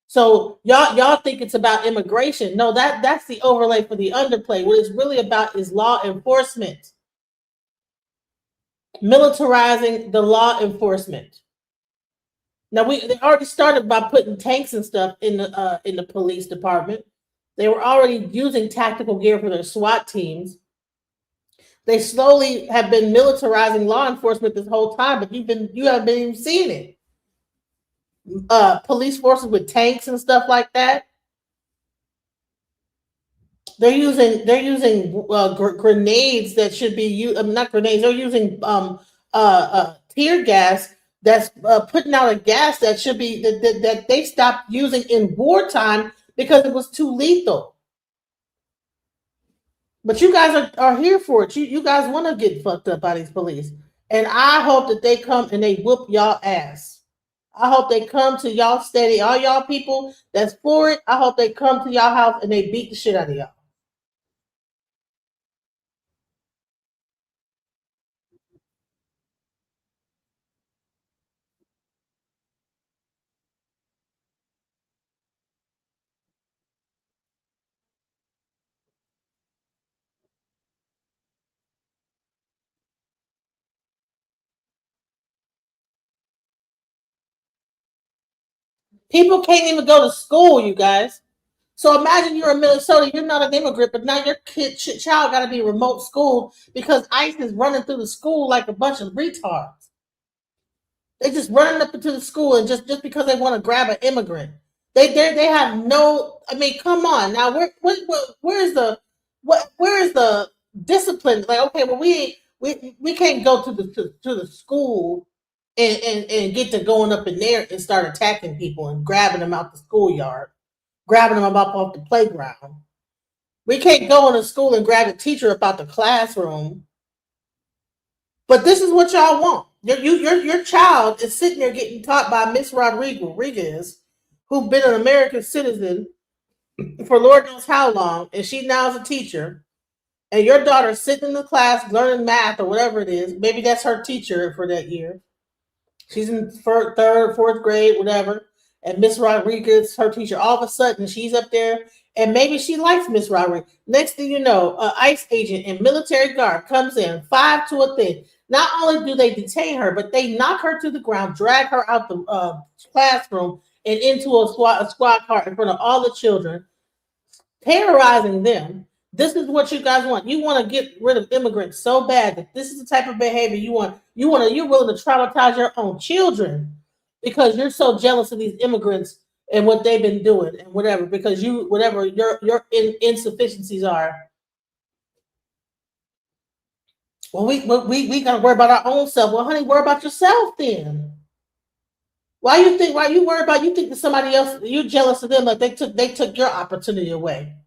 So y'all think it's about immigration. No, that's the overlay for the underplay. What it's really about is law enforcement. Militarizing the law enforcement. Now they already started by putting tanks and stuff in the police department. They were already using tactical gear for their SWAT teams. They slowly have been militarizing law enforcement this whole time, but you haven't been even seeing it. Police forces with tanks and stuff like that. They're using grenades that should be used. Not grenades. They're using tear gas that's putting out a gas that should be that they stopped using in wartime because it was too lethal. But you guys are here for it. You guys want to get fucked up by these police, and I hope that they come and they whoop y'all ass. I hope they come to y'all steady. All y'all people that's for it, I hope they come to y'all house and they beat the shit out of y'all. People can't even go to school, you guys. So imagine you're in Minnesota, you're not an immigrant, but now your child got to be remote schooled because ICE is running through the school like a bunch of retards. They just running up into the school and just because they want to grab an immigrant. They have no. I mean, come on now. Where is the discipline? Like, okay, well we can't go to the school and get to going up in there and start attacking people and grabbing them out the schoolyard, grabbing them up off the playground. We can't go into school and grab a teacher up out the classroom. But this is what y'all want. Your child is sitting there getting taught by Miss Rodriguez, who's been an American citizen for Lord knows how long, and she now is a teacher. And your daughter's sitting in the class learning math or whatever it is. Maybe that's her teacher for that year. She's in third, fourth grade, whatever. And Miss Rodriguez, her teacher, all of a sudden she's up there and maybe she likes Miss Rodriguez. Next thing you know, an ICE agent and military guard comes in, 5 to a thing. Not only do they detain her, but they knock her to the ground, drag her out the classroom and into a squad car in front of all the children, terrorizing them. This is what you guys want. You want to get rid of immigrants so bad that this is the type of behavior you want. You're willing to traumatize your own children because you're so jealous of these immigrants and what they've been doing and whatever, because whatever your insufficiencies are. Well, we gotta worry about our own self. Well, honey, worry about yourself then. Why you worry about, you think that somebody else, you're jealous of them, like they took your opportunity away.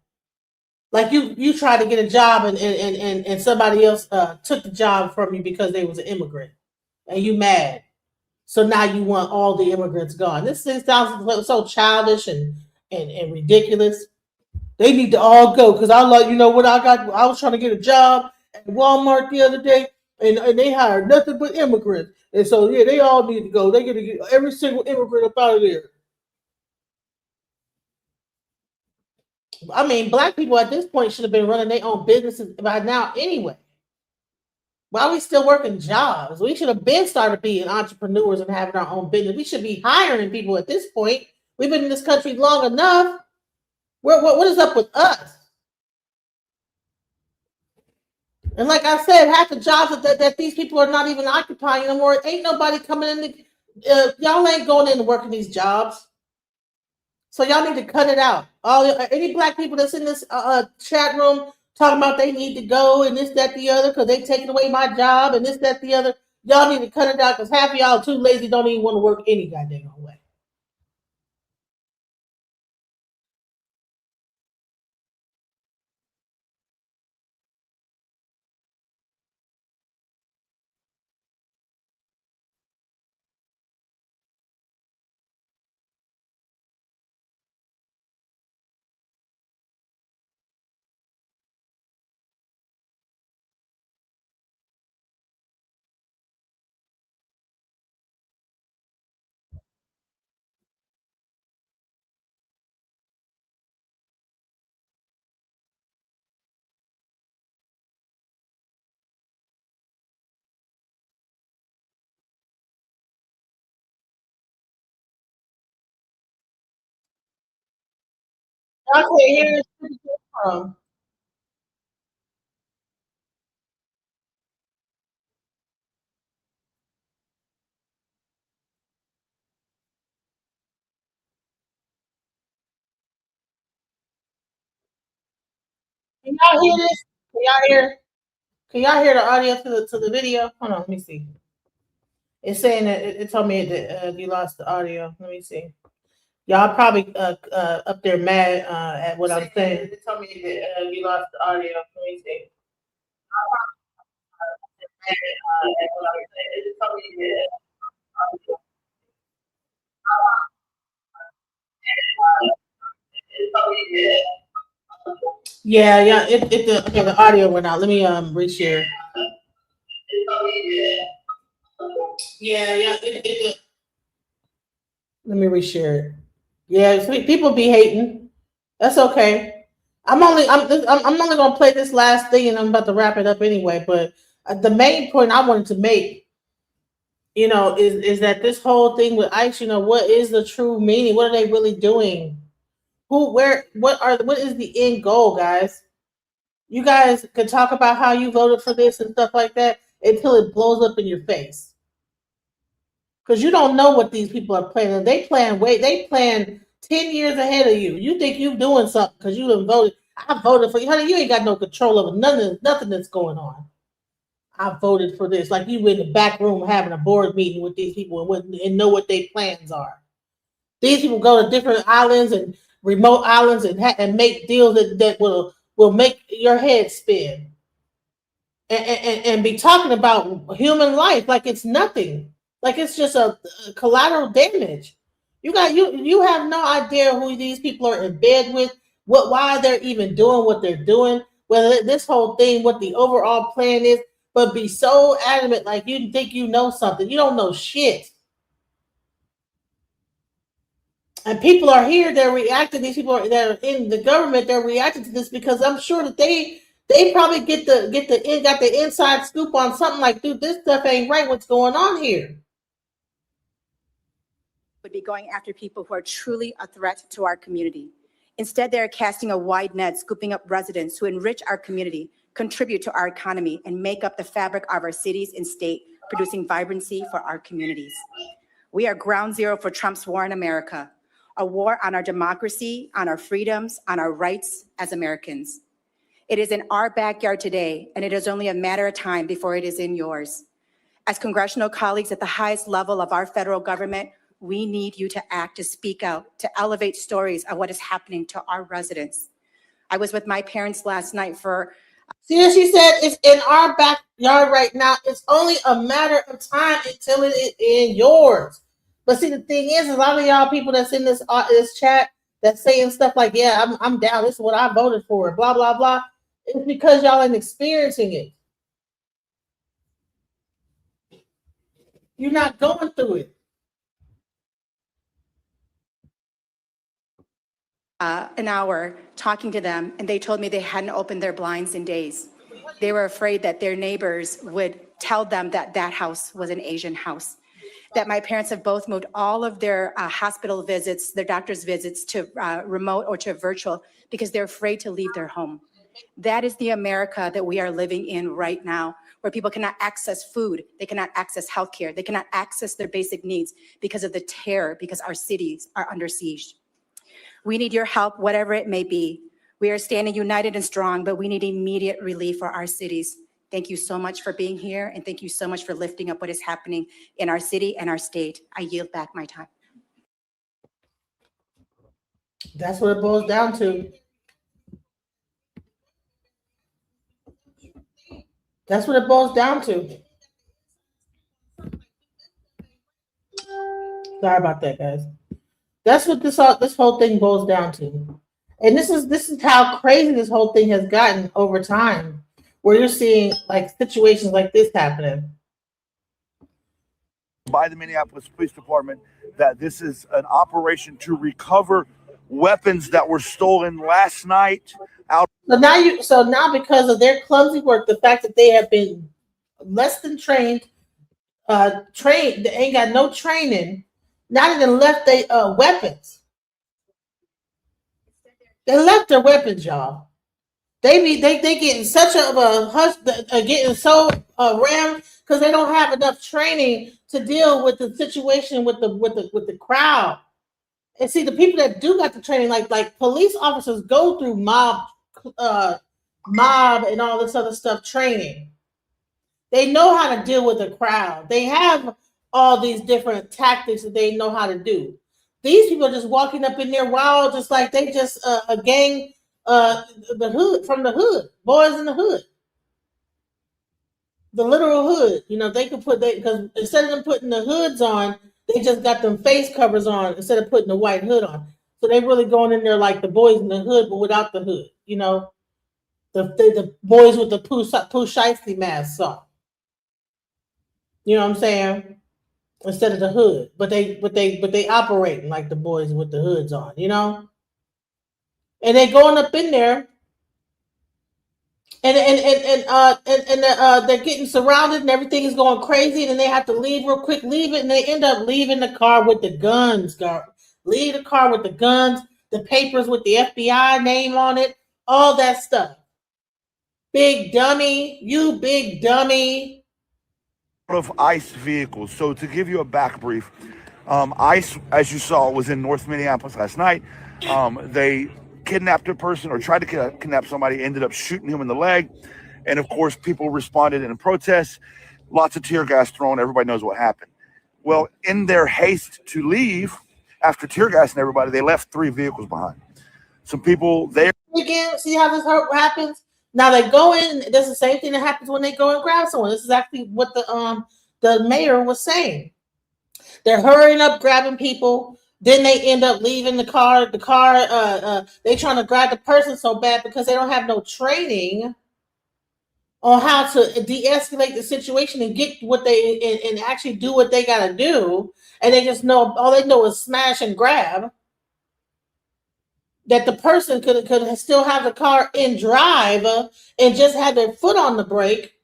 Like you tried to get a job and somebody else took the job from you because they was an immigrant and you mad. So now you want all the immigrants gone. This thing sounds so childish and ridiculous. They need to all go because I was trying to get a job at Walmart the other day and they hired nothing but immigrants. And so yeah, they all need to go. They gotta get every single immigrant up out of there. I mean, black people at this point should have been running their own businesses by now anyway. Why are we still working jobs? We should have been started being entrepreneurs and having our own business. We should be hiring people at this point. We've been in this country long enough. What is up with us? And like I said, half the jobs that these people are not even occupying no more. Ain't nobody coming in. Y'all ain't going in to work in these jobs. So y'all need to cut it out. Any black people that's in this chat room talking about they need to go and this, that, the other, because they taking away my job and this, that, the other. Y'all need to cut it out because half of y'all too lazy, don't even want to work any goddamn way. Y'all can't hear this from. Can y'all hear this? Can y'all hear the audio to the video? Hold on, let me see. It's saying that it told me that you lost the audio. Let me see. Y'all probably up there mad at what I'm saying. It told me that you lost the audio. Let me see. Yeah. The audio went out. Let me reshare. Yeah. Let me reshare it. Yeah, people be hating. That's okay. I'm only gonna play this last thing, and I'm about to wrap it up anyway. But the main point I wanted to make, is that this whole thing with ICE, what is the true meaning? What are they really doing? What is the end goal, guys? You guys could talk about how you voted for this and stuff like that until it blows up in your face. Because you don't know what these people are planning. They plan 10 years ahead of you. You think you're doing something because you done voted. I voted for you. Honey, you ain't got no control over nothing that's going on. I voted for this. Like you in the back room having a board meeting with these people and know what their plans are. These people go to different islands and remote islands and make deals that will make your head spin. And be talking about human life like it's nothing. Like it's just a collateral damage. You have no idea who these people are in bed with, why they're even doing what they're doing, whether this whole thing, what the overall plan is, but be so adamant like you think you know something. You don't know shit. And people are here, they're reacting. These people that are in the government, they're reacting to this because I'm sure that they probably got the inside scoop on something like, dude, this stuff ain't right. What's going on here?
Would be going after people who are truly a threat to our community. Instead, they are casting a wide net, scooping up residents who enrich our community, contribute to our economy, and make up the fabric of our cities and state, producing vibrancy for our communities. We are ground zero for Trump's war in America, a war on our democracy, on our freedoms, on our rights as Americans. It is in our backyard today, and it is only a matter of time before it is in yours. As congressional colleagues at the highest level of our federal government, we need you to act, to speak out, to elevate stories of what is happening to our residents. I was with my parents last night for...
See what she said? It's in our backyard right now. It's only a matter of time until it is in yours. But see, the thing is, a lot of y'all people that's in this chat that's saying stuff like, yeah, I'm down. This is what I voted for, blah, blah, blah. It's because y'all ain't experiencing it. You're not going through it.
An hour talking to them, and they told me they hadn't opened their blinds in days. They were afraid that their neighbors would tell them that that house was an Asian house. That my parents have both moved all of their hospital visits, their doctor's visits to remote or to virtual because they're afraid to leave their home. That is the America that we are living in right now, where people cannot access food, they cannot access healthcare, they cannot access their basic needs because of the terror, because our cities are under siege. We need your help, whatever it may be. We are standing united and strong, but we need immediate relief for our cities. Thank you so much for being here, and thank you so much for lifting up what is happening in our city and our state. I yield back my time.
That's what it boils down to. That's what it boils down to. Sorry about that, guys. That's what this whole thing boils down to. And this is how crazy this whole thing has gotten over time, where you're seeing like situations like this happening.
By the Minneapolis Police Department that this is an operation to recover weapons that were stolen last night out.
So now because of their clumsy work, the fact that they have been less than trained, they ain't got no training, not even left their weapons. They left their weapons, y'all. They getting such a hush, getting so rammed because they don't have enough training to deal with the situation with the crowd. And see, the people that do got the training, like police officers, go through mob and all this other stuff training. They know how to deal with the crowd. They have all these different tactics that they know how to do. These people are just walking up in there wild, just like they just a gang, the hood, from the hood, boys in the hood, the literal hood. You know, they could because instead of them putting the hoods on, they just got them face covers on instead of putting the white hood on. So they really going in there like the boys in the hood, but without the hood. You know, the boys with the Pooh Shiesty masks on. You know what I'm saying? Instead of the hood, but they operating like the boys with the hoods on, you know. And they going up in there, and they're getting surrounded, and everything is going crazy, and then they have to leave real quick, leave it, and they end up leaving the car with the guns. Leave the car with the guns, the papers with the FBI name on it, all that stuff. Big dummy, you big dummy.
Of ICE vehicles. So to give you a back brief, ICE, as you saw, was in North Minneapolis last night. They kidnapped a person or tried to kidnap somebody, ended up shooting him in the leg. And of course, people responded in a protest, lots of tear gas thrown. Everybody knows what happened. Well, in their haste to leave, after tear gassing everybody, they left 3 vehicles behind. Some people there.
Again, see how this happens? Now they go in. That's the same thing that happens when they go and grab someone. This is actually what the mayor was saying. They're hurrying up, grabbing people. Then they end up leaving the car. They trying to grab the person so bad because they don't have no training on how to de-escalate the situation and get what they and actually do what they got to do. And they just know all they know is smash and grab. That the person could still have the car in drive and just have their foot on the brake,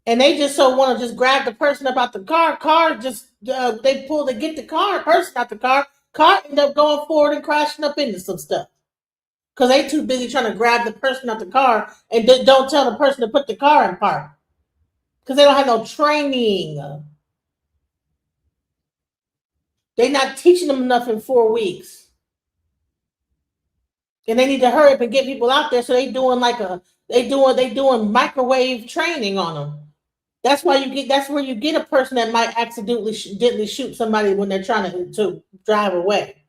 and they just so want to just grab the person up out the car. Car just they pull to get the person out the car. Car end up going forward and crashing up into some stuff because they too busy trying to grab the person out the car and don't tell the person to put the car in park because they don't have no training. They're not teaching them enough in 4 weeks. And they need to hurry up and get people out there. So they doing microwave training on them. That's where you get a person that might accidentally shoot somebody when they're trying to drive away.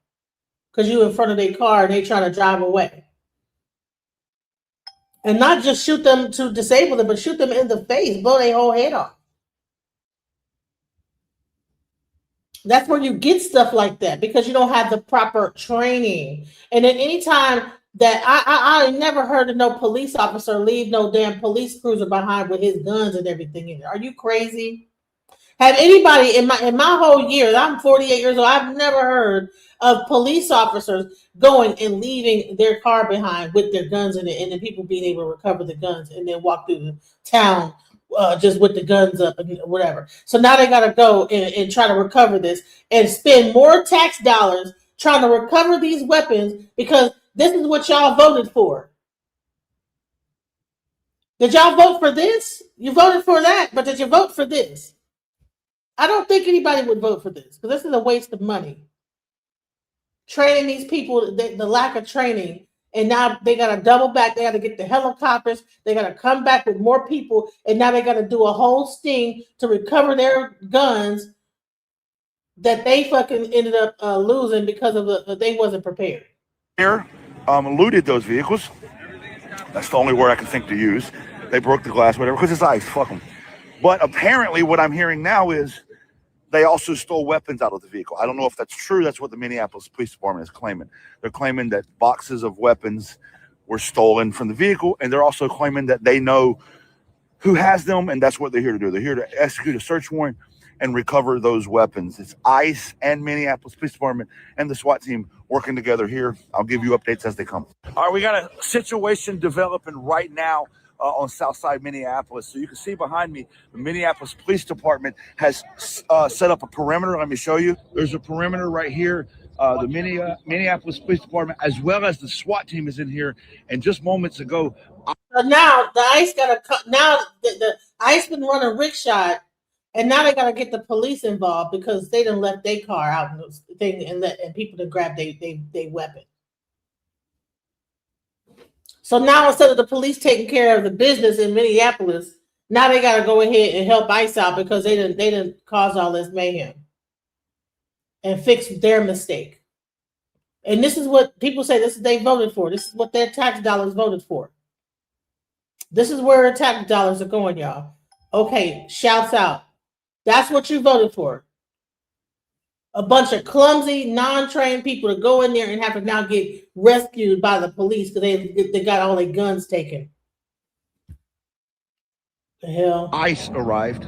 Because you're in front of their car and they're trying to drive away. And not just shoot them to disable them, but shoot them in the face, blow their whole head off. That's where you get stuff like that because you don't have the proper training. And then anytime that I never heard of no police officer leave no damn police cruiser behind with his guns and everything in there. Are you crazy? Have anybody in my whole year, I'm 48 years old, I've never heard of police officers going and leaving their car behind with their guns in it, and then people being able to recover the guns and then walk through the town just with the guns up and whatever. So now they got to go and try to recover this and spend more tax dollars trying to recover these weapons because this is what y'all voted for. Did y'all vote for this? You voted for that, but did you vote for this? I don't think anybody would vote for this because this is a waste of money. Training these people, the lack of training, and now they got to double back. They got to get the helicopters. They got to come back with more people, and now they got to do a whole sting to recover their guns that they fucking ended up losing because of they wasn't prepared.
Here, looted those vehicles. That's the only word I can think to use. They broke the glass, whatever, because it's ice. Fuck them. But apparently what I'm hearing now is they also stole weapons out of the vehicle. I don't know if that's true. That's what the Minneapolis Police Department is claiming. They're claiming that boxes of weapons were stolen from the vehicle, and they're also claiming that they know who has them, and that's what they're here to do. They're here to execute a search warrant and recover those weapons. It's ICE and Minneapolis Police Department and the SWAT team working together here. I'll give you updates as they come. All right, we got a situation developing right now on Southside Minneapolis. So you can see behind me, the Minneapolis Police Department has set up a perimeter. Let me show you. There's a perimeter right here. The Minneapolis Police Department, as well as the SWAT team, is in here. And just moments ago,
now the ICE got to now the ICE been running rickshaw, and now they got to get the police involved because they done left their car out in the thing and people to grab their weapon. So now instead of the police taking care of the business in Minneapolis, now they got to go ahead and help ICE out because they didn't cause all this mayhem and fix their mistake. And this is what people say. This is they voted for. This is what their tax dollars voted for. This is where tax dollars are going, y'all. Okay, shouts out. That's what you voted for. A bunch of clumsy, non-trained people to go in there and have to now get rescued by the police because they got all their guns taken. The hell?
ICE arrived.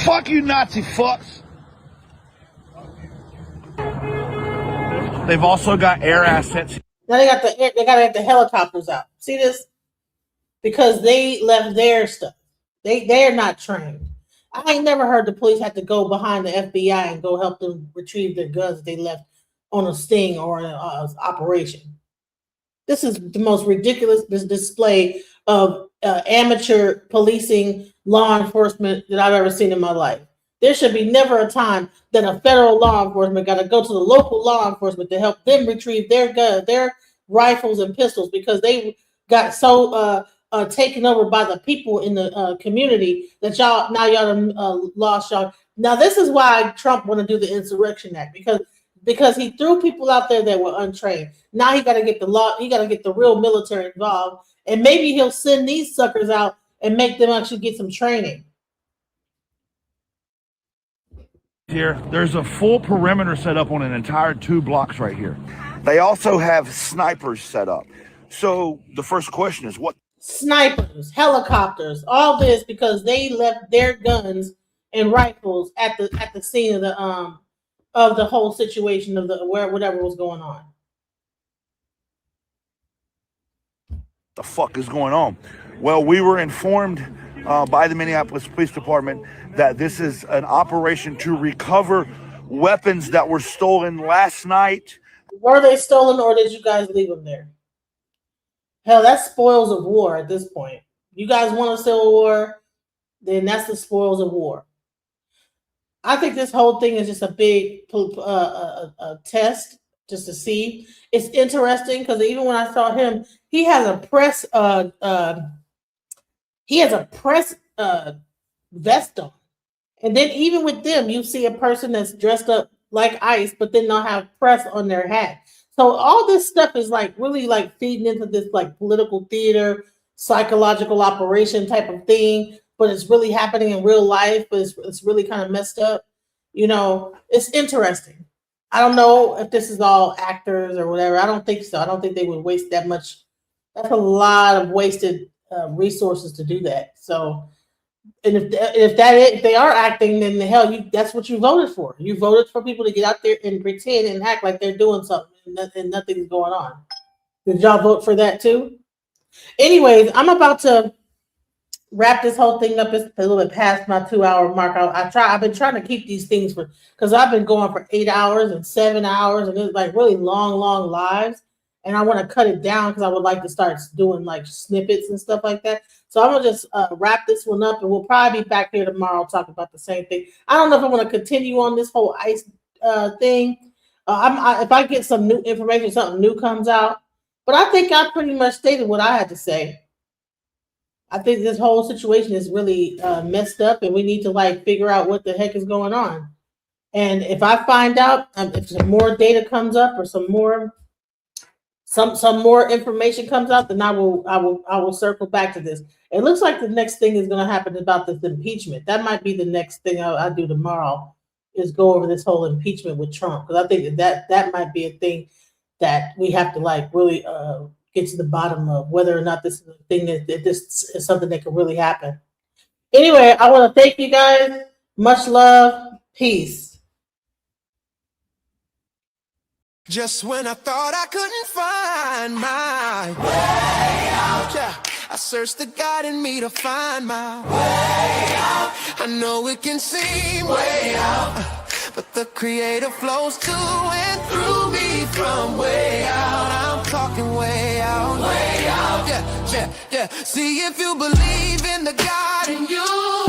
Fuck you, Nazi fucks. They've also got air assets.
Now they got to get the helicopters out. See this? Because they left their stuff. They're not trained. I ain't never heard the police have to go behind the FBI and go help them retrieve their guns they left on a sting or an operation. This is the most ridiculous display of amateur policing, law enforcement that I've ever seen in my life. There should be never a time that a federal law enforcement got to go to the local law enforcement to help them retrieve their guns, their rifles and pistols because they got so taken over by the people in the community that y'all lost y'all. Now this is why Trump want to do the Insurrection Act because he threw people out there that were untrained. Now he got to get the law. He got to get the real military involved, and maybe he'll send these suckers out and make them actually get some training.
Here, there's a full perimeter set up on an entire 2 blocks right here. They also have snipers set up. So the first question is what?
Snipers, helicopters, all this because they left their guns and rifles at the scene of the whole situation of whatever was going on.
The fuck is going on? Well, we were informed by the Minneapolis Police Department that this is an operation to recover weapons that were stolen last night.
Were they stolen or did you guys leave them there? Hell, that's spoils of war at this point. You guys want a civil war, then that's the spoils of war. I think this whole thing is just a big test just to see. It's interesting because even when I saw him, he has a press vest on. And then even with them, you see a person that's dressed up like ICE, but then they'll have press on their hat. So all this stuff is like really like feeding into this like political theater, psychological operation type of thing, but it's really happening in real life, but it's really kind of messed up. You know, it's interesting. I don't know if this is all actors or whatever. I don't think so. I don't think they would waste that much. That's a lot of wasted resources to do that. So And if they are acting, then the hell, that's what you voted for. You voted for people to get out there and pretend and act like they're doing something and nothing's going on. Did y'all vote for that too? Anyways, I'm about to wrap this whole thing up. It's a little bit past my 2-hour mark. I've been trying to keep these things because I've been going for 8 hours and 7 hours, and it's like really long lives. And I want to cut it down because I would like to start doing like snippets and stuff like that. So I'm gonna just wrap this one up, and we'll probably be back here tomorrow talking about the same thing. I don't know if I want to continue on this whole ICE thing. If I get some new information, something new comes out. But I think I pretty much stated what I had to say. I think this whole situation is really messed up, and we need to like figure out what the heck is going on. And if I find out if some more data comes up or some more information comes out, then I will circle back to this. It looks like the next thing is going to happen about this impeachment. That might be the next thing I'll do tomorrow, is go over this whole impeachment with Trump, because I think that might be a thing that we have to like really get to the bottom of, whether or not this is a thing that this is something that could really happen. Anyway, I want to thank you guys. Much love. Peace.
Just when I thought I couldn't find my way out, yeah, I searched the God in me to find my way out. I know it can seem way out, but the Creator flows to and through me from way out. I'm talking way out, yeah. See, if you believe in the God in you,